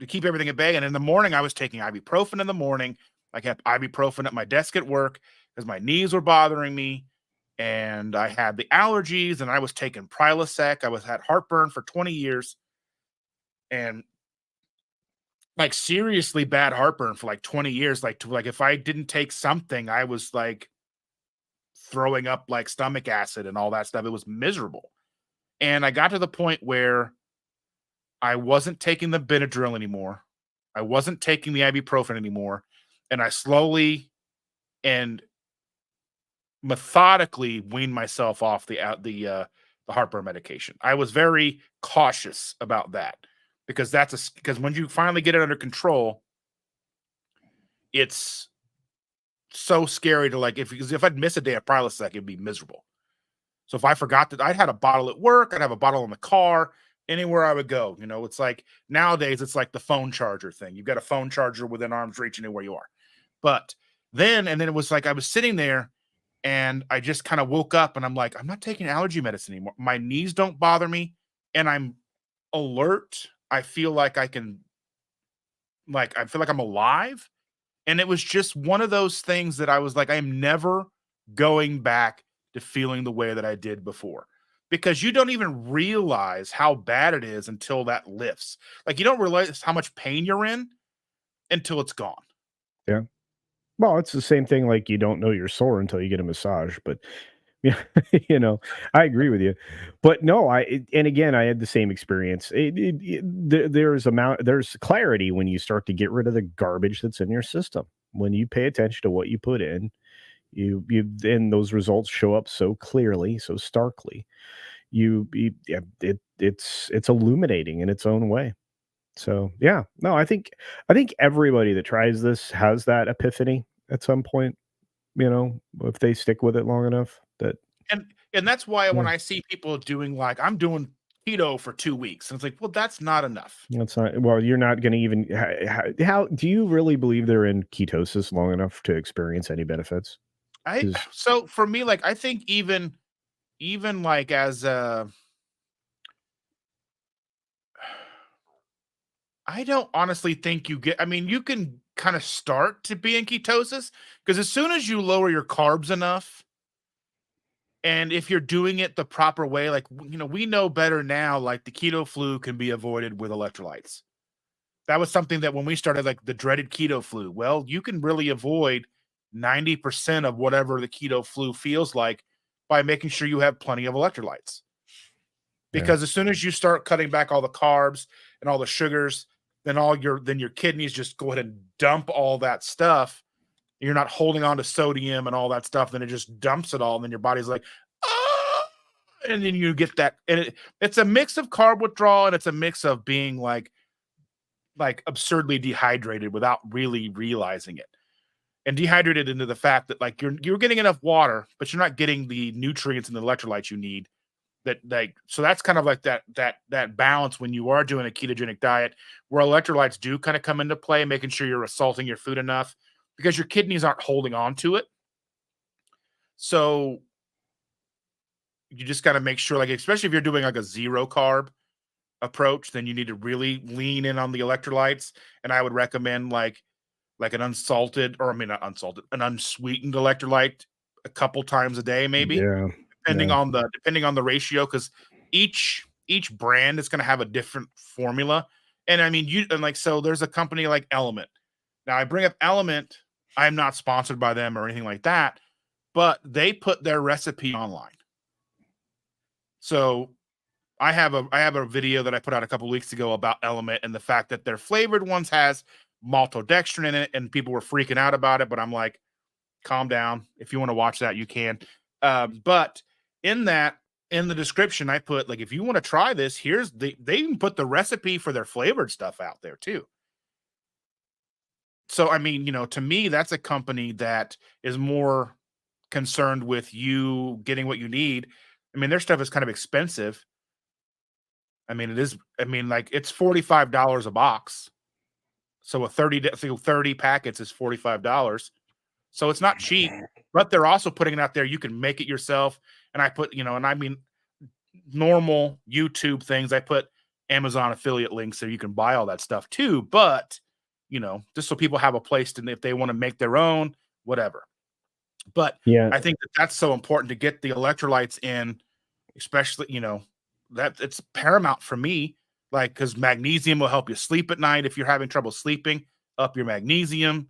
[SPEAKER 1] everything at bay. And in the morning, I was taking ibuprofen in the morning. I kept ibuprofen at my desk at work because my knees were bothering me, and I had the allergies. And I was taking Prilosec. I was had heartburn for 20 years, and like seriously bad heartburn for like 20 years. Like if I didn't take something, I was like throwing up like stomach acid and all that stuff. It was miserable. And I got to the point where I wasn't taking the Benadryl anymore. I wasn't taking the ibuprofen anymore. And I slowly and methodically weaned myself off the heartburn medication. I was very cautious about that because because when you finally get it under control, it's so scary to because if I'd miss a day of Prilosec, it'd be miserable. So if I forgot that I had a bottle at work, I'd have a bottle in the car, anywhere I would go. It's like nowadays it's like the phone charger thing. You've got a phone charger within arm's reach anywhere you are. But then it was like I was sitting there and I just kind of woke up and I'm like, I'm not taking allergy medicine anymore. My knees don't bother me and I'm alert. I feel like I'm alive. And it was just one of those things that I was like, I'm never going back to feeling the way that I did before. Because you don't even realize how bad it is until that lifts. Like you don't realize how much pain you're in until it's gone.
[SPEAKER 2] Yeah. Well, it's the same thing like you don't know you're sore until you get a massage, but yeah, I agree with you. But no, and again, I had the same experience. There's clarity when you start to get rid of the garbage that's in your system. When you pay attention to what you put in, you then those results show up so clearly, so starkly. Yeah, it's illuminating in its own way. So yeah, no, I think everybody that tries this has that epiphany at some point. If they stick with it long enough, that
[SPEAKER 1] And that's why
[SPEAKER 2] yeah,
[SPEAKER 1] when I see people doing like I'm doing keto for 2 weeks, and it's like, well, that's not enough.
[SPEAKER 2] that's not. Well, you're not going to even. How do you really believe they're in ketosis long enough to experience any benefits?
[SPEAKER 1] I
[SPEAKER 2] Because
[SPEAKER 1] so for me, like I think even like as I don't honestly think I mean, you can kind of start to be in ketosis because as soon as you lower your carbs enough, and if you're doing it the proper way, like, we know better now, like the keto flu can be avoided with electrolytes. That was something that when we started, like the dreaded keto flu, well, you can really avoid 90% of whatever the keto flu feels like by making sure you have plenty of electrolytes.
[SPEAKER 2] yeah,
[SPEAKER 1] Because as soon as you start cutting back all the carbs and all the sugars, then your kidneys just go ahead and dump all that stuff. You're not holding on to sodium and all that stuff. Then it just dumps it all, and then your body's like, ah, and then you get that. And it's a mix of carb withdrawal, and it's a mix of being like like absurdly dehydrated without really realizing it. And dehydrated into the fact that like you're getting enough water, but you're not getting the nutrients and the electrolytes you need. That like so that's kind of like that balance when you are doing a ketogenic diet, where electrolytes do kind of come into play, making sure you're salting your food enough because your kidneys aren't holding on to it. So you just got to make sure, like especially if you're doing like a zero carb approach, then you need to really lean in on the electrolytes. And I would recommend like an unsalted, or I mean not unsalted, an unsweetened electrolyte a couple times a day, maybe,
[SPEAKER 2] Yeah. Yeah.
[SPEAKER 1] depending on the ratio, because each brand is going to have a different formula. And I mean, you and like so there's a company like Element. Now I bring up Element. I'm not sponsored by them or anything like that, but they put their recipe online. So I have a video that I put out a couple weeks ago about Element and the fact that their flavored ones has maltodextrin in it, and people were freaking out about it. But I'm like, calm down. If you want to watch that, you can. But in that, in the description, I put like, if you want to try this, they even put the recipe for their flavored stuff out there too. So I mean, to me, that's a company that is more concerned with you getting what you need. I mean, their stuff is kind of expensive. I mean, it is. I mean, like it's $45 a box. So a 30 packets is $45. So it's not cheap, but they're also putting it out there. You can make it yourself. And I put, and I mean normal YouTube things. I put Amazon affiliate links so you can buy all that stuff too. But, just so people have a place to, if they want to make their own, whatever. But
[SPEAKER 2] Yeah.
[SPEAKER 1] I think that that's so important to get the electrolytes in, especially, that it's paramount for me. Like, because magnesium will help you sleep at night if you're having trouble sleeping, up your magnesium.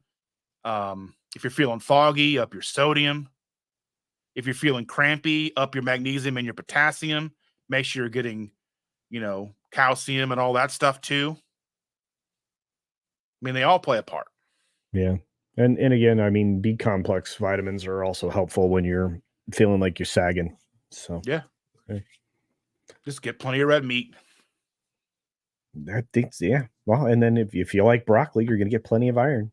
[SPEAKER 1] If you're feeling foggy, up your sodium. If you're feeling crampy, up your magnesium and your potassium. Make sure you're getting, calcium and all that stuff too. I mean, they all play a part.
[SPEAKER 2] Yeah. And again, I mean, B complex vitamins are also helpful when you're feeling like you're sagging. So
[SPEAKER 1] Yeah.
[SPEAKER 2] okay.
[SPEAKER 1] Just get plenty of red meat.
[SPEAKER 2] I think, yeah. Well, and then if you like broccoli, you're going to get plenty of iron.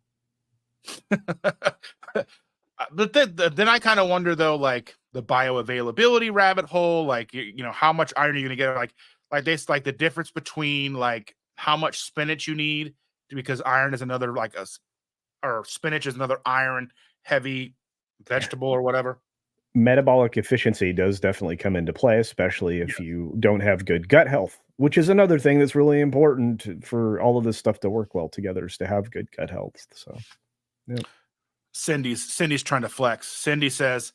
[SPEAKER 1] But then I kind of wonder though, like the bioavailability rabbit hole, like how much iron are you gonna get? Like this, like the difference between like how much spinach you need, because iron is another or spinach is another iron heavy vegetable or whatever.
[SPEAKER 2] Metabolic efficiency does definitely come into play, especially if
[SPEAKER 1] Yeah.
[SPEAKER 2] you don't have good gut health, which is another thing that's really important for all of this stuff to work well together, is to have good gut health. So, yeah.
[SPEAKER 1] Cindy's trying to flex. Cindy says,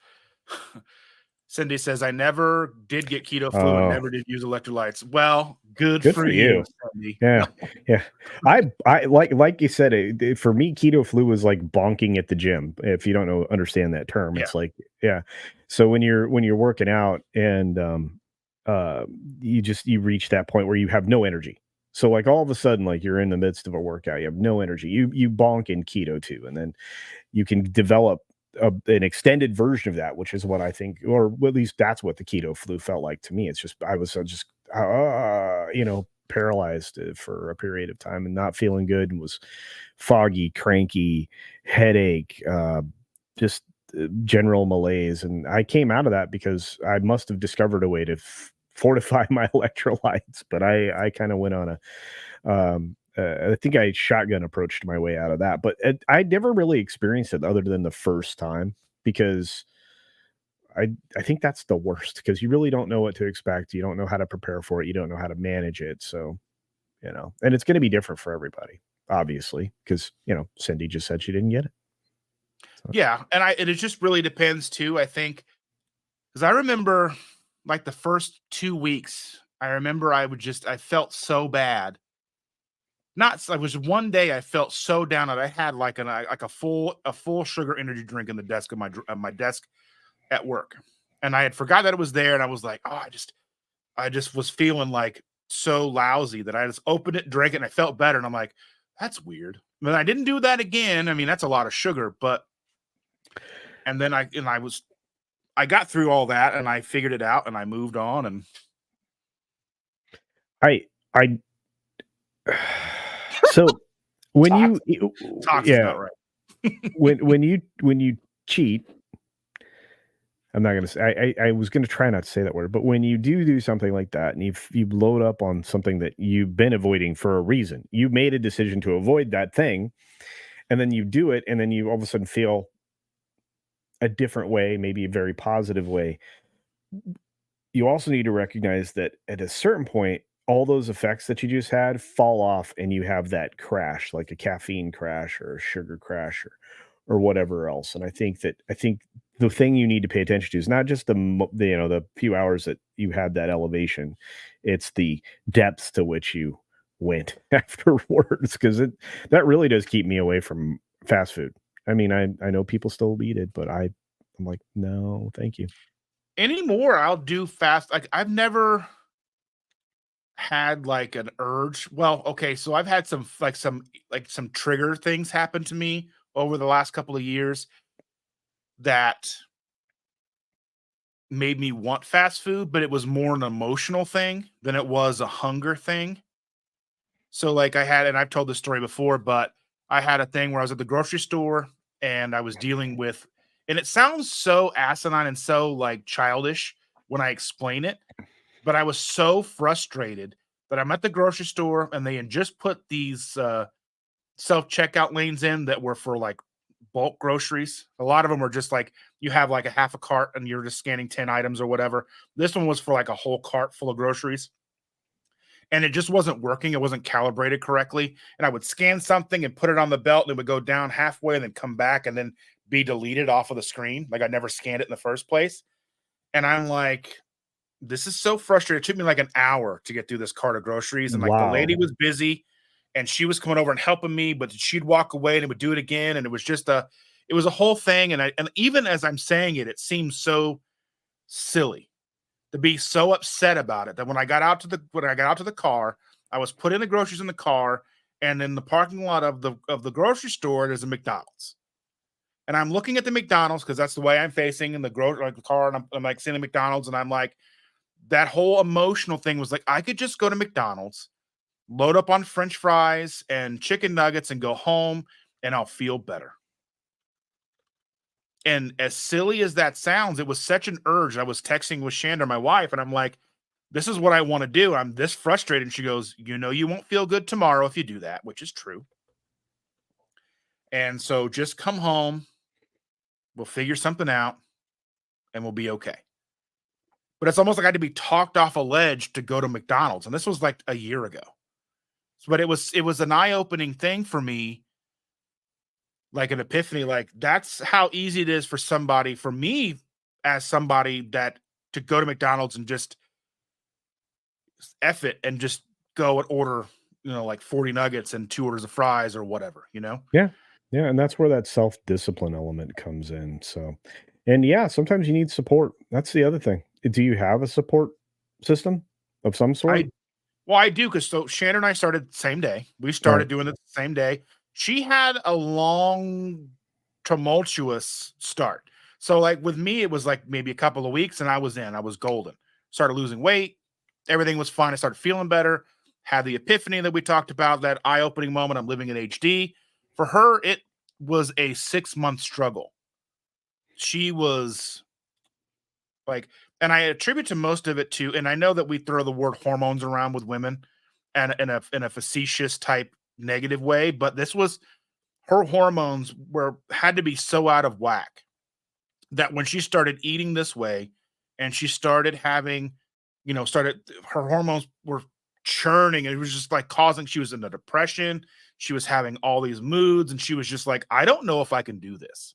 [SPEAKER 1] I never did get keto flu and
[SPEAKER 2] Oh,
[SPEAKER 1] never did use electrolytes. Well, good
[SPEAKER 2] good
[SPEAKER 1] for
[SPEAKER 2] for
[SPEAKER 1] you,
[SPEAKER 2] you.
[SPEAKER 1] Cindy.
[SPEAKER 2] Yeah, yeah. I like you said, for me, keto flu was like bonking at the gym. If you don't understand that term,
[SPEAKER 1] Yeah.
[SPEAKER 2] it's like, yeah. So when you're working out and uh, you reach that point where you have no energy. So like all of a sudden, like you're in the midst of a workout, you have no energy. You bonk in keto too, and then you can develop an extended version of that, which is what I think, or at least that's what the keto flu felt like to me. It's just I was just paralyzed for a period of time and not feeling good, and was foggy, cranky, headache, just general malaise. And I came out of that because I must have discovered a way to fortify my electrolytes. But I kind of went on a I think I shotgun approached my way out of that, but I never really experienced it other than the first time, because I think that's the worst, because you really don't know what to expect. You don't know how to prepare for it. You don't know how to manage it. So, and it's going to be different for everybody, obviously, because, Cindy just said she didn't get it. So,
[SPEAKER 1] Yeah. And it just really depends too, I think. Because I remember like the first 2 weeks, I remember I felt so bad. Not, I was one day I felt so down that I had like a full sugar energy drink in the desk of my desk at work. And I had forgot that it was there. And I was like, oh, I just was feeling like so lousy that I just opened it, drank it, and I felt better. And I'm like, that's weird. And I didn't do that again. I mean, that's a lot of sugar, and then I got through all that and I figured it out and I moved on. And
[SPEAKER 2] I So when
[SPEAKER 1] Tox, is
[SPEAKER 2] yeah,
[SPEAKER 1] not right.
[SPEAKER 2] when you cheat, I'm not gonna say I was gonna try not to say that word, but when you do something like that and you load up on something that you've been avoiding for a reason, you made a decision to avoid that thing, and then you do it, and then you all of a sudden feel a different way, maybe a very positive way. You also need to recognize that at a certain point, all those effects that you just had fall off and you have that crash, like a caffeine crash or a sugar crash or whatever else. And I think the thing you need to pay attention to is not just the few hours that you had that elevation, it's the depths to which you went afterwards, because it that really does keep me away from fast food. I mean, I know people still eat it, but I'm like, no, thank you.
[SPEAKER 1] Anymore, I'll do fast. Like I've never had like an urge. Well, okay, so I've had some trigger things happen to me over the last couple of years that made me want fast food, but it was more an emotional thing than it was a hunger thing. So like I had, and I've told this story before, but I had a thing where I was at the grocery store and I was dealing with, and it sounds so asinine and so like childish when I explain it, but I was so frustrated that I'm at the grocery store and they had just put these self checkout lanes in that were for like bulk groceries. A lot of them were just like you have like a half a cart and you're just scanning 10 items or whatever. This one was for like a whole cart full of groceries and it just wasn't working. It wasn't calibrated correctly. And I would scan something and put it on the belt and it would go down halfway and then come back and then be deleted off of the screen. Like I never scanned it in the first place. And I'm like, this is so frustrating. It took me like an hour to get through this cart of groceries. And like the lady
[SPEAKER 2] Wow.
[SPEAKER 1] was busy and she was coming over and helping me, but she'd walk away and it would do it again. And it was just it was a whole thing. And even as I'm saying it, it seems so silly to be so upset about it that when I got out to the car, I was putting the groceries in the car, and in the parking lot of the grocery store, there's a McDonald's. And I'm looking at the McDonald's because that's the way I'm facing in like the car, and I'm like seeing the McDonald's, and I'm like, that whole emotional thing was like, I could just go to McDonald's, load up on French fries and chicken nuggets, and go home, and I'll feel better. And as silly as that sounds, it was such an urge. I was texting with Shanda, my wife, and I'm like, this is what I want to do. I'm this frustrated. And she goes, you won't feel good tomorrow if you do that, which is true. And so just come home, we'll figure something out, and we'll be okay. But it's almost like I had to be talked off a ledge to go to McDonald's. And this was like a year ago. But it was an eye-opening thing for me, like an epiphany. Like that's how easy it is for me as somebody that to go to McDonald's and just F it and just go and order, like 40 nuggets and 2 orders of fries or whatever.
[SPEAKER 2] Yeah. Yeah, and that's where that self-discipline element comes in, so and yeah, sometimes you need support. That's the other thing. Do you have a support system of some sort?
[SPEAKER 1] I Well, I do because so Shannon and I started the same day. We
[SPEAKER 2] Alright.
[SPEAKER 1] started doing it the same day. She had a long, tumultuous start. So, like with me, it was like maybe a couple of weeks, and I was in. I was golden. Started losing weight. Everything was fine. I started feeling better. Had the epiphany that we talked about, that eye-opening moment. I'm living in HD. For her, it was a 6 month struggle. She was like, and I attribute to most of it to, and I know that we throw the word hormones around with women and in a facetious type negative way, but this was her hormones were had to be so out of whack that when she started eating this way and she started having, started her hormones were churning and it was just like causing she was in a depression, she was having all these moods and she was just like, I don't know if I can do this.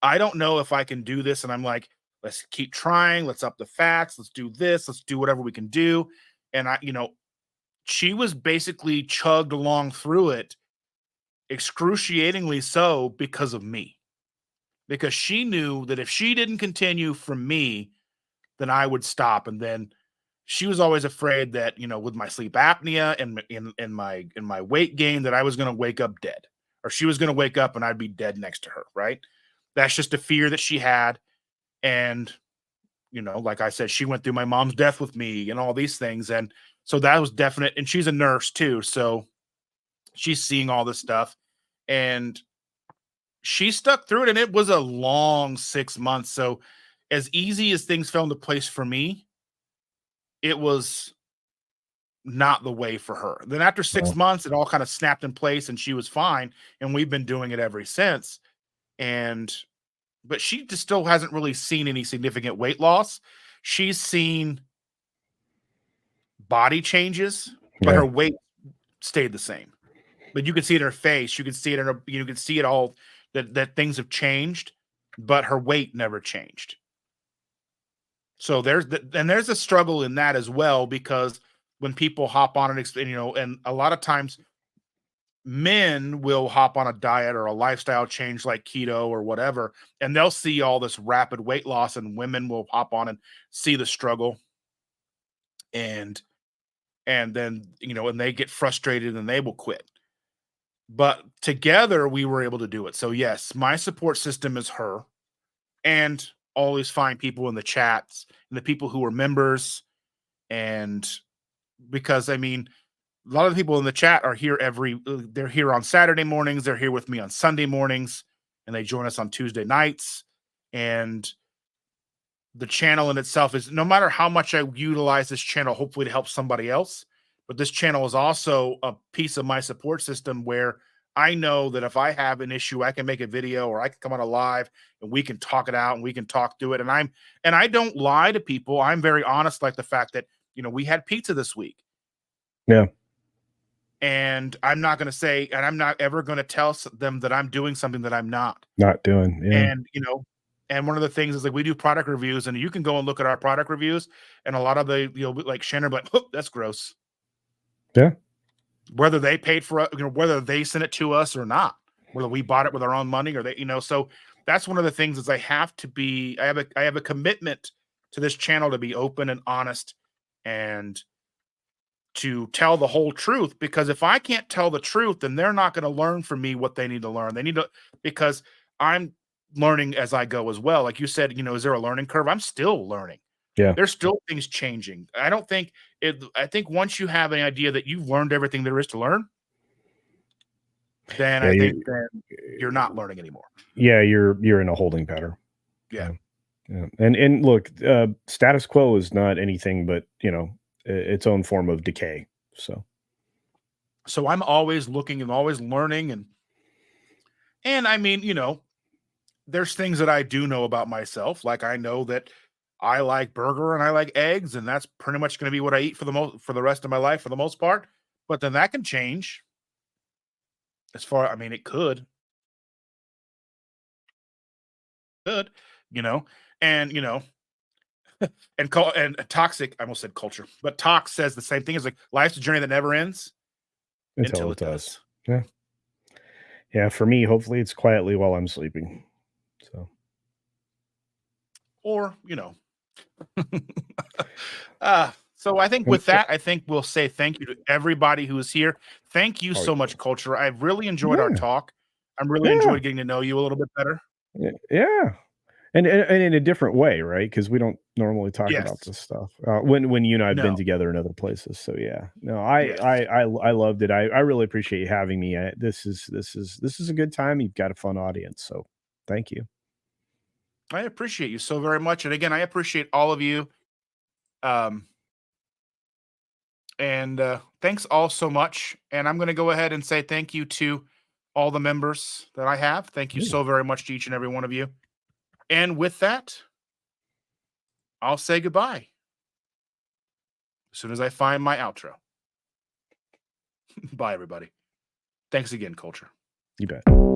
[SPEAKER 1] I don't know if I can do this. And I'm like, let's keep trying. Let's up the fats. Let's do this. Let's do whatever we can do. And she was basically chugged along through it, excruciatingly so because of me. Because she knew that if she didn't continue from me, then I would stop. And then she was always afraid that, with my sleep apnea and in my weight gain, that I was going to wake up dead, or she was going to wake up and I'd be dead next to her. Right. That's just a fear that she had. And, like I said, she went through my mom's death with me and all these things. And so that was definite. And she's a nurse too. So She's seeing all this stuff, and she stuck through it, and it was a long 6 months. So as easy as things fell into place for me, it was not the way for her. Then after 6
[SPEAKER 2] Well,
[SPEAKER 1] months, it all kind of snapped in place and she was fine. And we've been doing it ever since. And but she just still hasn't really seen any significant weight loss. She's seen body changes, but
[SPEAKER 2] yeah.
[SPEAKER 1] her weight stayed the same. But you can see it in her face. You can see it in her, you can see it all that things have changed, but her weight never changed. So there's a struggle in that as well, because when people hop on and a lot of times men will hop on a diet or a lifestyle change like keto or whatever, and they'll see all this rapid weight loss, and women will hop on and see the struggle, and then and they get frustrated and they will quit. But together we were able to do it. So yes, my support system is her, and always find people in the chats and the people who are members. And because I mean, a lot of the people in the chat are here they're here on Saturday mornings, they're here with me on Sunday mornings, and they join us on Tuesday nights. And the channel in itself is, no matter how much I utilize this channel, hopefully to help somebody else, but this channel is also a piece of my support system where I know that if I have an issue, I can make a video or I can come on a live and we can talk it out and we can talk through it. And I don't lie to people. I'm very honest, like the fact that, we had pizza this week.
[SPEAKER 2] Yeah.
[SPEAKER 1] And I'm not going to say, and I'm not ever going to tell them that I'm doing something that I'm not.
[SPEAKER 2] Not doing. Yeah.
[SPEAKER 1] And, and one of the things is, like, we do product reviews, and you can go and look at our product reviews, and a lot of the, like Shannon, but oh, that's gross.
[SPEAKER 2] Yeah.
[SPEAKER 1] Whether they paid for it, whether they sent it to us or not, whether we bought it with our own money or they, so that's one of the things is I have a commitment to this channel to be open and honest and to tell the whole truth, because if I can't tell the truth, then they're not going to learn from me what they need to learn. They need to, because I'm learning as I go as well. Like you said, is there a learning curve? I'm still learning.
[SPEAKER 2] Yeah.
[SPEAKER 1] There's still things changing. I think once you have an idea that you've learned everything there is to learn, then
[SPEAKER 2] Yeah,
[SPEAKER 1] I think then you're not learning anymore.
[SPEAKER 2] Yeah, you're in a holding pattern.
[SPEAKER 1] Yeah.
[SPEAKER 2] Yeah. And look, status quo is not anything but, its own form of decay. So
[SPEAKER 1] I'm always looking and always learning, and I mean, there's things that I do know about myself. Like, I know that I like burger and I like eggs, and that's pretty much going to be what I eat for the rest of my life for the most part. But then that can change. I mean, it could, and and toxic. I almost said culture, but Tox says the same thing. Is like, life's a journey that never ends until it does.
[SPEAKER 2] Yeah. Yeah. For me, hopefully it's quietly while I'm sleeping. So
[SPEAKER 1] Or so I think with that, I think we'll say thank you to everybody who is here. Thank you so much, Culture. I've really enjoyed our
[SPEAKER 2] Yeah.
[SPEAKER 1] talk. I'm really enjoyed getting to know you a little bit better.
[SPEAKER 2] Yeah. And in a different way, right? Because we don't normally talk about
[SPEAKER 1] Yes.
[SPEAKER 2] this stuff when you and I have been
[SPEAKER 1] No.
[SPEAKER 2] together in other places. So yeah, no,
[SPEAKER 1] Yes.
[SPEAKER 2] I loved it. I really appreciate you having me. This is a good time. You've got a fun audience, so thank you.
[SPEAKER 1] I appreciate you so very much. And again, I appreciate all of you. And thanks all so much. And I'm going to go ahead and say thank you to all the members that I have. Thank you
[SPEAKER 2] Yeah.
[SPEAKER 1] so very much to each and every one of you. And with that, I'll say goodbye as soon as I find my outro. Bye, everybody. Thanks again, Culture.
[SPEAKER 2] You bet.